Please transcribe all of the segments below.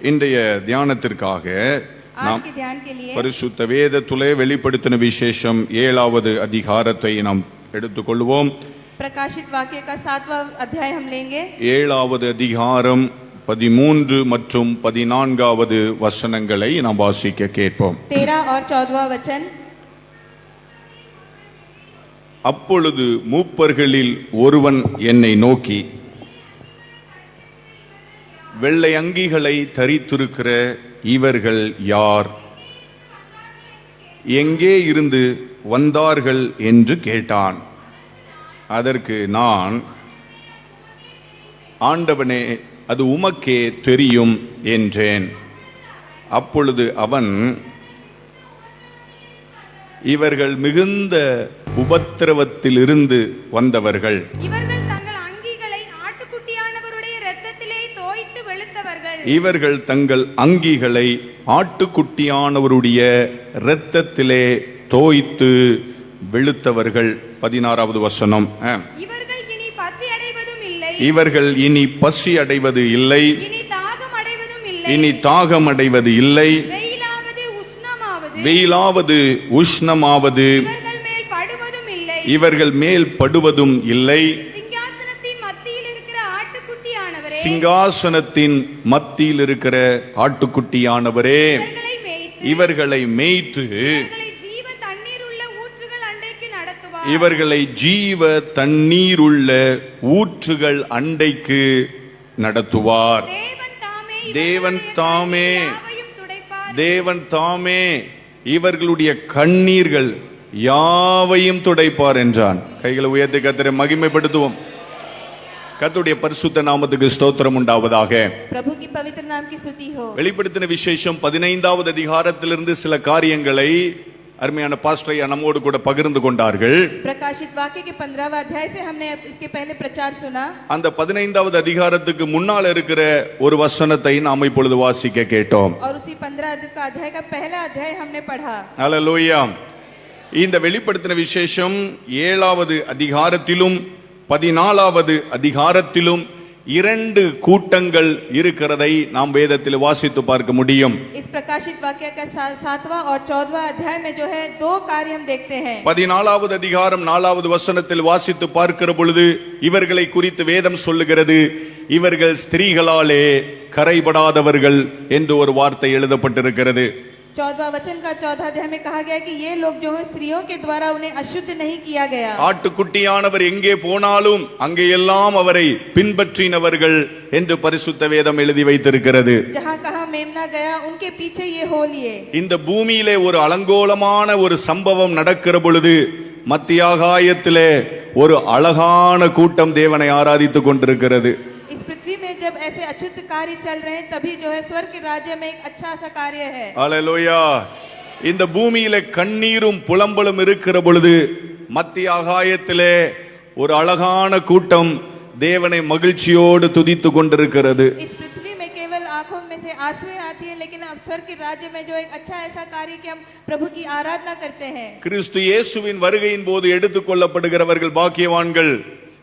இன்றைய தியானத்திற்காக நாம் பரிசுத்த வேதத்திலே வெளிப்படுத்தின விசேஷம் 7வது அதிகாரத்தை நாம் எடுத்துக்கொள்வோம். प्रकाशित वाक्य का 7वां अध्याय हम लेंगे. 7வது அதிகாரம் 13 மற்றும் 14வது வசனங்களை நாம் வாசிக்க கேட்போம். 13 और 14वां वचन. அப்பொழுது மூப்பர்களில் ஒருவன் என்னை நோக்கி, வெள்ளை அங்கிகளை தரித்திருக்கிற இவர்கள் யார்? எங்கே இருந்து வந்தார்கள் என்று கேட்டான். அதற்கு நான், ஆண்டவனே, அது உமக்கே தெரியும் என்றேன். அப்பொழுது அவன், இவர்கள் மிகுந்த உபத்திரவத்திலிருந்து வந்தவர்கள். இவர்கள் தங்கள் அங்கிகளை ஆட்டுக்குட்டியானவருடைய இரத்தத்திலே தோய்த்து வெளுத்தவர்கள். 16வது வசனம். இவர்கள் இனி பசி அடைவதும் இல்லை. இவர்கள் இனி பசி அடைவது இல்லை. இனி தாகம் அடைவதும் இல்லை. இனி தாகம் அடைவது இல்லை. வெயிலாவது உஷ்ணமாவது இவர்கள் மேல் படுவதும் இல்லை. இவர்கள் மேல் படுவதும் இல்லை. சிங்காசனத்தின் மத்தியில் இருக்கிற ஆட்டுக்குட்டியானவரே, இவர்களை மேய்த்து இவர்களை ஜீவ தண்ணீருள்ள ஊற்றுகள் அண்டைக்கு நடத்துவார். தேவன் தாமே இவர்களுடைய கண்ணீர்கள் யாவையும் துடைப்பார் என்றான். கைகளை உயர்த்தி கர்த்தரை மகிமைப்படுத்துவோம். கர்த்தருடைய பரிசுத்த நாமத்துக்கு ஸ்தோத்திரம் உண்டாவதாக. प्रभु की पवित्र नाम की स्तुति हो. வெளிப்படுத்தின விசேஷம் 15வது அதிகாரத்திலிருந்து சில காரியங்களை அருமையான பாஸ்டர் ஐயா நம்மோடு கூட பகிர்ந்து கொண்டார்கள். प्रकाशित वाक्य के 15वां अध्याय से हमने इसके पहले प्रचार सुना. அந்த 15வது அதிகாரத்துக்கு முன்னால் இருக்கிற ஒரு வசனத்தை நாம் இப்பொழுது வாசிக்க கேட்டோம். और उसी 15 का अध्याय का पहला अध्याय हमने पढ़ा. ஹல்லேலூயா. இந்த வெளிப்படுத்தின விசேஷம் 7வது அதிகாரத்திலும் 14வது அதிகாரத்திலும் 2 கூட்டங்கள் இருக்கிறதை நாம் வேதத்தில் வாசித்து பார்க்க முடியும். इस प्रकाशित वाक्य का 7वां और 14वां अध्याय में जो है 2 कार्य हम देखते हैं. 14வது அதிகாரம் 4வது வசனத்தில் வாசித்து பார்க்கிற பொழுது இவர்களை குறித்து வேதம் சொல்லுகிறது, இவர்கள் ஸ்திரீகளாலே கரைபடாதவர்கள் என்று ஒரு வார்த்தை எழுதப்பட்டிருக்கிறது. 14वां वचन का 14 अध्याय में कहा गया कि ये लोग जो है स्त्रियों के द्वारा उन्हें अशुद्ध नहीं किया गया. ஆட்டுக்குட்டியானவர் எங்கே போனாலும் அங்கே எல்லாம் அவரை பின்பற்றினவர்கள் என்று பரிசுத்த வேதம் எழுதி வைத்திருக்கிறது. जहां कहां मेमना गया उनके पीछे ये हो लिए. இந்த பூமியிலே ஒரு அலங்கோலமான ஒரு சம்பவம் நடக்கிற பொழுது மத்தியாகாயத்திலே ஒரு அழகான கூட்டம் தேவனை ஆராதித்துக் கொண்டிருக்கிறது. इस पृथ्वी में जब ऐसे अछूत कार्य चल रहे हैं तभी जो है स्वर्ग के राज्य में एक अच्छा सा कार्य है. हालेलुया. இந்த பூமியிலே கண்ணீரும் புலம்பலும் இருக்கிற பொழுது மத்திய ஆகாயத்திலே ஒரு அழகான கூட்டம் தேவனை மகிழ்ச்சியோடு துதித்துக் கொண்டிருக்கிறது. इस पृथ्वी में केवल आंखों में से आंसू आती है, लेकिन अब स्वर्ग के राज्य में जो एक अच्छा ऐसा कार्य कि हम प्रभु की आराधना करते हैं. கிறிஸ்து இயேசுவின் வருகையின் போது எடுத்துக்கொள்ளப்படுகிறவர்கள் பாக்கியவான்கள்.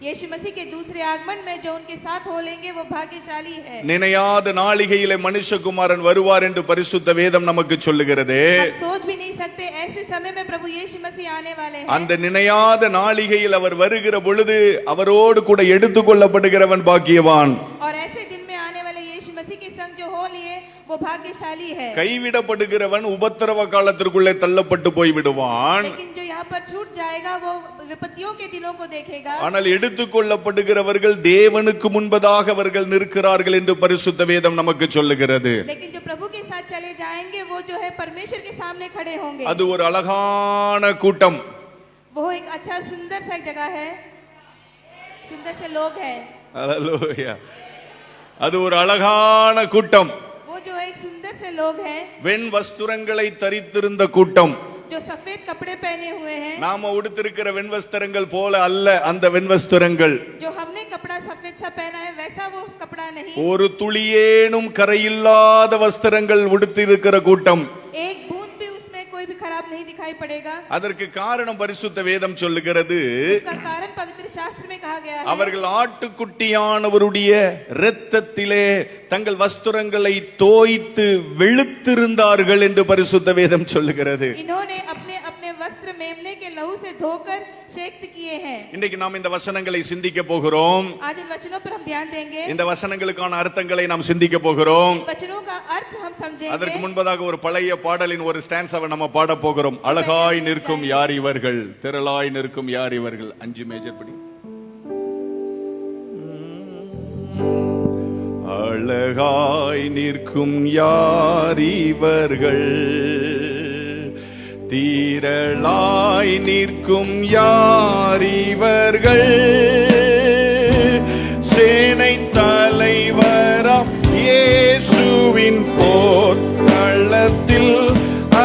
यीशु मसीह के दूसरे आगमन में जो उनके साथ हो लेंगे वो भाग्यशाली है. நினையாத நாளிகையிலே மனுஷகுமாரன் வருவார் என்று பரிசுத்த வேதம் நமக்கு சொல்லுகிறது. हम सोच भी नहीं सकते ऐसे समय में प्रभु यीशु मसीह आने वाले हैं. அந்த நினையாத நாளிகையில் அவர் வருகிற பொழுது அவரோடு கூட எடுத்துக்கொள்ளப்படுகிறவன் பாக்கியவான். और ऐसे दिन में आने वाले यीशु मसीह के संग जो हो लिए वो भाग्यशाली है. கைவிடப்படுகிறவன் உபத்திரவ காலத்திற்குள்ளே தள்ளப்பட்டு போய் விடுவான். लेकिन जो यहाँ पर छूट जाएगा वो विपत्तियों के दिनों को देखेगा. ஆனால் எடுத்துக்கொள்ளப்படுகிறவர்கள் தேவனுக்கு முன்பதாக அவர்கள் நிற்கிறார்கள் என்று பரிசுத்த வேதம் நமக்கு சொல்லுகிறது. लेकिन जो प्रभु के साथ चले जाएंगे वो जो है परमेश्वर के सामने खड़े होंगे. அது ஒரு அழகான கூட்டம். वो एक अच्छा सुंदर सा जगह है, सुंदर से लोग हैं. हालेलुया. அது ஒரு அழகான கூட்டம். वो जो एक सुंदर से लोग हैं. வெண் வஸ்திரங்களை தரித்திருந்த கூட்டம். जो सफेद कपड़े पहने हुए हैं. நாம உடுத்திருக்கிற வெண்வஸ்திரங்கள் போல அல்ல அந்த வெண்வஸ்திரங்கள். जो हमने कपड़ा सफेद सा पहना है वैसा वो कपड़ा नहीं. ஒரு துளியேனும் கரையில்லாத வஸ்திரங்கள் உடுத்திருக்கிற கூட்டம். एक बूंद भी उसमें कोई भी खराब नहीं दिखाई पड़ेगा। அதற்கு காரணம் பரிசுத்த வேதம் சொல்லுகிறது, इसका कारण पवित्र शास्त्र में कहा गया है, அவர்கள் ஆட்டுக்குட்டியானவருடைய இரத்தத்திலே தங்கள் வஸ்திரங்களை தோய்த்து வெளுத்திருந்தார்கள் என்று பரிசுத்த வேதம் சொல்லுகிறது. इन्होंने अपने अपने वस्त्र मेमने के लहू से धोकर शेक्त किए हैं। இன்றைக்கு நாம் இந்த வசனங்களை சிந்திக்க போகிறோம். आज इन वचनों पर हम ध्यान देंगे, இந்த வசனங்களுக்கான அர்த்தங்களை நாம் சிந்திக்க போகிறோம். वचनों का अर्थ हम அதற்கு समझेंगे। முன்பதாக ஒரு பழைய பாடலின் ஒரு ஸ்டான்ஸாவை நம்ம பாட போகிறோம். அழகாய் நிற்கும் யார் இவர்கள், திரளாய் நிற்கும் யார் இவர்கள். 5 மேஜர் படி. அழகாய் நிற்கும் யார் இவர்கள், தீரளாய் நிற்கும் யார் இவர்கள், சேனை தலைவராம் இயேசுவின் போர் களத்தில்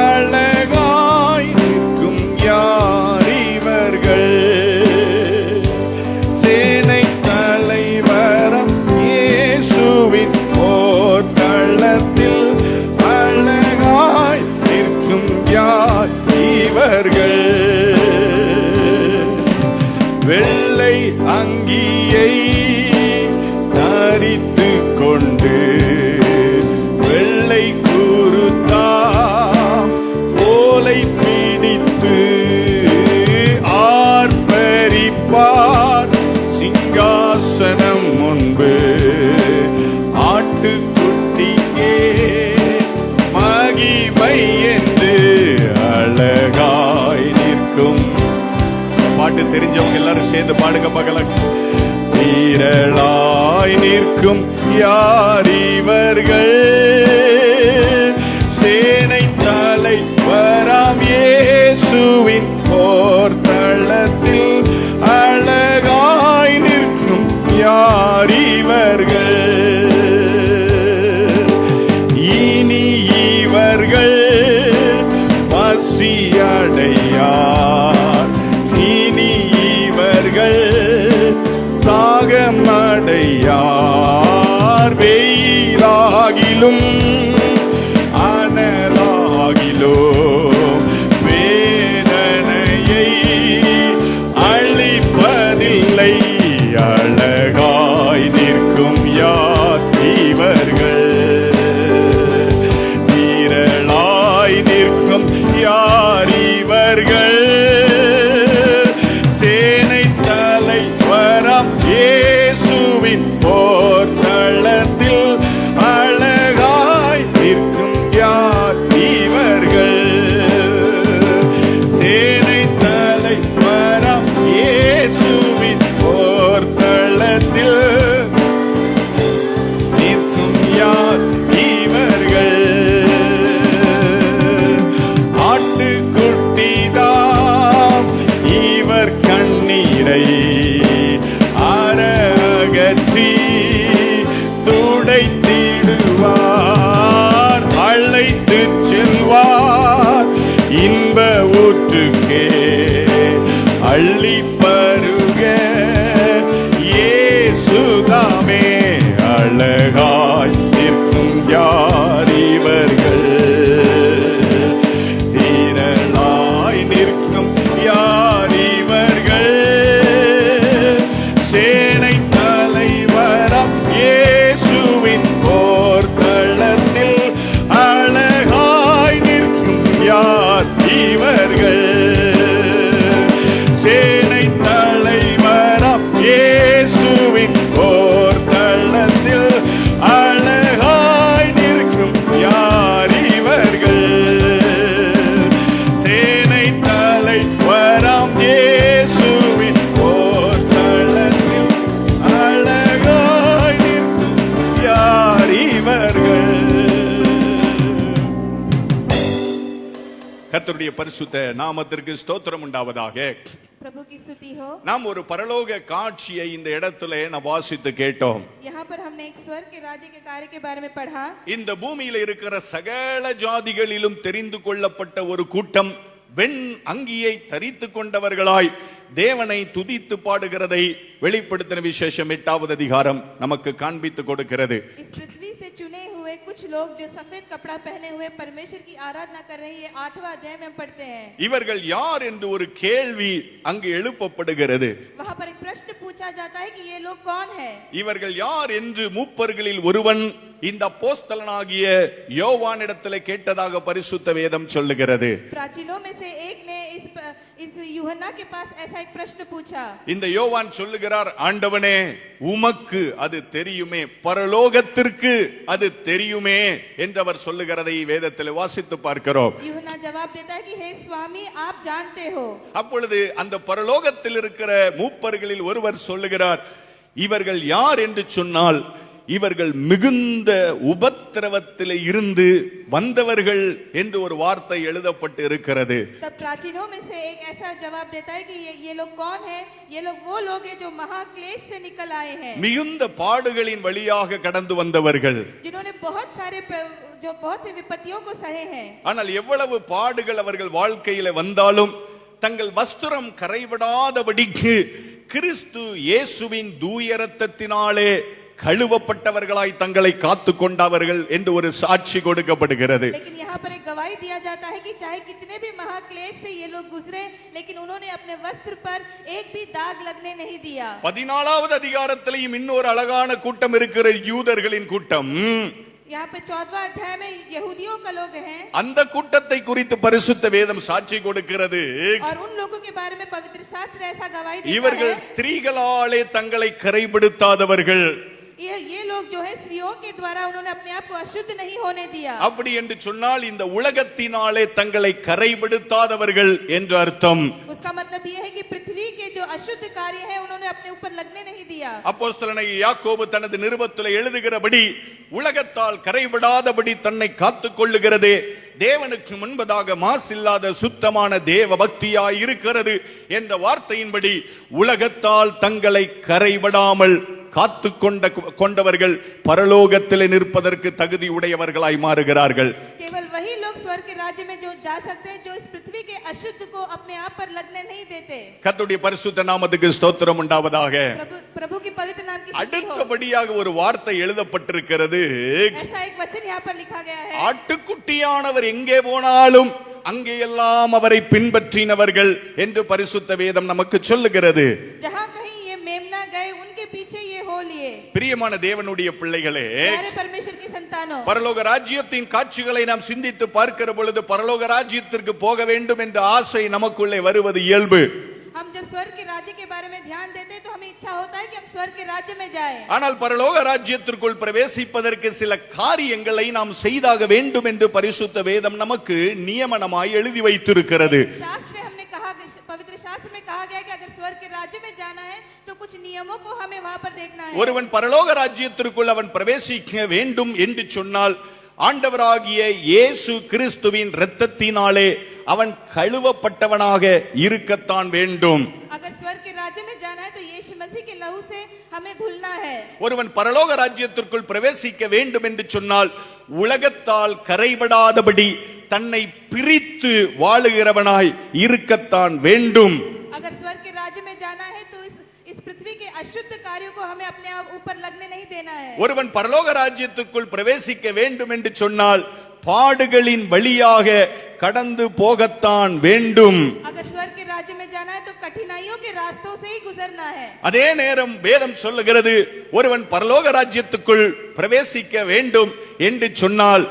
அழகாய் நிற்கும் யார் இவர்கள், சேனை தலைவராம் இயேசுவின் போர் களத்தில் அழகாய் நிற்கும் யார் இவர்கள், வெள்ளை அங்கியை தரித்து கொண்டு வெள்ளை குருத்தா ஓலை பிடித்து ஆர்ப்பரிப்பார் சிங்காசனம் முன்பு ஆட்டுக்குட்டியே மகிமை என்று அழகாய் நிற்கும். பாட்டு தெரிஞ்சவங்க எல்லாரும் சேர்ந்து பாடுங்க மகள. தீரளாய் நிற்கும் யார் இவர்கள், சேனை தலைவராம் இயேசுவின் போர் தளத்தில் அழகாய் நிற்கும் யார் இவர்கள், இனி இவர்கள் பசியடையார், இனி இவர்கள் தாகமடையார், வெயிலாகிலும் அனலாகிலோ வேதனையை அழிப்பதில்லை, அழகாய் நிற்கும் யார் இவர்கள், தீரளாய் நிற்கும் யார் இவர்கள், சேனை தலைவராம் இயேசுவின் போர் களத்தில் அழகாய் நிற்கும் யார் இவர்கள், சேனை தலைவராம் இயேசுவின் போர் களத்தில் நிற்கும் யார் இவர்கள், ஆட்டுக்குட்டிதாம் இவர் கண்ணீரை அறகற்றி துடைத்திடுவார், அழைத்து செல்வார் இன்ப ஊற்றுக்கே அள்ளி பருக இயேசுதாமே, அழகாய் நிற்கும் யார் இவர்கள், தீரளாய் நிற்கும் யார் இவர்கள், சேனை தலைவராம் இயேசுவின் போர் களத்தில் அழகாய் நிற்கும் யார் இவர்கள், சேனை தலைவராம் இயேசுவின் போர் களத்தில் அழகாய் நிற்கும் யார் இவர்கள், சேனை தலைவராம் இயேசுவின் போர் களத்தில் அழகாய் நிற்கும் யார் இவர்கள். கர்த்தருடைய பரிசுத்த நாமத்திற்கு ஸ்தோத்திரம் உண்டாவதாக. प्रभु की स्तुति हो। நாம் ஒரு பரலோக காட்சியை இந்த இடத்துல நாம் வாசித்து கேட்டோம். यहाँ पर हमने एक स्वर्ग के राज्य के कार्य के बारे में पढ़ा। இந்த பூமியில இருக்கிற சகல ஜாதிகளிலும் தெரிந்து கொள்ளப்பட்ட ஒரு கூட்டம் வெண் அங்கியை தரித்து கொண்டவர்களாய் தேவனை துதித்து பாடுகிறதை வெளிப்படுத்தின விசேஷம் 8வது அதிகாரம் நமக்கு காண்பித்து கொடுக்கிறது. इस पृथ्वी से चुने हुए कुछ लोग जो सफेद कपड़ा पहने हुए परमेश्वर की आराधना कर रहे हैं, ये 8वां अध्याय में हम पढ़ते हैं। இவர்கள் யார் என்று ஒரு கேள்வி அங்கு எழுப்பப்படுகிறது. वहाँ पर एक प्रश्न पूछा जाता है कि ये लोग कौन है। இவர்கள் யார் என்று மூப்பர்களில் ஒருவன் இந்த அப்போஸ்தலனாகிய யோவானிடத்திலே கேட்டதாக பரிசுத்த வேதம் சொல்லுகிறது. प्राचीनों में से एक ने इस यूहन्ना के पास ऐसा एक प्रश्न पूछा। இந்த யோவான் சொல்லுகிறார், ஆண்டவனே உமக்கு அது தெரியுமே, பரலோகத்திற்கு அது தெரியுமே என்றவர் சொல்லுகிறதை வேதத்தில் வாசித்து பார்க்கிறோம். यूहन्ना जवाब देता है कि हे स्वामी आप जानते हो। அப்பொழுது அந்த பரலோகத்தில் இருக்கிற மூப்பர்களில் ஒருவர் சொல்லுகிறார், இவர்கள் யார் என்று சொன்னால் இவர்கள் மிகுந்த உபத்திரவத்திலே இருந்து வந்தவர்கள் என்று ஒரு வார்த்தை எழுதப்பட்டு இருக்கிறது. तब प्राचीनों में से एक ऐसा जवाब देता है कि ये लोग कौन है। ये लोग वो लोग हैं जो महाक्लेश से निकल आए हैं, மிகுந்த பாடுகளின் வழியாக கடந்து வந்தவர்கள். जिन्होंने बहुत सी विपत्तियों को सहे हैं। ஆனால் எவ்வளவு பாடுகள் அவர்கள் வாழ்க்கையில வந்தாலும் தங்கள் வஸ்திரம் கரைபடாதபடிக்கு கிறிஸ்து இயேசுவின் தூய இரத்தத்தினாலே கழுவப்பட்டவர்களாய் தங்களை காத்து கொண்டவர்கள் என்று ஒரு சாட்சி கொடுக்கப்படுகிறது. लेकिन यहाँ पर एक गवाही दिया जाता है कि चाहे कितने भी महाक्लेश से ये लोग गुजरे, लेकिन उन्होंने अपने वस्त्र पर एक भी दाग लगने नहीं दिया। 14வது அதிகாரத்திலேயும் இன்னொரு அழகான கூட்டம் இருக்கிற யூதர்களின் கூட்டம். यहाँ पे 14वां अध्याय में यहूदियों का लोग हैं, அந்த கூட்டத்தை குறித்து பரிசுத்த வேதம் சாட்சி கொடுக்கிறது. और उन लोगों के बारे में पवित्र शास्त्र ऐसा गवाही देता இவர்கள் है। ஸ்திரீகளாலே தங்களை கரைப்படுத்தாதவர்கள். ये लोग जो है स्त्रियों के द्वारा उन्होंने अपने आप को अशुद्ध नहीं होने दिया। அப்படி என்று சொன்னால் இந்த உலகத்தினாலே தங்களை கரைப்படுத்தாதவர்கள் என்று அர்த்தம். उसका मतलब ये है कि पृथ्वी के जो अशुद्ध कार्य है उन्होंने अपने ऊपर लगने नहीं दिया। அப்போஸ்தலனாகிய யாக்கோபு தனது நிருபத்திலே எழுதுகிறபடி உலகத்தால் கரைபடாதபடி தன்னை காத்துக் கொள்ளுகிறதே தேவனுக்கு முன்பதாக மாசில்லாத சுத்தமான தேவ பக்தியாய் இருக்கிறது என்ற வார்த்தையின்படி உலகத்தால் தங்களை கரைபடாமல் காத்து கொண்டவர்கள் பரலோகத்திலே நிற்பதற்கு தகுதி உடையவர்களாய் மாறுகிறார்கள். केवल वही लोग स्वर्ग के राज्य में जो जा सकते हैं जो इस पृथ्वी के अशुद्ध को अपने आप पर लगने नहीं देते। கர்த்தருடைய பரிசுத்த நாமத்துக்கு ஸ்தோத்திரம் உண்டாவதாக. प्रभु की पवित्र नाम की स्तुति हो। அடுத்தபடியாக ஒரு வார்த்தை எழுதப்பட்டிருக்கிறது. ऐसा एक वचन यहाँ पर लिखा गया है, ஆட்டுக்குட்டியானவர் எங்கே போனாலும் அங்கே எல்லாம் அவரை பின்பற்றினவர்கள் என்று பரிசுத்த வேதம் நமக்கு சொல்லுகிறது. जहाँ कहीं ये मेमना गए उनके पीछे ये हो लिए। பிரியமான தேவனுடைய பிள்ளைகளே, प्यारे परमेश्वर की संतानों, பரலோக ராஜ்யத்தின் காட்சிகளை நாம் சிந்தித்து பார்க்கிற பொழுது பரலோக ராஜ்யத்திற்கு போக வேண்டும் என்ற ஆசை நமக்குள்ளே வருவது இயல்பு. हम जब स्वर्ग के राज्य के बारे में ध्यान देते हैं तो हमें इच्छा होता है कि हम स्वर्ग के राज्य में जाएं। ஆனால் பரலோக ராஜ்யத்திற்குள் பிரவேசிப்பதற்கு சில காரியங்களை நாம் செய்தாக வேண்டும் என்று பரிசுத்த வேதம் நமக்கு நியமனமாய் எழுதி வைத்திருக்கிறது. शास्त्र में हमने कहा, पवित्र शास्त्र में कहा गया कि अगर स्वर्ग के राज्य में जाना है तो कुछ नियमों को हमें वहां पर देखना है। ஒருவன் பரலோக ராஜ்யத்திற்குள் அவன் பிரவேசிக்க வேண்டும் என்று சொன்னால் ஆண்டவராகிய இயேசு கிறிஸ்துவின் இரத்தத்தினாலே அவன் கழுவப்பட்டவனாக இருக்கத்தான் வேண்டும். अगर स्वर्ग के राज्य में जाना है तो यीशु मसीह के लहू से हमें धुलना है। ஒருவன் பரலோக ராஜ்யத்திற்குள் பிரவேசிக்க வேண்டும் என்று சொன்னால் உலகத்தால் கரைபடாதபடி தன்னை பிரித்து வாழுகிறவனாய் இருக்கத்தான் வேண்டும். अगर स्वर्ग के राज्य में जाना है तो इस पृथ्वी के अशुद्ध कार्यों को हमें अपने आप ऊपर लगने नहीं देना है। ஒருவன் பரலோக ராஜ்யத்துக்குள் பிரவேசிக்க வேண்டும் என்று சொன்னால் பாடுகளின் வழியாக கடந்து போகத்தான் வேண்டும். अगर स्वर्ग के राज्य में जाना है तो कठिनाइयों के रास्तों से ही गुजरना है। அதே நேரம் வேதம் சொல்லுகிறது ஒருவன் பரலோக ராஜ்யத்துக்குள் பிரவேசிக்க வேண்டும் என்று சொன்னால்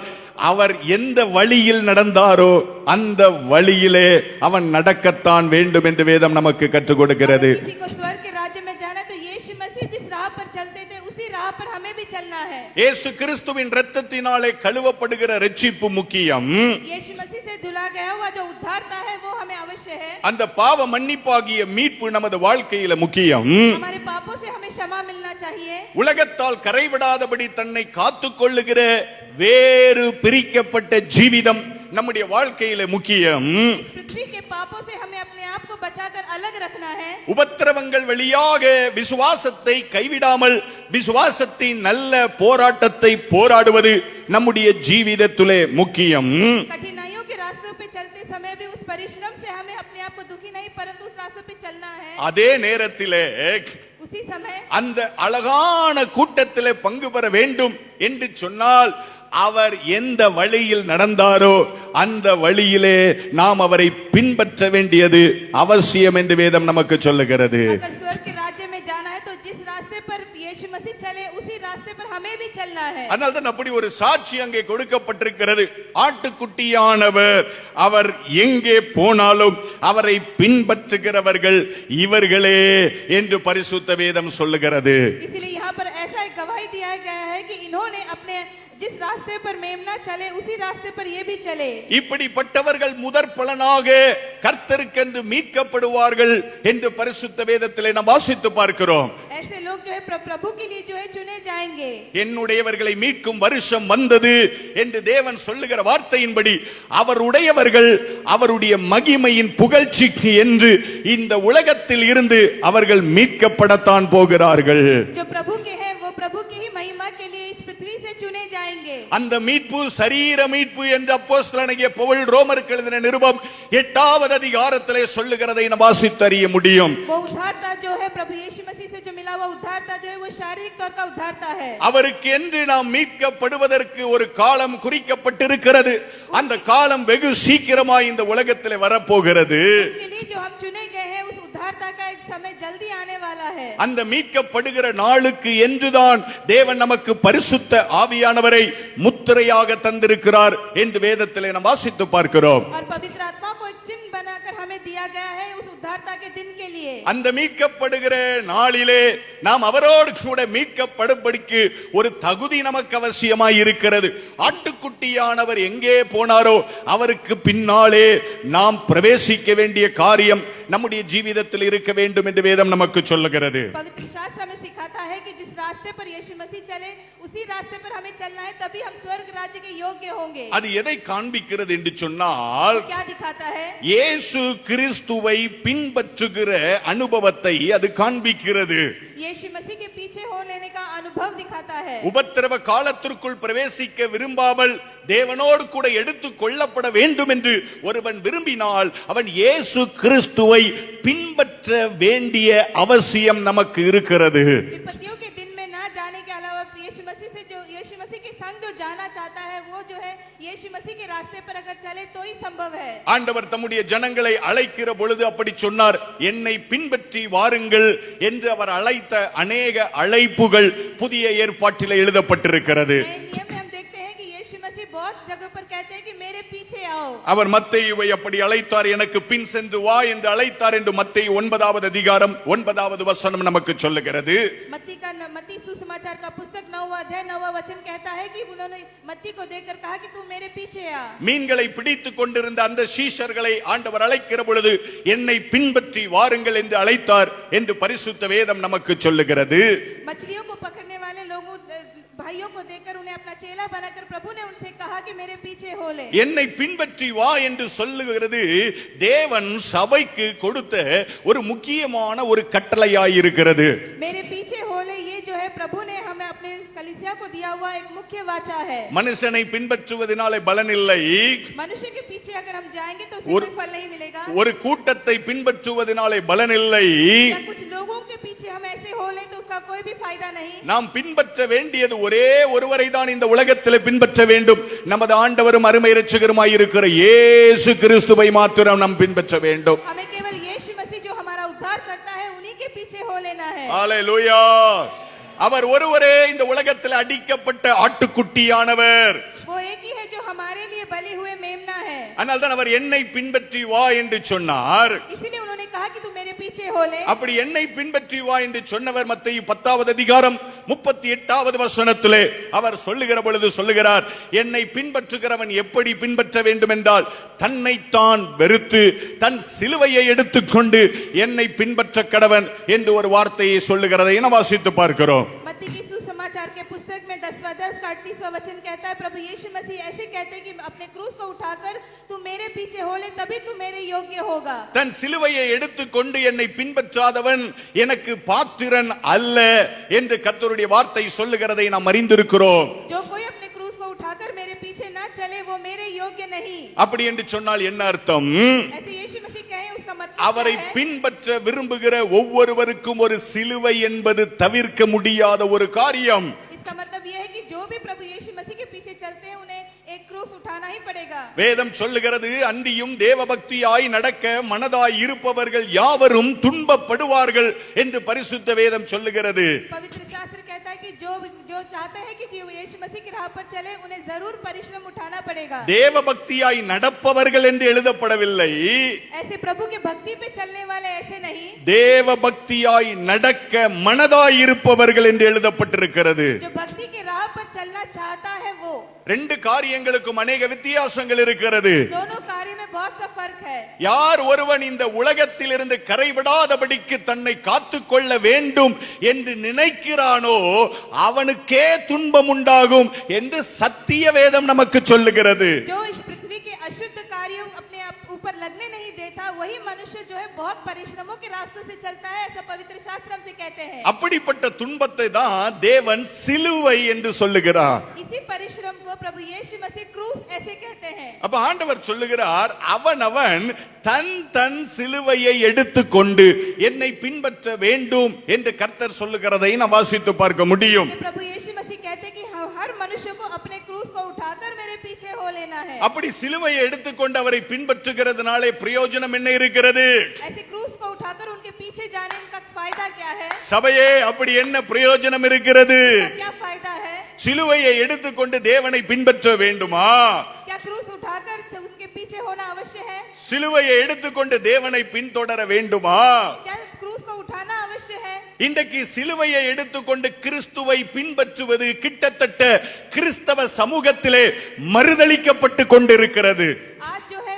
அவர் எந்த வழியில் நடந்தாரோ அந்த வழியிலே அவன் நடக்கத்தான் வேண்டும் என்று வேதம் நமக்கு கற்றுக் கொடுக்கிறது. किसी को स्वर्ग के राज्य में जाना है तो यीशु मसीह जिस राह पर चलते थे उसी राह पर हमें भी चलना है। இயேசு கிறிஸ்துவின் இரத்தத்தினாலே கழுவப்படுகிற இரட்சிப்பு முக்கியம். यीशु मसीह से धुला गया हुआ जो उद्धारता है वो हमें अवश्य है। அந்த பாவ மன்னிப்பாகிய மீட்பு நமது வாழ்க்கையில முக்கியம். हमारे पापों से हमें क्षमा मिलना चाहिए। உலகத்தால் கரைவிடாதபடி தன்னை காத்துக் கொள்ளுகிற வேறு பிரிக்கப்பட்ட ஜீவிதம் நம்முடைய வாழ்க்கையில முக்கியம். इस पृथ्वी के पापों से हमें अपने आप को बचाकर अलग रखना है। உபத்திரவங்கள் வழியாக விசுவாசத்தை கைவிடாமல் விசுவாசத்தின் நல்ல போராட்டத்தை போராடுவது நம்முடைய ஜீவிதத்திலே முக்கியம். कठिनाइयों के रास्तों पे चलते समय भी उस परिश्रम से हमें अपने आप को दुखी नहीं परंतु उस रास्तों पे चलना है। அதே நேரத்திலே उसी समय அந்த அழகான கூட்டத்திலே பங்கு பெற வேண்டும் என்று சொன்னால் அவர் எந்த வழியில் நடந்தாரோ அந்த வழியிலே நாம் அவரை பின்பற்ற வேண்டியது அவசியம் என்று வேதம் நமக்கு சொல்லுகிறது. अगर स्वर्ग के राज्य में जाना है तो जिस रास्ते पर यीशु मसीह चले उसी रास्ते पर हमें भी चलना है. அதனால தான் அப்படி ஒரு சாட்சி அங்கே கொடுக்கப்பட்டிருக்கிறது. ஆட்டுக்குட்டியானவர் அவர் எங்கே போனாலும் அவரை பின்பற்றுகிறவர்கள் இவர்களே என்று பரிசுத்த வேதம் சொல்லுகிறது. इसीलिए यहाँ पर ऐसा एक गवाही दिया गया है कि इन्होंने अपने जिस रास्ते पर मेमना चले उसी रास्ते पर ये भी चले. இப்படிப்பட்டவர்கள் முதற் பலனாக கர்த்தருக்கென்று மீட்கப்படுவார்கள் என்று பரிசுத்த வேதத்திலே நாம் வாசித்து பார்க்கிறோம். ऐसे लोग जो है प्रभु के लिए जो है चुने जाएंगे. என்னுடையவர்களை மீட்கும் வருஷம் வந்தது என்று தேவன் சொல்லுகிற வார்த்தையின்படி அவருடையவர்கள் அவருடைய மகிமையின் புகழ்ச்சிக்கு என்று இந்த உலகத்தில் இருந்து அவர்கள் மீட்கப்படத்தான் போகிறார்கள். जो प्रभु के हैं वो प्रभु की ही महिमा के लिए इस पृथ्वी से चुने जाएंगे. அந்த மீட்பு சரீர மீட்பு என்று அப்போஸ்தலனாகிய பவுல் ரோமருக்கு எழுதின நிருபம் 8வது அதிகாரத்திலே சொல்லுகிறதை நாம் வாசித்து அறிய முடியும். वो उद्धारता जो है प्रभु यीशु मसीह से जो मिला हुआ उद्धारता जो है वो शारीरिक तौर का उद्धारता है. அவருக்கு என்று நாம் மீட்கப்படுவதற்கு ஒரு காலம் குறிக்கப்பட்டிருக்கிறது. அந்த காலம் வெகு சீக்கிரமாய் இந்த உலகத்திலே வரப்போகிறது. उसके लिए जो हम चुने गए हैं उस उद्धारता का एक समय जल्दी आने वाला है. அந்த மீட்கப்படுகிற நாளுக்கு என்றுதான் தேவன் நமக்கு பரிசுத்த ஆவியானவரை முத்திரையாக தந்திருக்கிறார் என்று வேதத்திலே நாம் வாசித்து பார்க்கிறோம். और पवित्र आत्मा को एक चिन्ह बनाकर हमें दिया गया है उस उद्धारता के दिन के लिए. அந்த மீட்கப்படுகிற நாளிலே நாம் அவரோடு கூட மீட்கப்படும்படிக்கு ஒரு தகுதி நமக்கு அவசியமாய் இருக்கிறது. ஆட்டுக்குட்டியானவர் எங்கே போனாரோ அவருக்கு பின்னாலே நாம் பிரவேசிக்க வேண்டிய காரியம் நம்முடைய ஜீவிதத்தில் இருக்க வேண்டும் என்று வேதம் நமக்கு சொல்லுகிறது. पवित्र शास्त्र हमें सिखाता है कि जिस रास्ते पर यीशु मसीह चले उसी रास्ते पर हमें चलना है, तभी हम स्वर्ग राज्य के योग्य होंगे. அது எதை காண்பிக்கிறது என்று சொன்னால் क्या दिखाता है? இயேசு கிறிஸ்துவை பின்பற்றுகிற அனுபவத்தை அது காண்பிக்கிறது. यीशु मसीह के पीछे हो लेने का अनुभव दिखाता है. உபத்திரவ காலத்திற்குள் பிரவேசிக்க விரும்பாமல் தேவனோடு கூட எடுத்துக் கொள்ளப்பட வேண்டும் என்று ஒருவன் விரும்பினால் அவன் இயேசு கிறிஸ்துவை பின்பற்ற வேண்டிய அவசியம் நமக்கு இருக்கிறது. विपत्तियों के दिन में ना जाने के अलावा यीशु मसीह के संग जो जाना चाहता है वो जो है यीशु मसीह के रास्ते पर अगर चले तो ही संभव है. ஆண்டவர் தம்முடைய ஜனங்களை அழைக்கிற பொழுது அப்படி சொன்னார், என்னை பின்பற்றி வாருங்கள் என்று அவர் அழைத்த அநேக அழைப்புகள் புதிய ஏற்பாட்டிலே எழுதப்பட்டிருக்கிறது. नए नियम में हम देखते हैं कि यीशु मसीह बहुत जगह पर कहते हैं कि मेरे पीछे आओ. அவர் மத்தேயுவை அப்படி அழைத்தார், எனக்கு பின் சென்று வா என்று அழைத்தார் என்று மத்தேயு 9வது அதிகாரம் 9வது வசனம் நமக்கு சொல்லுகிறது. मत्ती सुसमाचार का पुस्तक 9वां अध्याय 9वां वचन कहता है कि उन्होंने मत्ती को देखकर कहा कि तू मेरे पीछे आ. மீன்களை பிடித்துக் கொண்டிருந்த அந்த சீஷர்களை ஆண்டவர் அழைக்கிற பொழுது என்னை பின்பற்றி வாருங்கள் என்று அழைத்தார் என்று பரிசுத்த வேதம் நமக்கு சொல்லுகிறது. मछलियों को पकड़ने वाले लोगों भाइयों को देखकर उन्हें अपना चेला बनाकर प्रभु ने उनसे कहा कि मेरे पीछे हो ले. என்னை பின்பற்றி வா என்று சொல்லுகிறது தேவன் சபைக்கு கொடுத்த ஒரு முக்கியமான ஒரு கட்டளையாய் இருக்கிறது. मेरे पीछे हो ले ये जो है प्रभु ने हमें अपने कलीसिया को दिया हुआ एक मुख्य वाचा है. மனுஷனை பின்பற்றுவதனாலே பலன் இல்லை. मनुष्य के पीछे अगर हम जाएंगे तो उससे कोई फल नहीं मिलेगा. ஒரு கூட்டத்தை பின்பற்றுவதனாலே பலன் இல்லை. या कुछ लोगों के पीछे हम ऐसे हो ले तो उसका कोई भी फायदा नहीं. நாம் பின்பற்ற வேண்டியது ஒரே ஒருவரை தான் இந்த உலகத்திலே பின்பற்ற வேண்டும். நமது ஆண்டவரும் அருமை இரட்சகருமாய் இருக்கிற இயேசு கிறிஸ்துவை மாத்திரம் நாம் பின்பற்ற வேண்டும். हमें केवल यीशु मसीह जो हमारा उद्धार करता है उन्हीं के पीछे हो लेना है. ஹalleluya. அவர் ஒருவரே இந்த உலகத்தில் அடிக்கப்பட்ட ஆட்டுக்குட்டியானவர். वो एक ही है जो हमारे लिए बलि हुए मेमना है. ஆனால் தான் அவர் என்னை பின்பற்றி வா என்று சொன்னார். इसीलिए उन्होंने कहा कि तू मेरे पीछे हो ले. அப்படி என்னை பின்பற்றி வா என்று சொன்னவர் மத்தேயு 10வது அதிகாரம் 38வது வசனத்திலே அவர் சொல்லுகிற பொழுது சொல்லுகிறார், என்னை பின்பற்றுகிறவன் எப்படி பின்பற்ற வேண்டும் என்றால் தன்னைத்தான் வெறுத்து தன் சிலுவையை எடுத்துக்கொண்டு என்னை பின்பற்ற கடவன் என்று ஒரு வார்த்தையை சொல்லுகிறதை என வாசித்து பார்க்கிறோம். मत्ती की सुसमाचार के पुस्तक में 10वां 38वां वचन कहता है प्रभु यीशु मसीह ऐसे कहते हैं कि अपने क्रूस को उठाकर तू मेरे पीछे हो ले तभी तू मेरे योग्य होगा. தன் சிலுவையை எடுத்துக்கொண்டு என்னை பின்பற்றாதவன் எனக்கு பாத்திரன் அல்ல என்று கர்த்தருடைய வார்த்தை சொல்லுகிறதை நாம் அறிந்திருக்கிறோம். जो कोई अपने क्रूस को उठाकर मेरे पीछे ना चले वो मेरे योग्य नहीं. அப்படி என்று சொன்னால் என்ன அர்த்தம்? ऐसे यीशु मसीह कहे उसका मतलब அவரை क्या है? பின்பற்ற விரும்புகிற ஒவ்வொருவருக்கும் ஒரு சிலுவை என்பது தவிர்க்க முடியாத ஒரு காரியம். इसका मतलब यह है कि जो भी प्रभु यीशु मसीह के पीछे चलता चलते हैं उन्हें एक क्रूस उठाना ही पड़ेगा। வேதம் சொல்லுகிறது, அன்றியும் தேவபக்தியாய் நடக்க மனதாய் இருப்பவர்கள் யாவரும் துன்பப்படுவார்கள் என்று பரிசுத்த வேதம் சொல்லுகிறது. पवित्र शास्त्र कहता है कि जो चाहते हैं कि जो यीशु मसीह की राह पर चले उन्हें जरूर परिश्रम उठाना पड़ेगा। தேவபக்தியாய் நடப்பவர்கள் என்று எழுதப்படவில்லை. ऐसे प्रभु के भक्ति पे चलने वाले ऐसे नहीं, தேவபக்தியாய் நடக்க மனதாய் இருப்பவர்கள் என்று எழுதப்பட்டிருக்கிறது. जो भक्ति के राह पर चलना चाहता है वो। ரெண்டு காரியங்களுக்கும் அநேக வித்தியாசங்கள் இருக்கிறது. दोनों कार्य में बहुत सा फर्क है। யார் ஒருவன் இந்த உலகத்திலிருந்து கரைவிடாதபடிக்கு தன்னை காத்துக்கொள்ள வேண்டும் என்று நினைக்கிறானோ அவனுக்கே துன்பம் உண்டாகும் என்று சத்திய வேதம் நமக்கு சொல்லுகிறது. जो इस पृथ्वी के अशुद्ध कार्यों अपने आप ऊपर लगने नहीं देता वही मनुष्य जो है बहुत परिश्रमों के रास्तों से चलता है, ऐसा पवित्र शास्त्र हमसे कहते हैं। அப்படிப்பட்ட துன்பத்தை தான் தேவன் சிலுவை என்று சொல்லுகிறார். इसी परिश्रम को प्रभु यीशु मसीह क्रूस ऐसे कहते हैं। அப்ப ஆண்டவர் சொல்லுகிறார், அவன் தன் தன் சிலுவையை எடுத்துக்கொண்டு என்னை பின்பற்ற வேண்டும் என்று கர்த்தர் சொல்லுகிறதை நாம் வாசித்து பார்க்க முடியும். प्रभु यीशु मसीह कहते हैं कि हर मनुष्य को अपने क्रूस को उठाकर मेरे पीछे हो लेना है। அப்படி சிலுவையை எடுத்துக்கொண்டு அவரை பின்பற்றுகிறதுனாலே பிரயோஜனம் என்ன இருக்கிறது? ऐसे क्रूस को उठाकर उनके पीछे जाने का फायदा क्या है? சபையே, அப்படி என்ன பிரயோஜனம் இருக்கிறது? क्या फायदा है? சிலுவையை எடுத்துக்கொண்டு தேவனை பின்பற்ற வேண்டுமா? क्या क्रूस उठाकर उनके पीछे होना अवश्य है? சிலுவையை எடுத்துக்கொண்டு தேவனை பின்தொடர வேண்டுமா? क्या क्रूस को उठाना अवश्य है? இன்றைக்கு சிலுவையை எடுத்துக்கொண்டு கிறிஸ்துவை பின்பற்றுவது கிட்டத்தட்ட கிறிஸ்தவ சமூகத்திலே மறுதலிக்கப்பட்டு கொண்டிருக்கிறது. आज जो है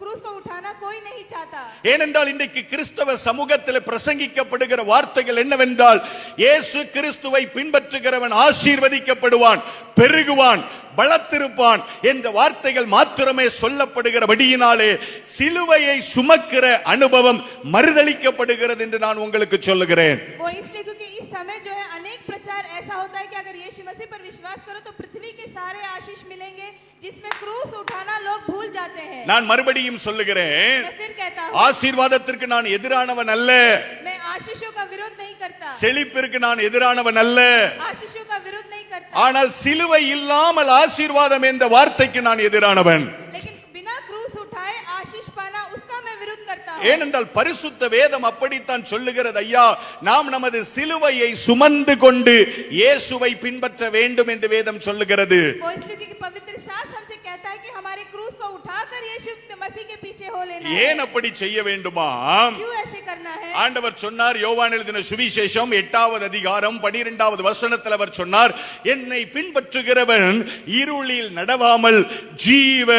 क्रूस को उठाना कोई नहीं चाहता। ஏனென்றால் இன்றைக்கு கிறிஸ்தவ சமூகத்தில் பிரசங்கிக்கப்படுகிற வார்த்தைகள் என்னவென்றால், இயேசு கிறிஸ்துவை பின்பற்றுகிறவன் ஆசீர்வதிக்கப்படுவான், பெருகுவான், பலத்திருப்பான் என்ற வார்த்தைகள் மாத்திரமே சொல்லப்படுகிறபடியினாலே சிலுவையை சுமக்கிற அனுபவம் மறுதலிக்கப்படுகிறது என்று நான் உங்களுக்கு சொல்லுகிறேன். वो इसलिए क्योंकि इस समय जो है अनेक प्रचार ऐसा होता है कि अगर यीशु मसीह पर विश्वास करो तो पृथ्वी के सारे आशीष मिलेंगे, जिसमें क्रूस उठाना लोग भूल जाते हैं। நான் மறுபடியும் சொல்லுகிறேன், मैं फिर कहता हूँ, ஆசீர்வாதத்திற்கு நான் எதிரானவன் அல்ல, मैं आशीषों का विरोध नहीं करता, செழிப்பிற்கு நான் எதிரானவன் அல்ல, आशीषों का विरोध नहीं करता, ஆனால் சிலுவை இல்லாமல் ஆசீர்வாதம் என்ற வார்த்தைக்கு நான் எதிரானவன். लेकिन बिना क्रूस उठाए आशीष पाना उसका मैं विरोध करता हूँ। ஏனென்றால் பரிசுத்த வேதம் அப்படித்தான் சொல்லுகிறது. ஐயா, நாம் நமது சிலுவையை சுமந்து கொண்டு இயேசுவை பின்பற்ற வேண்டும் என்று வேதம் சொல்லுகிறது. वो इसलिए क्योंकि पवित्र शास्त्र हमसे कहता है कि हमारे क्रूस को उठाकर यीशु मसीह के पीछे हो लेना है। ஏன் அப்படி செய்ய வேண்டுமா? क्यों ऐसे करना है? ஆண்டவர் சொன்னார், யோவான் எழுதின சுவிசேஷம் 8வது அதிகாரம் 12வது வசனத்தில் அவர் சொன்னார், என்னை பின்பற்றுகிறவன் இருளில் நடவாமல் ஜீவ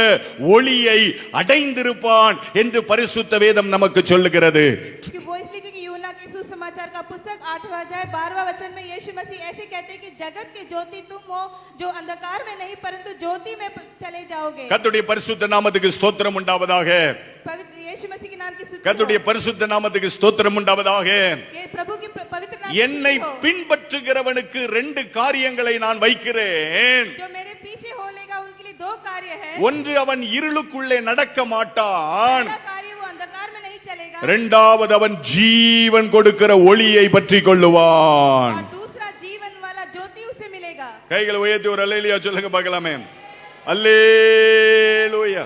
ஒளியை அடைந்திருப்பான் என்று பரிசுத்த வேதம் நமக்கு சொல்லுகிறது. कि वो इसलिए क्योंकि यूहन्ना के सुसमाचार का पुस्तक 8वां अध्याय 12वां वचन में यीशु मसीह ऐसे कहते हैं कि जगत के ज्योति तुम हो, जो अंधकार में नहीं परंतु ज्योति में चले जाओगे। கர்த்தருடைய பரிசுத்த நாமத்துக்கு ஸ்தோத்திரம் உண்டாவதாக. पवित्र यीशु मसीह के नाम की स्तुति கர்த்தருடைய हो। பரிசுத்த நாமத்துக்கு ஸ்தோத்திரம் உண்டாவதாக. ये प्रभु की पवित्र नाम என்னை की स्तुति हो। பின்பற்றுகிறவனுக்கு 2 காரியங்களை நான் வைக்கிறேன். जो मेरे पीछे हो लेगा उनके लिए 2 कार्य है। ஒன்று, அவன் இருளுக்குள்ளே நடக்க மாட்டான். पहला कार्य वो अंधकार में नहीं चलेगा, இரண்டாவது, அவன் ஜீவன் கொடுக்கிற ஒளியை பற்றிக் கொள்ளுவான். और दूसरा जीवन वाला ज्योति उसे मिलेगा। கைகளை உயர்த்தி ஒரு அல்லேலூயா சொல்லுங்க பார்க்கலாமே. அல்லேலூயா.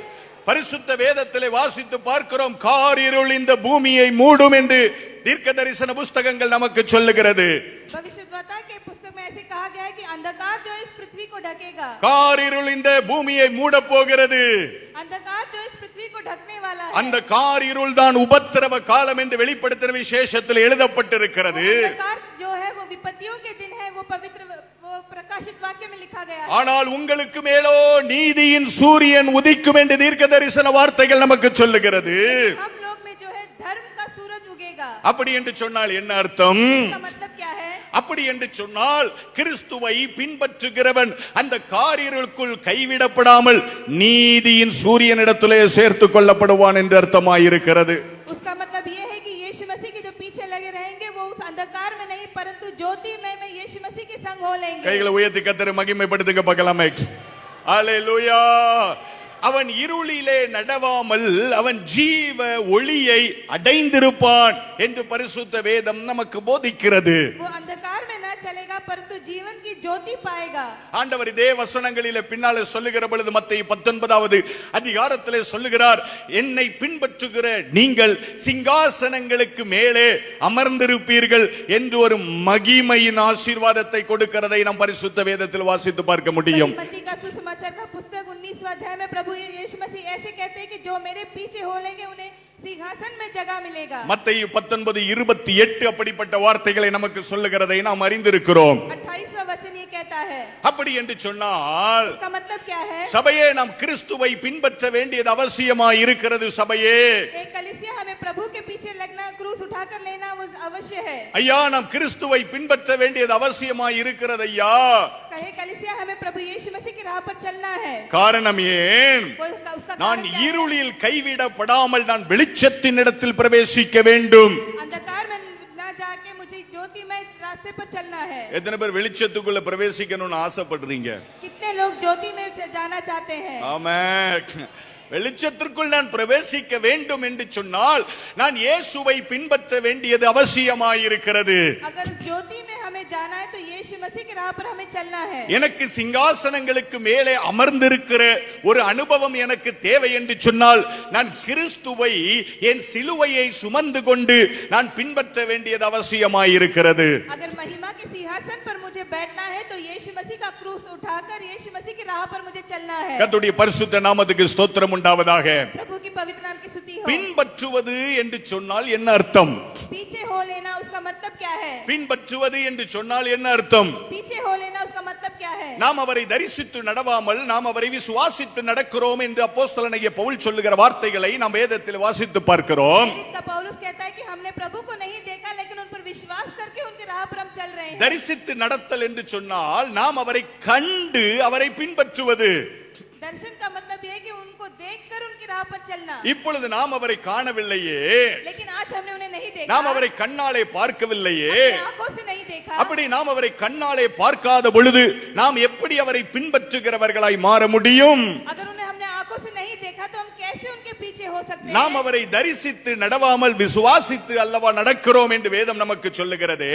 பரிசுத்த வேதத்திலே வாசித்து பார்க்கிறோம், காரிருள் இந்த பூமியை மூடும் என்று தீர்க்க தரிசன புஸ்தகங்கள் நமக்கு சொல்லுகிறது. भविष्यद्वक्ता के पुस्तक में ऐसे कहा गया है कि अंधकार जो इस पृथ्वी को ढकेगा, காரிருள் இந்த பூமியை மூட போகிறது. अंधकार जो इस पृथ्वी को ढकने वाला है। அந்த காரிருள் தான் உபத்திரவ காலம் என்று வெளிப்படுத்தின விசேஷத்தில் எழுதப்பட்டிருக்கிறது. अंधकार जो है वो विपत्तियों के दिन है, वो पवित्र वो प्रकाशित वाक्य में लिखा गया है। ஆனால் உங்களுக்கு மேலோ நீதியின் சூரியன் உதிக்கும் என்று தீர்க்க தரிசன வார்த்தைகள் நமக்கு சொல்லுகிறது. हम लोग में जो है धर्म का सूरज उगेगा। அப்படி என்று சொன்னால் என்ன அர்த்தம்? इसका मतलब क्या है? அப்படி என்று சொன்னால் கிறிஸ்துவை பின்பற்றுகிறவன் அந்த காரிருளுக்குள் கைவிடப்படாமல் நீதியின் சூரியனிடத்திலே சேர்த்துக் கொள்ளப்படுவான் என்று அர்த்தமாயிருக்கிறது. उसका मतलब ये है कि यीशु मसीह के जो पीछे लगे रहेंगे वो उस अंधकार में नहीं परंतु ज्योतिमय में यीशु मसीह के संग हो लेंगे। கைகளை உயர்த்தி கர்த்தரை மகிமைப்படுத்துங்க பார்க்கலாமே. அல்லேலூயா. அவன் இருளிலே நடவாமல் அவன் ஜீவ ஒளியை அடைந்திருப்பான் என்று பரிசுத்த வேதம் நமக்கு போதிக்கிறது. वो अंधकार में न चलेगा परंतु जीवन की ज्योति पाएगा। ஆண்டவர் இதே வசனங்களிலே பின்னாலே சொல்லுகிற பொழுது மத்தேயு 19வது அதிகாரத்திலே சொல்லுகிறார், என்னை பின்பற்றுகிற நீங்கள் சிங்காசனங்களுக்கு மேலே அமர்ந்திருப்பீர்கள் என்று ஒரு மகிமையின் ஆசீர்வாதத்தை கொடுக்கிறதை நாம் பரிசுத்த வேதத்தில் வாசித்து பார்க்க முடியும். मत्ती का सुसमाचार का पुस्तक 19वां अध्याय में प्रभु यीशु मसीह ऐसे कहते हैं कि जो मेरे पीछे हो लेंगे उन्हें सिंहासन में जगह मिलेगा। மத்தேயு 19:28 அப்படிப்பட்ட வார்த்தைகளை நமக்கு சொல்லுகிறதை நாம் அறிந்திருக்கிறோம். 28वां वचन ये कहता है। அப்படி என்று சொன்னால் इसका मतलब क्या है? சபையே நாம் கிறிஸ்துவை பின்பற்ற வேண்டியது அவசியமாய் இருக்கிறது. சபையே एक कलीसिया हमें प्रभु के पीछे लगना, क्रूस उठाकर लेना वो अवश्य है। ஐயா நாம் கிறிஸ்துவை பின்பற்ற வேண்டியது அவசியமாய் இருக்கிறது ஐயா. कहे कलीसिया हमें प्रभु यीशु मसीह की राह पर चलना है। காரணம் ஏன்? उसका நான் कारण क्या है? இருளில் கைவிடப்படாமல் நான் வெளிச்சத்தின் இடத்தில் பிரவேசிக்க வேண்டும். अंधकार में ना जाके मुझे ज्योति में रास्ते पर चलना है। எத்தனை பேர் வெளிச்சத்துக்குள்ள பிரவேசிக்கணும்னு ஆசைப்படுறீங்க? कितने लोग ज्योति में जाना चाहते हैं? ஆமென். வெளிச்சத்திற்குள் நான் பிரவேசிக்க வேண்டும் என்று சொன்னால் நான் இயேசுவை பின்பற்ற வேண்டியது அவசியமாயிருக்கிறது. अगर ज्योति में हमें जाना है तो यीशु मसीह की राह पर हमें चलना है। எனக்கு சிங்காசனங்களுக்கு மேலே அமர்ந்திருக்கிற ஒரு அனுபவம் எனக்கு தேவை என்று சொன்னால் நான் கிறிஸ்துவை என் சிலுவையை சுமந்து கொண்டு நான் பின்பற்ற வேண்டியது அவசியமாயிருக்கிறது. अगर महिमा के सिंहासन पर मुझे बैठना है तो यीशु मसीह का क्रूस उठाकर यीशु मसीह की राह पर मुझे चलना है। கர்த்தருடைய பரிசுத்த நாமத்துக்கு ஸ்தோத்திரம் உண்டாவதாக. प्रभु की पवित्र नाम की स्तुति हो। பின்பற்றுவது என்று சொன்னால் என்ன அர்த்தம்? पीछे हो लेना उसका मतलब क्या है? பின்பற்றுவது என்று சொன்னால் என்ன அர்த்தம்? पीछे हो लेना उसका मतलब क्या है? நாம் அவரை தரிசித்து நடவாமல் நாம் அவரை விசுவாசித்து நடக்கிறோம் என்று அப்போஸ்தலனாகிய பவுல் சொல்லுகிற வார்த்தைகளை நாம் வேதத்தில் வாசித்து பார்க்கிறோம். प्रेरित पौलुस कहता है कि हमने प्रभु को नहीं देखा लेकिन उन पर विश्वास करके उनकी राह पर हम चल रहे हैं। தரிசித்து நடத்தல் என்று சொன்னால் நாம் அவரை கண்டு அவரை பின்பற்றுவது. दर्शन का मतलब यह है कि उनको देखकर उनकी राह पर चलना। இப்பொழுது நாம் அவரை காணவில்லையே, लेकिन आज हमने उन्हें नहीं देखा, நாம் அவரை கண்ணாலே பார்க்கவில்லையே. अपनी आंखों से नहीं देखा। அப்படி நாம் அவரை கண்ணாலே பார்க்காத பொழுது நாம் எப்படி அவரை பின்பற்றுகிறவர்களாய் மாற முடியும்? अगर उन्हें हमने आंखों से नहीं देखा तो हम कैसे उनके पीछे हो सकते हैं? நாம் அவரை தரிசித்து நடவாமல் விசுவாசித்து அல்லவா நடக்கிறோம் என்று வேதம் நமக்கு சொல்லுகிறது.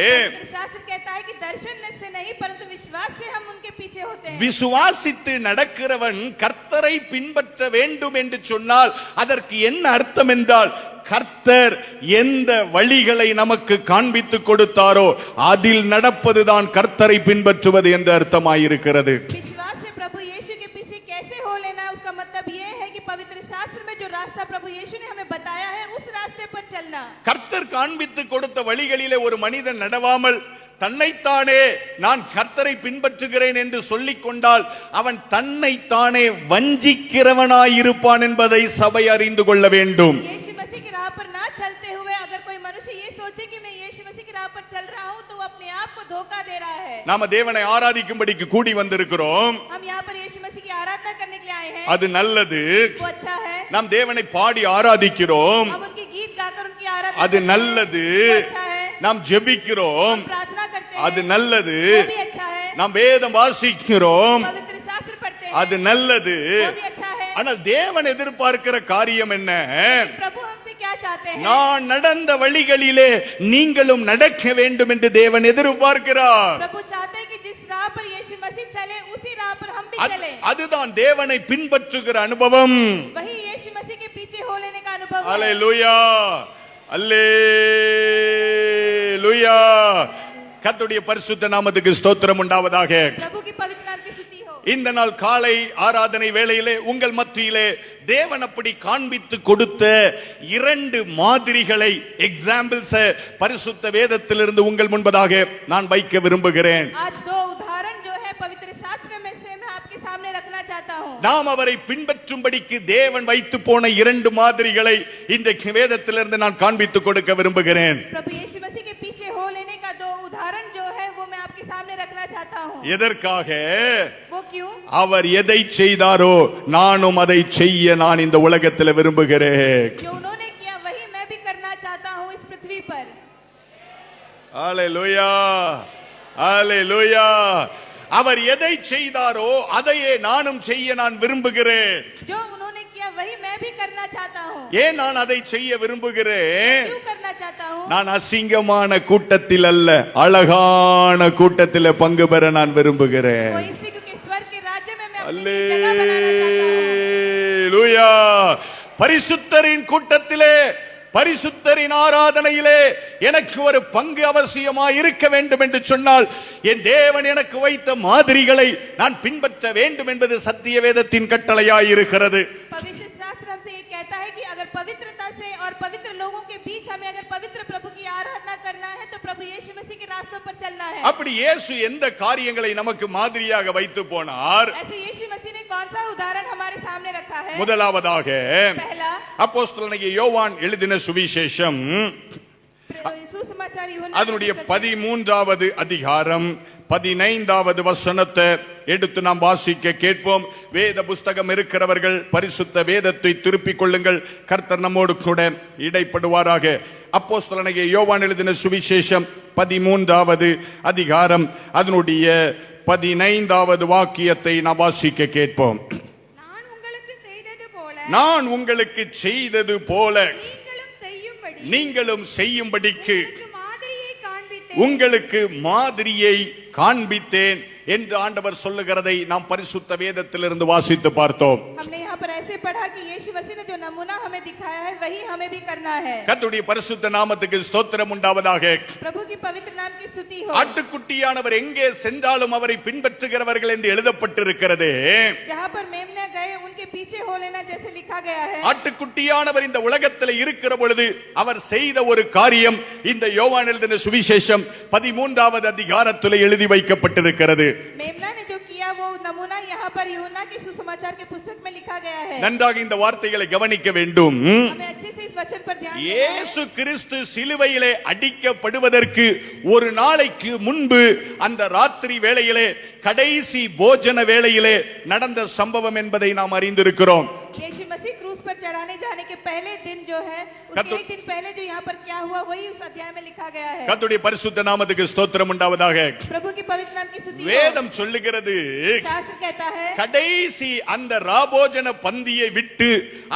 शास्त्र कहता है कि दर्शन से नहीं परंतु विश्वास से हम उनके पीछे होते हैं। விசுவாசித்து நடக்கிறவன் கர்த்தரை பின்பற்ற வேண்டும் என்று சொன்னால் அதற்கு என்ன அர்த்தம் என்றால் கர்த்தர் எந்த வழிகளை நமக்கு காண்பித்து கொடுத்தாரோ அதில் நடப்பதுதான் கர்த்தரை பின்பற்றுவது என்று அர்த்தமாயிருக்கிறது. विश्वास से प्रभु यीशु के पीछे कैसे हो लेना उसका मतलब ये है कि पवित्र शास्त्र में जो रास्ता प्रभु यीशु ने हमें बताया है उस रास्ते पर चलना। கர்த்தர் காண்பித்து கொடுத்த வழிகளிலே ஒரு மனிதன் நடவாமல் தன்னைத்தானே நான் கர்த்தரை பின்பற்றுகிறேன் என்று சொல்லிக் கொண்டால் அவன் தன்னைத்தானே வஞ்சிக்கிறவனாயிருப்பான் என்பதை சபை அறிந்து கொள்ள வேண்டும். यीशु मसीह की राह पर ना चलते हुए अगर कोई मनुष्य ये सोचे कि मैं यीशु मसीह की राह पर चल रहा हूँ तो वो अपने आप को धोखा दे रहा है। நாம தேவனை ஆராதிக்கும்படிக்கு கூடி வந்திருக்கிறோம். हम यहाँ पर यीशु मसीह की आराधना करने के लिए आए हैं, அது நல்லது. वो अच्छा है। நாம் தேவனை பாடி ஆராதிக்கிறோம். हम उनके गीत गाकर उनकी आराधना அது करते हैं, நல்லது. वो अच्छा है। நாம் ஜெபிக்கிறோம். प्रार्थना करते हैं, அது நல்லது. वो भी अच्छा है। நாம் வேதம் வாசிக்கிறோம். पवित्र शास्त्र पढ़ते हैं, அது நல்லது. वो भी अच्छा है। ஆனால் தேவன் எதிர்பார்க்கிற காரியம் என்ன? प्रभु हमसे क्या चाहते हैं? நான் நடந்த வழிகளிலே நீங்களும் நடக்க வேண்டும் என்று தேவன் எதிர்பார்க்கிறார். प्रभु चाहते हैं कि जिस राह पर यीशु मसीह चले उसी राह पर हम भी चलें। அதுதான் தேவனை பின்பற்றுகிற அனுபவம். वही यीशु मसीह के पीछे हो लेने का अनुभव है। அல்லேலூயா, அல்லேலூயா. கர்த்தருடைய பரிசுத்த நாமத்துக்கு ஸ்தோத்திரம் உண்டாவதாக. प्रभु की पवित्र नाम की स्तुति हो। இந்த நாள் காலை ஆராதனை வேளையிலே உங்கள் மத்தியிலே தேவன் அப்படி காண்பித்து கொடுத்த 2 மாதிரிகளை எக்ஸாம்பிள்ஸ் பரிசுத்த வேதத்திலிருந்து உங்கள் முன்பதாக நான் வைக்க விரும்புகிறேன். आज 2 उदाहरण जो है पवित्र शास्त्र में से मैं आपके सामने रखना चाहता हूँ। நாம் அவரை பின்பற்றும்படிக்கு தேவன் வைத்து போன 2 மாதிரிகளை இந்த வேதத்திலிருந்து நான் காண்பித்து கொடுக்க விரும்புகிறேன். प्रभु यीशु मसीह के पीछे हो लेने का 2 उदाहरण जो है वो मैं आपके सामने रखना चाहता हूँ। எதற்காக? वो क्यों? அவர் எதை செய்தாரோ நானும் அதை செய்ய நான் இந்த உலகத்தில் விரும்புகிறேன். जो उन्होंने किया वही मैं भी करना चाहता हूँ इस पृथ्वी पर। அல்லேலூயா, அல்லேலூயா. அவர் எதை செய்தாரோ அதையே நானும் செய்ய நான் விரும்புகிறேன். जो उन्होंने किया वही मैं भी करना चाहता हूँ। ஏன் நான் அதை செய்ய விரும்புகிறேன்? क्यों करना चाहता हूँ? நான் அசிங்கமான கூட்டத்தில் அல்ல, அழகான கூட்டத்தில் பங்கு பெற நான் விரும்புகிறேன். वो इसलिए क्योंकि स्वर्ग के राज्य में मैं अपनी जगह बनाना चाहता हूँ। அல்லேலூயா. பரிசுத்தரின் கூட்டத்திலே, பரிசுத்தரின் ஆராதனையிலே எனக்கு ஒரு பங்கு அவசியமாய் இருக்க வேண்டும் என்று சொன்னால் என் தேவன் எனக்கு வைத்த மாதிரிகளை நான் பின்பற்ற வேண்டும் என்பது சத்திய வேதத்தின் கட்டளையாய் இருக்கிறது. पवित्र शास्त्र हमसे ये कहता है कि अगर पवित्रता से और पवित्र लोगों के बीच हमें अगर पवित्र प्रभु की आराधना करना है तो प्रभु यीशु मसीह के रास्तों पर चलना है। அப்படி இயேசு எந்த காரியங்களை நமக்கு மாதிரியாக வைத்து போனார்? ऐसे यीशु मसीह ने कौन सा उदाहरण हमारे सामने रखा है? முதலாவதாக पहला அப்போஸ்தலனாகிய யோவான் எழுதின சுவிசேஷம் सुसमाचार यूहन्ना அதனுடைய 13வது அதிகாரம் 15வது வசனத்தை எடுத்து நாம் வாசிக்க கேட்போம். வேத புஸ்தகம் இருக்கிறவர்கள் பரிசுத்த வேதத்தை திருப்பிக் கொள்ளுங்கள். கர்த்தர் நம்மோடு கூட இடைப்படுவாராக. அப்போஸ்தலனாகிய யோவான் எழுதின சுவிசேஷம் 13வது அதிகாரம் அதனுடைய 15வது வாக்கியத்தை நாம் வாசிக்க கேட்போம். நான் உங்களுக்கு செய்தது போல நீங்களும் செய்யும்படிக்கு உங்களுக்கு மாதிரியை காண்பித்தேன் என்று ஆண்டவர் சொல்லுகிறதை நாம் பரிசுத்த வேதத்திலிருந்து வாசித்து பார்த்தோம். हमने यहाँ पर ऐसे पढ़ा कि यीशु मसीह ने जो नमूना हमें दिखाया है वही हमें भी करना है। கர்த்தருடைய பரிசுத்த நாமத்துக்கு ஸ்தோத்திரம் உண்டாவதாக. प्रभु की पवित्र नाम की स्तुति हो। ஆட்டுக்குட்டியானவர் எங்கே சென்றாலும் அவரை பின்பற்றுகிறவர்கள் என்று எழுதப்பட்டிருக்கிறது. जहाँ पर मेमने गए उनके पीछे हो लेना जैसे लिखा गया है। ஆட்டுக்குட்டியானவர் இந்த உலகத்தில் இருக்கிற பொழுது அவர் செய்த ஒரு காரியம் இந்த யோவான் எழுதின சுவிசேஷம் 13வது அதிகாரத்தில் எழுதி வைக்கப்பட்டிருக்கிறது. मेमना ने जो किया वो नमूना यहाँ पर यूहन्ना के सुसमाचार के पुस्तक में लिखा गया है। நன்றாக இந்த வார்த்தைகளை கவனிக்க வேண்டும். हमें अच्छे से इस वचन पर ध्यान देना है। இயேசு கிறிஸ்து சிலுவையிலே அடிக்கப்படுவதற்கு ஒரு நாளைக்கு முன்பு அந்த ராத்திரி வேளையிலே கடைசி போஜன வேளையிலே நடந்த சம்பவம் என்பதை நாம் அறிந்திருக்கிறோம். यीशु मसीह क्रूस पर चढ़ाने जाने के पहले दिन जो है उसके एक दिन पहले जो यहाँ पर क्या हुआ वही उस अध्याय में लिखा गया है। கர்த்தருடைய பரிசுத்த நாமத்துக்கு ஸ்தோத்திரம் உண்டாவதாக. प्रभु की पवित्र नाम की स्तुति हो। வேதம் சொல்லுகிறது शास्त्र कहता है கடைசி அந்த ராபோஜன பந்தியை விட்டு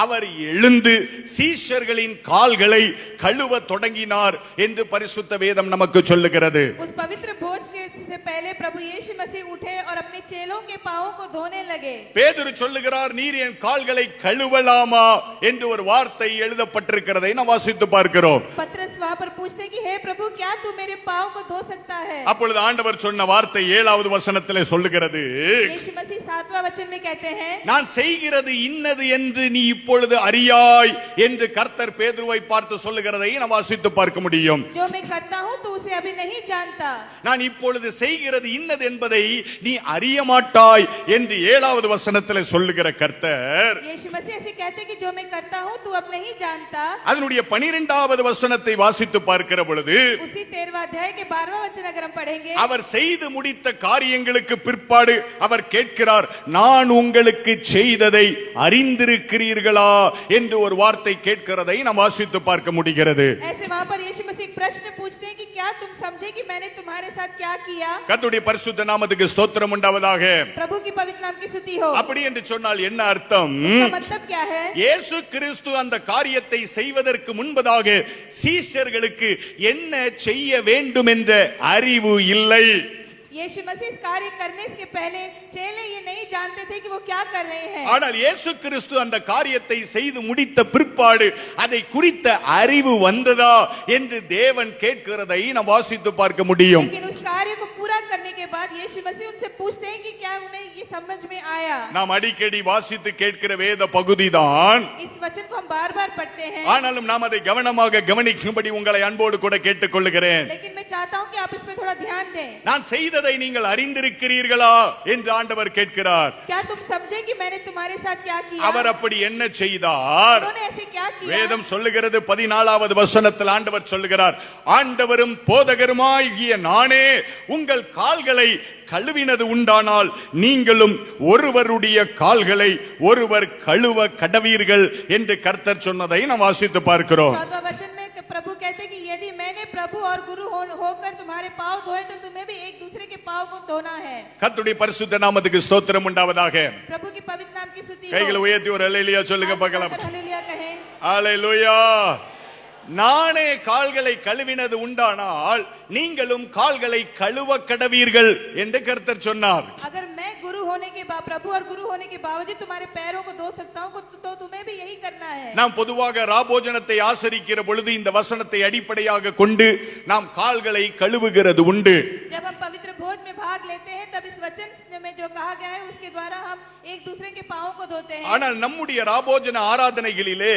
அவர் எழுந்து சீஷர்களின் கால்களை கழுவ தொடங்கினார் என்று பரிசுத்த வேதம் நமக்கு சொல்லுகிறது. उस पवित्र भोज के से पहले प्रभु यीशु मसीह उठे और अपने चेलों के पांवों को धोने लगे। பேதுரு சொல்லுகிறார், நீர் என் கால்களை கழுவலாமா என்று ஒரு வார்த்தை எழுதப்பட்டிருக்கிறதை நாம் வாசித்து பார்க்கிறோம். पतरस वहां पर पूछते कि हे प्रभु क्या तू मेरे पांव को धो सकता है? அப்பொழுது ஆண்டவர் சொன்ன வார்த்தை 7வது வசனத்திலே சொல்லுகிறது, यीशु मसीह 7वां वचन में कहते हैं, நான் செய்கிறது இன்னது என்று நீ இப்பொழுது அறியாய் என்று கர்த்தர் பேதுருவை பார்த்து சொல்லுகிறதை நாம் வாசித்து பார்க்க முடியும். जो मैं करता हूँ तू उसे अभी नहीं जानता। நான் இப்பொழுது செய்கிறது இன்னது என்பதை நீ அறிய மாட்டாய் என்று 7வது வசனத்திலே சொல்லுகிற கர்த்தர் यीशु मसीह ऐसे कहते कि जो मैं करता हूँ तू अब नहीं जानता। அதனுடைய 12வது வசனத்தை வாசித்து பார்க்கிற பொழுது उसी 13वां अध्याय के 12वां वचन अगर हम पढ़ेंगे, அவர் செய்து முடித்த காரியங்களுக்கு பிற்பாடு அவர் கேட்கிறார், நான் உங்களுக்கு செய்ததை அறிந்திருக்கிறீர்களா என்று ஒரு வார்த்தை கேட்கிறதை நாம் வாசித்து பார்க்க முடிகிறது. ऐसे वहां पर यीशु मसीह एक प्रश्न पूछते हैं कि क्या तुम समझे कि मैंने तुम्हारे साथ क्या किया? கர்த்தருடைய பரிசுத்த நாமத்துக்கு ஸ்தோத்திரம் உண்டாவதாக. प्रभु की पवित्र नाम की स्तुति हो। அப்படி என்று சொன்னால் என்ன அர்த்தம்? इसका मतलब क्या है? இயேசு கிறிஸ்து அந்த காரியத்தை செய்வதற்கு முன்பதாக சீஷர்களுக்கு என்ன செய்ய வேண்டும் என்ற அறிவு இல்லை. यीशु मसीह इस कार्य करने से पहले चेले ये नहीं जानते थे कि वो क्या कर रहे हैं। ஆனால் இயேசு கிறிஸ்து அந்த காரியத்தை செய்து முடித்த பிற்பாடு அதை குறித்த அறிவு வந்ததா என்று தேவன் கேட்கிறதை நாம் வாசித்து பார்க்க முடியும். लेकिन उस कार्य को पूरा करने के बाद यीशु मसीह उनसे पूछते हैं कि क्या उन्हें ये समझ में आया? நாம் அடிக்கடி வாசித்து கேட்கிற வேத பகுதிதான். इस वचन को हम बार-बार पढ़ते हैं, ஆனாலும் நாம் அதை கவனமாக கவனிக்கும்படி உங்களை அன்போடு கூட கேட்டுக்கொள்கிறேன். लेकिन मैं चाहता हूं कि आप इस पे थोड़ा ध्यान दें। நான் செய்ததை நீங்கள் அறிந்திருக்கிறீர்களா என்று ஆண்டவர் கேட்கிறார். क्या तुम समझे कि मैंने तुम्हारे साथ क्या किया? அவர் அப்படி என்ன செய்தார்? उन्होंने ऐसे क्या किया? வேதம் சொல்லுகிறது 14வது வசனத்தில் ஆண்டவர் சொல்லுகிறார், ஆண்டவரும் போதகருமாகிய நானே உங்கள் கால்களை கழுவினது உண்டானால் நீங்களும் ஒருவருடைய கால்களை ஒருவர் கழுவ கடவீர்கள் என்று கர்த்தர் சொன்னதை நாம் வாசித்து பார்க்கிறோம். 14वां वचन में प्रभु कहते हैं कि यदि मैंने प्रभु और गुरु होकर तुम्हारे पाँव धोए तो तुम्हें भी एक दूसरे के पाँव को धोना है। கர்த்தருடைய பரிசுத்த நாமத்துக்கு ஸ்தோத்திரம் உண்டாவதாக. प्रभु की पवित्र नाम की स्तुति हो। கைகளை உயர்த்தி ஒரு அல்லேலூயா சொல்லுங்க பார்க்கலாம். हालेलुया कहें। அல்லேலூயா. நானே கால்களை கழுவினது உண்டானால் நீங்களும் கால்களை கழுவ கடவீர்கள் என்று கர்த்தர் சொன்னார். अगर मैं गुरु होने के प्रभु और गुरु होने के बावजूद तुम्हारे पैरों को धो सकता हूँ तो तुम्हें भी यही करना है। நாம் பொதுவாக ராபோஜனத்தை ஆசரிக்கிற பொழுது இந்த வசனத்தை அடிப்படையாக கொண்டு நாம் கால்களை கழுவுகிறது உண்டு. जब हम पवित्र भोज में भाग लेते हैं तब इस वचन में जो कहा गया है उसके द्वारा हम एक दूसरे के पाँव को धोते हैं। ஆனால் நம்முடைய ராபோஜன ஆராதனைகளிலே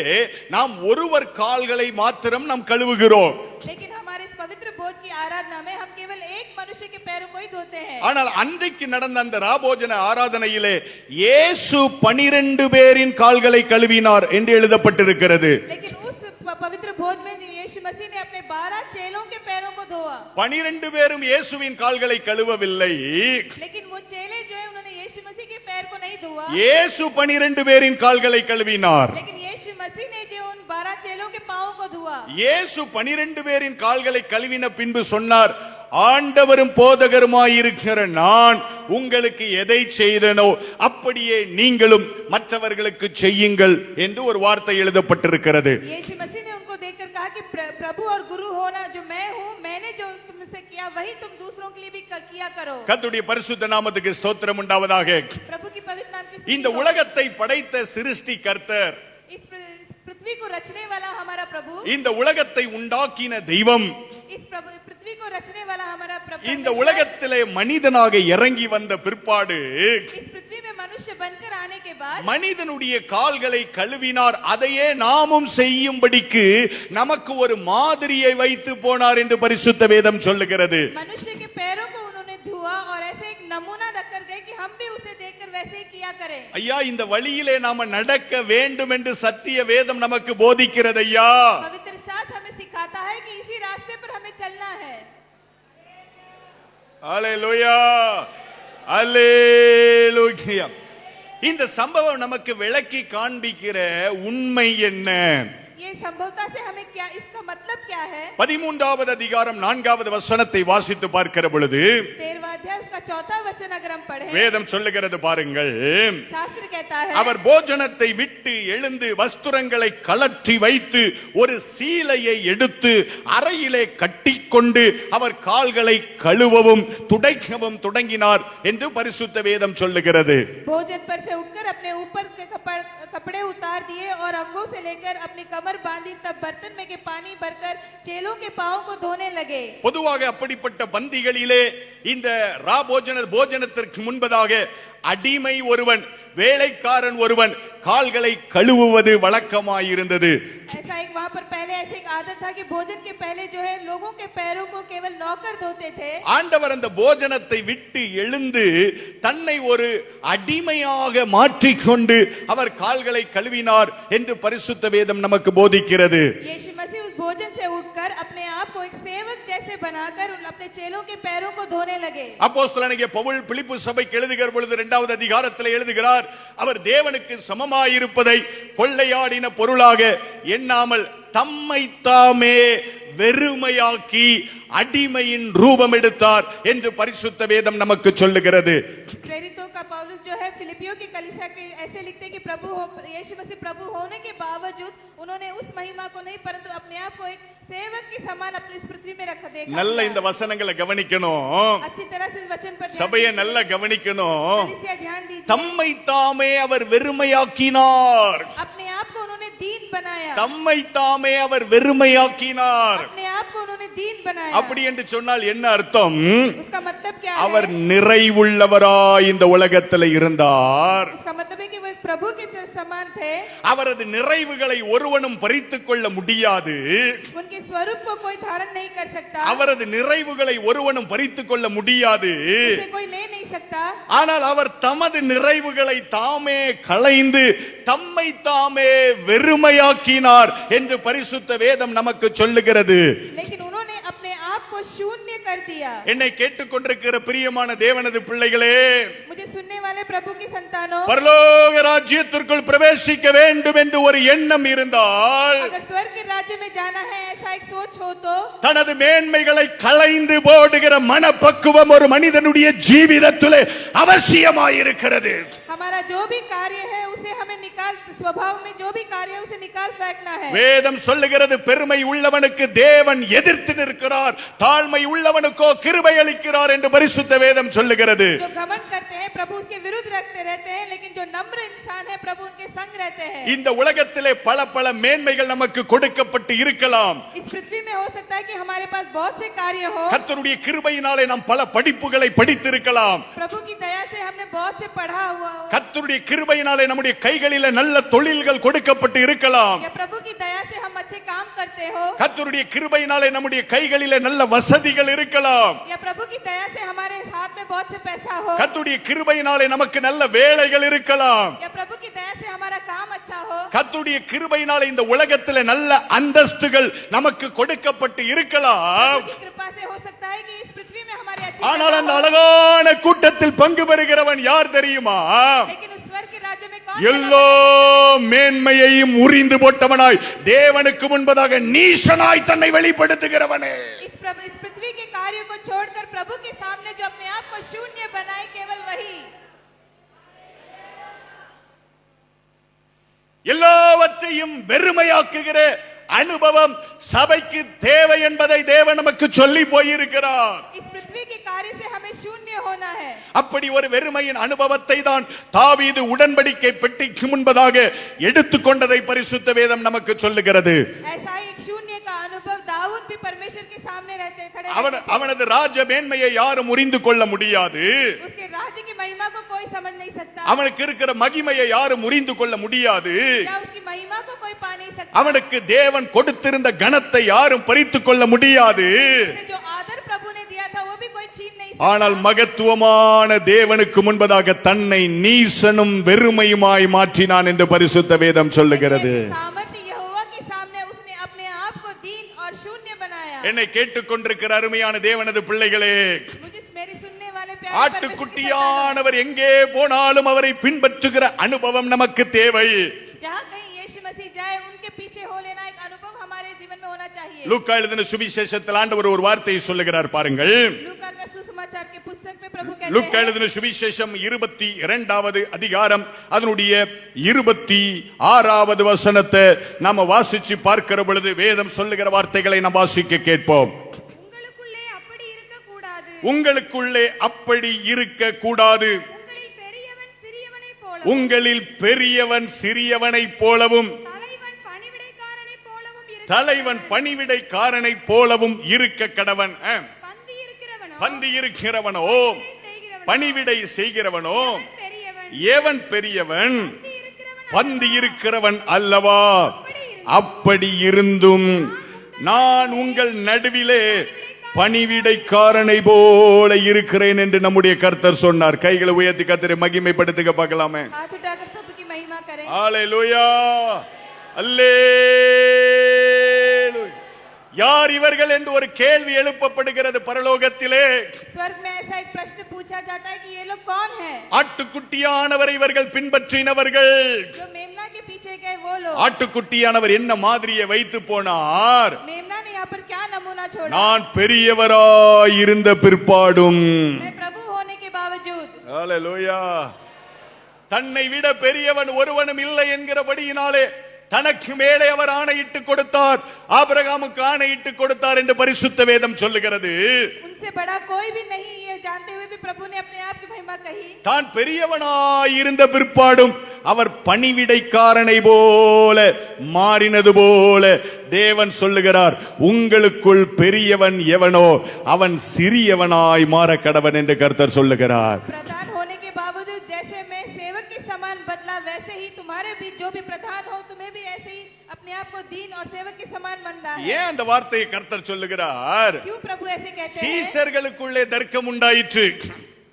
நாம் ஒருவர் கால்களை மாத்திரம் நாம் கழுவுகிறோம். लेकिन हमारे इस पवित्र भोज की आराधना में हम केवल एक मनुष्य के पैरों को ही धोते हैं। ஆனால் அன்றைக்கு நடந்த அந்த ராபோஜன ஆராதனையிலே இயேசு 12 பேரின் கால்களை கழுவினார் என்று எழுதப்பட்டிருக்கிறது. लेकिन उस पवित्र भोज में यीशु मसीह ने अपने 12 चेलों के पैरों को धोआ। 12 பேரும் இயேசுவின் கால்களை கழுவவில்லை. लेकिन वो चेले जो है उन्होंने यीशु मसीह के पैर को नहीं धोआ। இயேசு 12 பேரின் கால்களை கழுவினார். लेकिन यीशु मसीह ने जो उन 12 चेलों के पाँव को धोआ। இயேசு 12 பேரின் கால்களை கழுவின பின்பு சொன்னார், ஆண்டவரும் போதகருமாயிருக்கிற நான் உங்களுக்கு எதை செய்தனோ அப்படியே நீங்களும் மற்றவர்களுக்கு செய்யுங்கள் என்று ஒரு வார்த்தை எழுதப்பட்டிருக்கிறது. यीशु मसीह ने उनको देखकर कहा कि प्रभु और गुरु होना जो मैं हूँ, मैंने जो तुमसे किया वही तुम दूसरों के लिए भी किया करो। கர்த்தருடைய பரிசுத்த நாமத்துக்கு ஸ்தோத்திரம் உண்டாவதாக. प्रभु की पवित्र नाम की இந்த உலகத்தை படைத்த சிருஷ்டி கர்த்தர், इस पृथ्वी को रचने वाला हमारा प्रभु, இந்த உலகத்தை உண்டாக்கின தெய்வம், इस पृथ्वी को रचने वाला हमारा प्रभु, இந்த உலகத்திலே மனிதனாக இறங்கி வந்த பிற்பாடு इस पृथ्वी में मनुष्य बनकर आने के बाद மனிதனுடைய கால்களை கழுவினார். அதையே நாமும் செய்யும்படிக்கு நமக்கு ஒரு மாதிரியை வைத்து போனார் என்று பரிசுத்த வேதம் சொல்லுகிறது. मनुष्य के पैरों को उन्होंने धुआ और ऐसे एक नमूना रखकर गए कि हम भी उसे देखकर वैसे ही किया करें। ஐயா, இந்த வழியிலே நாம நடக்க வேண்டும் என்று சத்திய வேதம் நமக்கு போதிக்கிறது. ஐயா, पवित्र शास्त्र हमें सिखाता है कि इसी रास्ते पर हमें चलना है। அல்லேலூயா, அல்லேலூயா. இந்த சம்பவம் நமக்கு விளக்கி காண்பிக்கிற உண்மை என்ன? ये संभवता से हमें क्या, इसका मतलब क्या है? 13வது அதிகாரம் 4வது வசனத்தை வாசித்து பார்க்கிற பொழுது 13वां अध्याय उसका 4था वचन अगर हम पढ़ें, வேதம் சொல்லுகிறது பாருங்கள். शास्त्र कहता है, அவர் போஜனத்தை விட்டு எழுந்து வஸ்திரங்களை கழற்றி வைத்து ஒரு சீலையை எடுத்து அறையிலே கட்டிக்கொண்டு அவர் கால்களை கழுவவும் துடைக்கவும் தொடங்கினார் என்று பரிசுத்த வேதம் சொல்லுகிறது. भोजन पर से उठकर अपने ऊपर के कपड़े उतार दिए और अंगों से लेकर अपनी कमर बांधी, तब बर्तन में के पानी भरकर चेलों के पाँव को धोने लगे। பொதுவாக அப்படிப்பட்ட பந்திகளிலே இந்த போஜனத்திற்கு முன்பதாக அடிமை ஒருவன், வேலைக்காரன் ஒருவன் கால்களை கழுவுவது வழக்கமாயிருந்தது. ऐसा एक वहाँ पर पहले ऐसे एक आदत था कि भोजन के पहले जो है लोगों के पैरों को केवल नौकर धोते थे। ஆண்டவர் அந்த போஜனத்தை விட்டு எழுந்து தன்னை ஒரு அடிமையாக மாற்றிக்கொண்டு அவர் கால்களை கழுவினார் என்று பரிசுத்த வேதம் நமக்கு போதிக்கிறது. यीशु मसीह उस भोजन से उठकर अपने आप को एक सेवक जैसे बनाकर अपने चेलों के पैरों को धोने लगे। அப்போஸ்தலனாகிய பவுல் பிலிப்பு சபைக்கு எழுதுகிற பொழுது 2வது அதிகாரத்தில் எழுதுகிறார், அவர் தேவனுக்கு சமமாயிருப்பதை கொள்ளையாடின பொருளாக எண்ணாமல் தம்மை தாமே வெறுமையாக்கி அடிமையின் ரூபம் எடுத்தார் என்று பரிசுத்த வேதம் நமக்கு சொல்லுகிறது. प्रेरितों का पौलुस जो है फिलिपियों की कलीसिया के ऐसे लिखते हैं कि प्रभु यीशु मसीह प्रभु होने के बावजूद उन्होंने उस महिमा को नहीं परंतु अपने आप को एक सेवक के समान अपनी इस पृथ्वी में रख देखा। நல்ல இந்த வசனங்களை கவனிக்கணும். अच्छी तरह से इस वचन पर சபையை நல்லா கவனிக்கணும். कलीसिया ध्यान दीजिए। தம்மை தாமே அவர் வெறுமையாக்கினார். अपने आप को उन्होंने दीन बनाया। தம்மை தாமே அவர் வெறுமையாக்கினார். अपने आप को उन्होंने दीन बनाया। அப்படி என்று சொன்னால் என்ன அர்த்தம்? उसका मतलब क्या அவர் है? நிறைவுள்ளவராய் இந்த உலகத்தில் இருந்தார். उसका मतलब है कि वो एक प्रभु के समान थे। அவரது நிறைவுகளை ஒருவனும் பறித்துக் கொள்ள முடியாது. उनके स्वरूप को कोई धारण नहीं कर सकता। அவரது நிறைவுகளை ஒருவனும் பறித்துக் கொள்ள முடியாது. उसे कोई ले नहीं सकता। ஆனால் அவர் தமது நிறைவுகளை தாமே களைந்து தம்மை தாமே வெறுமையாக்கினார் என்று பரிசுத்த வேதம் நமக்கு சொல்லுகிறது. लेकिन उन्होंने अपने आप को को शून्य कर दिया। என்னை கேட்டுக்கொண்டிருக்கிற பிரியமான தேவனது பிள்ளைகளே, मुझे सुनने वाले प्रभु की संतानों, பரலோக ராஜ்யத்திற்குள் பிரவேசிக்க வேண்டும் என்று ஒரு எண்ணம் இருந்தால், अगर स्वर्ग के राज्य में जाना है ऐसा एक सोच हो तो தனது மேன்மைகளை களைந்து போடுகிற மனப்பக்குவம் ஒரு மனிதனுடைய ஜீவிதத்திலே அவசியமாயிருக்கிறது. हमारा जो भी कार्य है उसे हमें निकाल, स्वभाव में जो भी कार्य है उसे निकाल फेंकना है। வேதம் சொல்லுகிறது, பெருமை உள்ளவனுக்கு தேவன் எதிர்த்து நிற்கிறார், தாழ்மை உள்ளவனுக்கோ கிருபை அளிக்கிறார் என்று பரிசுத்த வேதம் சொல்லுகிறது. जो घमंड करते हैं प्रभु उसके विरुद्ध रखते रहते हैं, लेकिन जो नम्र इंसान है प्रभु उनके संग रहते हैं। இந்த உலகத்திலே பல பல மேன்மைகள் நமக்கு கொடுக்கப்பட்டு இருக்கலாம். इस पृथ्वी में हो सकता है कि हमारे पास बहुत से कार्य हो, கர்த்தருடைய கிருபையினாலே நாம் பல படிப்புகளை படித்திருக்கலாம். प्रभु की दया से हमने बहुत से पढ़ा हुआ हो, கர்த்தருடைய கிருபையினாலே நம்முடைய கைகளிலே நல்ல தொழில்கள் கொடுக்கப்பட்டு இருக்கலாம். या प्रभु की दया से हम अच्छे काम करते हो, கர்த்தருடைய கிருபையினாலே நம்முடைய கைகளிலே நல்ல வசதிகள் இருக்கலாம். या प्रभु की दया से हमारे हाथ में बहुत से पैसा हो, கர்த்தருடைய கிருபையினாலே நமக்கு நல்ல வேலைகள் இருக்கலாம். या प्रभु की दया से हमारा काम अच्छा हो, கர்த்தருடைய கிருபையினாலே இந்த உலகத்திலே நல்ல அந்தஸ்துகள் நமக்கு கொடுக்கப்பட்டு இருக்கலாம். प्रभु की कृपा से हो सकता है कि इस पृथ्वी में हमारे अच्छे ஆனால் पैसा அந்த हो, அழகான கூட்டத்தில் பங்கு பெறுகிறவன் யார் தெரியுமா? लेकिन उस स्वर्ग के राज्य में कौन எல்லா மேன்மையையும் உரிந்து போட்டவனாய், தேவனுக்கு முன்பதாக நீசனாய் தன்னை வெளிப்படுத்துகிறவனே. इस पृथ्वी के कार्य को छोड़कर प्रभु के सामने जो अपने आप को शून्य बनाए, केवल वही। எல்லாவற்றையும் வெறுமையாக்குகிற அனுபவம் சபைக்கு தேவை என்பதை தேவன் நமக்கு சொல்லி போயிருக்கிறார். इस पृथ्वी के कार्य से हमें शून्य होना है। அப்படி ஒரு வெறுமையின் அனுபவத்தை தான் தாவீது உடன்படிக்கை பெட்டிக்கு முன்பதாக எடுத்துக்கொண்டதை பரிசுத்த வேதம் நமக்கு சொல்லுகிறது. ऐसा ही एक शून्य का अनुभव दाऊद भी परमेश्वर के सामने रहते खड़े அவனது ராஜ மேன்மையை யாரும் உரிந்து கொள்ள முடியாது. उसके राज्य की महिमा को कोई समझ नहीं सकता, அவனுக்கு இருக்கிற மகிமையை யாரும் உரிந்து கொள்ள முடியாது. या उसकी महिमा को कोई पा नहीं सकता, அவனுக்கு தேவன் கொடுத்திருந்த கனத்தை யாரும் பறித்துக் கொள்ள முடியாது. जो आदर प्रभु ने दिया था वो भी कोई छीन नहीं ஆனால் மகத்துவமான தேவனுக்கு முன்பதாக தன்னை நீசனும் வெறுமையுமாய் மாற்றினான் என்று பரிசுத்த வேதம் சொல்லுகிறது. सामर्थ्य यहोवा के सामने उसने अपने आप को दीन और शून्य बनाया। என்னை கேட்டுக்கொண்டிருக்கிற அருமையான தேவனது பிள்ளைகளே, मुझे मेरे सुनने वाले प्यारे परमेश्वर के संतानों, ஆட்டுக்குட்டியானவர் எங்கே போனாலும் அவரை பின்பற்றுகிற அனுபவம் நமக்கு தேவை. जहाँ कहीं यीशु मसीह जाए उनके पीछे हो लेना एक अनुभव हमारे जीवन में होना चाहिए। லூக்கா எழுதின சுவிசேஷத்தில் ஆண்டவர் ஒரு வார்த்தையை சொல்லுகிறார் பாருங்கள். लूका का सुसमाचार के पुस्तक में प्रभु कहते லூக்கா हैं, எழுதின சுவிசேஷம் 22வது அதிகாரம் அதனுடைய 26வது வசனத்தை நாம வாசிச்சு பார்க்கிற பொழுது வேதம் சொல்லுகிற வார்த்தைகளை நாம் வாசிக்க கேட்போம். உங்களுக்குள்ளே அப்படி இருக்கக்கூடாது, உங்களுக்குள்ளே அப்படி இருக்க கூடாது, உங்களில் பெரியவன் சிறியவனைப் போலவும், உங்களில் பெரியவன் சிறியவனைப் போலவும், தலைவன் பணிவிடைக்காரனைப் போலவும் இருக்க கடவன். பந்தி இருக்கிறவனோ பணிவிடை செய்கிறவனோ எவன் பெரியவன்? பந்தி இருக்கிறவன் அல்லவா? அப்படி இருந்தும் நான் உங்கள் நடுவிலே பணிவிடைக்காரனை போல இருக்கிறேன் என்று நம்முடைய கர்த்தர் சொன்னார். கைகளை உயர்த்தி கர்த்தரை மகிமைப்படுத்துக பார்க்கலாமே. हाथ उठाकर प्रभु की महिमा करें। ஹalleluya, அல்லேலூயா. யார் இவர்கள் என்று ஒரு கேள்வி எழுப்பப்படுகிறது பரலோகத்திலே. स्वर्ग में ऐसा एक प्रश्न पूछा जाता है कि ये लोग कौन हैं? ஆட்டுக்குட்டியானவரை இவர்கள் பின்பற்றினவர்கள். जो मेमना के पीछे गए वो लोग। ஆட்டுக்குட்டியானவர் என்ன மாதிரியை வைத்து போனார்? मेमना ने यहाँ पर क्या नमूना छोड़ा? நான் பெரியவராய் இருந்த பிற்பாடும், मैं प्रभु होने के बावजूद, ஹalleluya, தன்னை விட பெரியவன் ஒருவனும் இல்லை என்கிறபடியினாலே தனக்கு மேலே அவர் ஆணையிட்டு கொடுத்தார். ஆபிரகாமுக்கு ஆணையிட்டு கொடுத்தார் என்று பரிசுத்த வேதம் சொல்லுகிறது. उनसे बड़ा कोई भी नहीं, ये जानते हुए भी प्रभु ने अपने आप की महिमा कही। தான் பெரியவனாய் இருந்த பிற்பாடும் அவர் பணிவிடைக்காரனை போல மாறினது போல தேவன் சொல்லுகிறார், உங்களுக்குள் பெரியவன் எவனோ அவன் சிறியவனாய் மாற கடவன் என்று கர்த்தர் சொல்லுகிறார். प्रधान होने के बावजूद जैसे मैं सेवक के समान बदला, वैसे ही तुम्हारे बीच जो भी प्रधान हो तुम्हें भी ऐसे ही अपने आप को दीन और सेवक के समान बनना है। ஏன் அந்த வார்த்தையை கர்த்தர் சொல்லுகிறார்? क्यों प्रभु ऐसे कहते हैं? சீஷர்களுக்குள்ளே தர்க்கம் உண்டாயிற்று.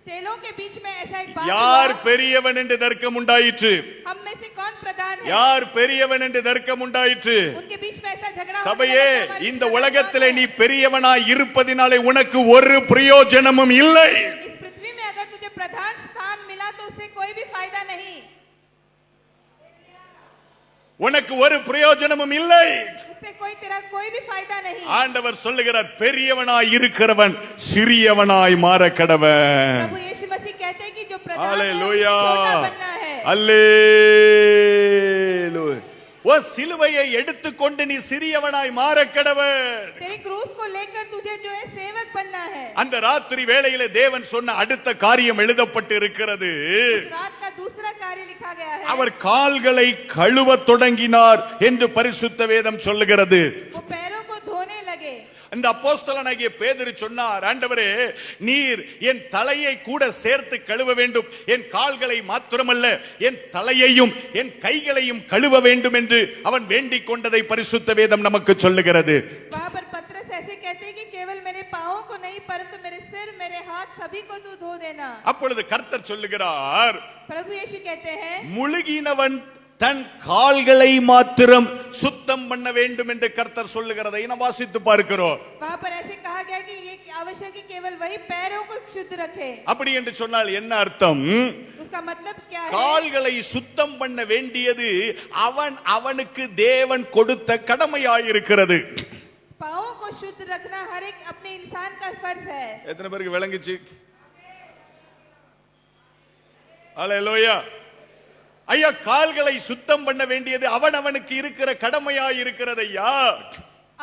चेलों के बीच में ऐसा एक बात யார் हुआ, பெரியவன் என்று தர்க்கம் உண்டாயிற்று. हम में से कौन प्रधान है। யார் பெரியவன் என்று தர்க்கம் உண்டாயிற்று. उनके बीच में ऐसा झगड़ा होने சபையே, लगा कि हमारे இந்த प्रधान உலகத்திலே कौन நீ है? பெரியவனாய் இருப்பதினாலே உனக்கு ஒரு பிரயோஜனமும் இல்லை. इस पृथ्वी में अगर तुझे प्रधान स्थान मिला तो उससे कोई भी फायदा नहीं, உனக்கு ஒரு பிரயோஜனமும் இல்லை. उससे तेरा कोई भी फायदा नहीं। ஆண்டவர் சொல்லுகிறார், பெரியவனாய் இருக்கிறவன் சிறியவனாய் மாற கடவன். प्रभु यीशु मसीह कहते हैं कि जो प्रधान है हालेलुया, उसे छोटा बनना है। அல்லேலூயா. ஓ சிலுவையை எடுத்துக்கொண்டு நீ சிறியவனாய் மாற கடவன். तेरे क्रूस को लेकर तुझे जो है सेवक बनना है। அந்த ராத்திரி வேளையிலே தேவன் சொன்ன அடுத்த காரியம் எழுதப்பட்டு இருக்கிறது. इस रात का दूसरा कार्य लिखा गया है। அவர் கால்களை கழுவ தொடங்கினார் என்று பரிசுத்த வேதம் சொல்லுகிறது. वो पैरों को धोने लगे। அந்த அப்போஸ்தலனாகிய பேதுரு சொன்னார், ஆண்டவரே, நீர் என் தலையை கூட சேர்த்து கழுவ வேண்டும், என் கால்களை மாத்திரமல்ல என் தலையையும் என் கைகளையும் கழுவ வேண்டும் என்று அவன் வேண்டிக் கொண்டதை பரிசுத்த வேதம் நமக்கு சொல்லுகிறது. वहाँ पर पतरस ऐसे कहते हैं कि केवल मेरे पाँवों को नहीं परंतु मेरे सिर मेरे हाथ सभी को तू धो देना। அப்பொழுது கர்த்தர் சொல்லுகிறார், प्रभु यीशु कहते हैं முழுகினவன் தன் கால்களை மாத்திரம் சுத்தம் பண்ண வேண்டும் என்று கர்த்தர் சொல்லுகிறதை நாம் வாசித்து பார்க்கிறோம். वहाँ पर ऐसे कहा गया कि ये आवश्यक है केवल वही पैरों को शुद्ध रखे। அப்படி என்று சொன்னால் என்ன அர்த்தம்? उसका मतलब क्या है? கால்களை சுத்தம் பண்ண வேண்டியது அவனுக்கு தேவன் கொடுத்த கடமையாயிருக்கிறது. पाँवों को शुद्ध रखना हर एक अपने इंसान का फर्ज है। எத்தனை பேருக்கு விளங்குச்சு? அல்லேலூயா. ஐயா, கால்களை சுத்தம் பண்ண வேண்டியது அவனுக்கு இருக்கிற கடமையாயிருக்கிறது. ஐயா,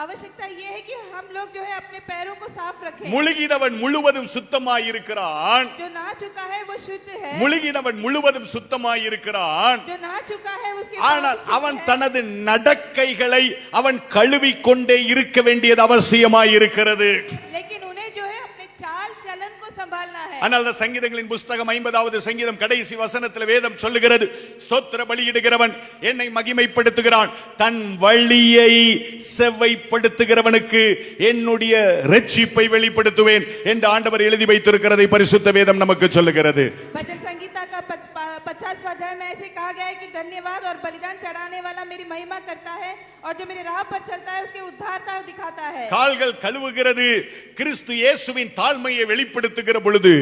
आवश्यकता ये है कि हम लोग जो है अपने पैरों को साफ रखें। முழுகினவன் முழுவதும் சுத்தமாயிருக்கிறான். जो नहा चुका है वो शुद्ध है। முழுகினவன் முழுவதும் சுத்தமாயிருக்கிறான். जो नहा चुका है उसके ஆனால் அவன் தனது நடக்கைகளை அவன் கழுவிக்கொண்டே இருக்க வேண்டியது அவசியமாயிருக்கிறது. लेकिन उन्हें जो है अपने चाल चलन को संभालना है। ஆனால் சங்கீதங்களின் புஸ்தகம் 50வது சங்கீதம் கடைசி வசனத்தில் வேதம் சொல்லுகிறது, ஸ்தோத்திர பலியிடுகிறவன் என்னை மகிமைப்படுத்துகிறான், தன் வழியை செவ்வைப்படுத்துகிறவனுக்கு என்னுடைய இரட்சிப்பை வெளிப்படுத்துவேன் என்று ஆண்டவர் எழுதி வைத்திருக்கிறதை பரிசுத்த வேதம் நமக்கு சொல்லுகிறது. भजन संगीता का 50वां अध्याय में ऐसे कहा गया है कि धन्यवाद और बलिदान चढ़ाने वाला मेरी महिमा करता है और जो मेरे राह पर चलता है उसके उद्धारता दिखाता है। கால்கள் கழுவுகிறது கிறிஸ்து இயேசுவின் தாழ்மையை வெளிப்படுத்துகிற பொழுது,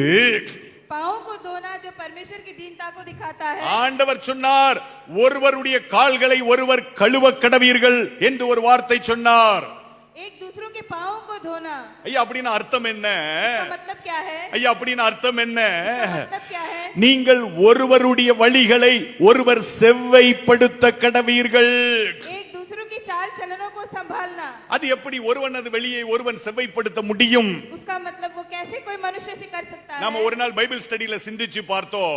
पाँवों को धोना जो परमेश्वर की दीनता को दिखाता है। ஆண்டவர் சொன்னார், ஒருவருடைய கால்களை ஒருவர் கழுவ கடவீர்கள் என்று ஒரு வார்த்தை சொன்னார். एक दूसरों के पाँवों को धोना। ஐயா, அப்படின்னு அர்த்தம் என்ன? इसका मतलब क्या है? ஐயா, அப்படின்னு அர்த்தம் என்ன? इसका मतलब क्या है? நீங்கள் ஒருவருடைய வழிகளை ஒருவர் செவ்வைப்படுத்த கடவீர்கள். एक दूसरों की चाल चलनों को संभालना। அது எப்படி ஒருவனது வெளியை ஒருவன் செவ்வைப்படுத்த முடியும்? उसका मतलब वो कैसे कोई मनुष्य से कर सकता है? நாம ஒரு நாள் பைபிள் ஸ்டடியில சிந்திச்சு பார்த்தோம்.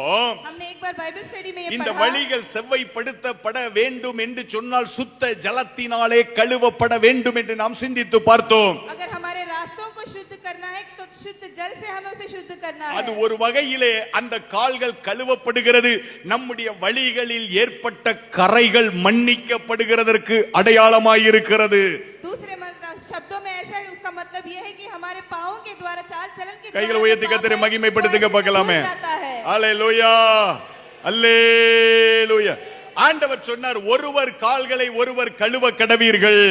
हमने एक बार बाइबल स्टडी में ये இந்த पढ़ा। வழிகள் செவ்வைப்படுத்தப்பட வேண்டும் என்று சொன்னால் சுத்த ஜலத்தினாலே கழுவப்பட வேண்டும் என்று நாம் சிந்தித்து பார்த்தோம். अगर हमारे रास्तों को शुद्ध करना है तो शुद्ध जल से हमें उसे शुद्ध करना है। அது ஒரு வகையிலே அந்த கால்கள் கழுவப்படுகிறது நம்முடைய வழிகளில் ஏற்பட்ட கரைகள் மன்னிக்கப்படுகிறதற்கு அடையாளமாயிருக்கிறது. दूसरे शब्दों में ऐसा है, उसका मतलब ये है कि हमारे पाँवों के द्वारा चाल चलन के கைகளை द्वारा உயர்த்தி जो கர்த்தரை पाप है, மகிமைப்படுத்துங்க वो பார்க்கலாமே. धुल जाता है। அல்லேலூயா, அல்லேலூயா. ஆண்டவர் சொன்னார், ஒருவர் கால்களை ஒருவர் கழுவ கடவீர்கள்.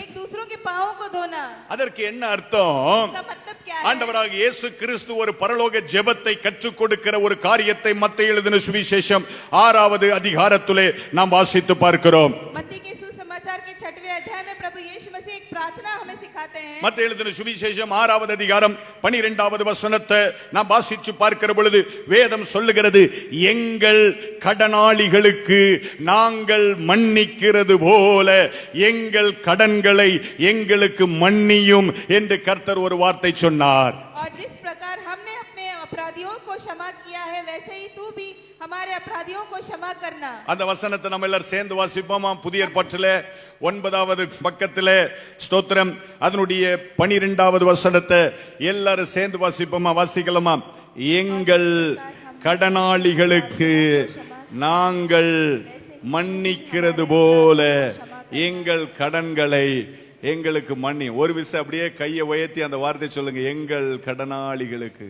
एक दूसरों के पाँवों को धोना। அதற்கு என்ன அர்த்தம்? इसका मतलब क्या है? ஆண்டவராக இயேசு கிறிஸ்து ஒரு பரலோக ஜெபத்தை கற்றுக் கொடுக்கிற ஒரு காரியத்தை மத்தேயு எழுதின சுவிசேஷம் 6வது அதிகாரத்திலே நாம் வாசித்து பார்க்கிறோம். मत्ती के सुसमाचार के 6वें अध्याय में प्रभु यीशु मसीह एक प्रार्थना हमें सिखाते हैं। மத்தேயு எழுதின சுவிசேஷம் 6வது அதிகாரம் 12வது வசனத்தை நாம் வாசித்து பார்க்கிற பொழுது வேதம் சொல்லுகிறது, எங்கள் கடனாளிகளுக்கு நாங்கள் மன்னிக்கிறது போல எங்கள் கடன்களை எங்களுக்கு மன்னியும் என்று கர்த்தர் ஒரு வார்த்தை சொன்னார். और जिस प्रकार हमने अपने अपराधियों को क्षमा किया है वैसे ही तू भी हमारे अपराधियों को क्षमा करना। அந்த வசனத்தை நம்ம எல்லாரும் சேர்ந்து வாசிப்போமா? புதிய ஏற்பாட்டிலே 9வது பக்கத்திலே ஸ்தோத்திரம் அதனுடைய 12வது வசனத்தை எல்லாரும் சேர்ந்து வாசிப்போமா? வாசிக்கலாமா? எங்கள் கடனாளிகளுக்கு நாங்கள் மன்னிக்கிறது போல எங்கள் கடன்களை எங்களுக்கு மன்னி. ஒரு விஷயம் அப்படியே கையை உயர்த்தி அந்த வார்த்தை சொல்லுங்க, எங்கள் கடனாளிகளுக்கு.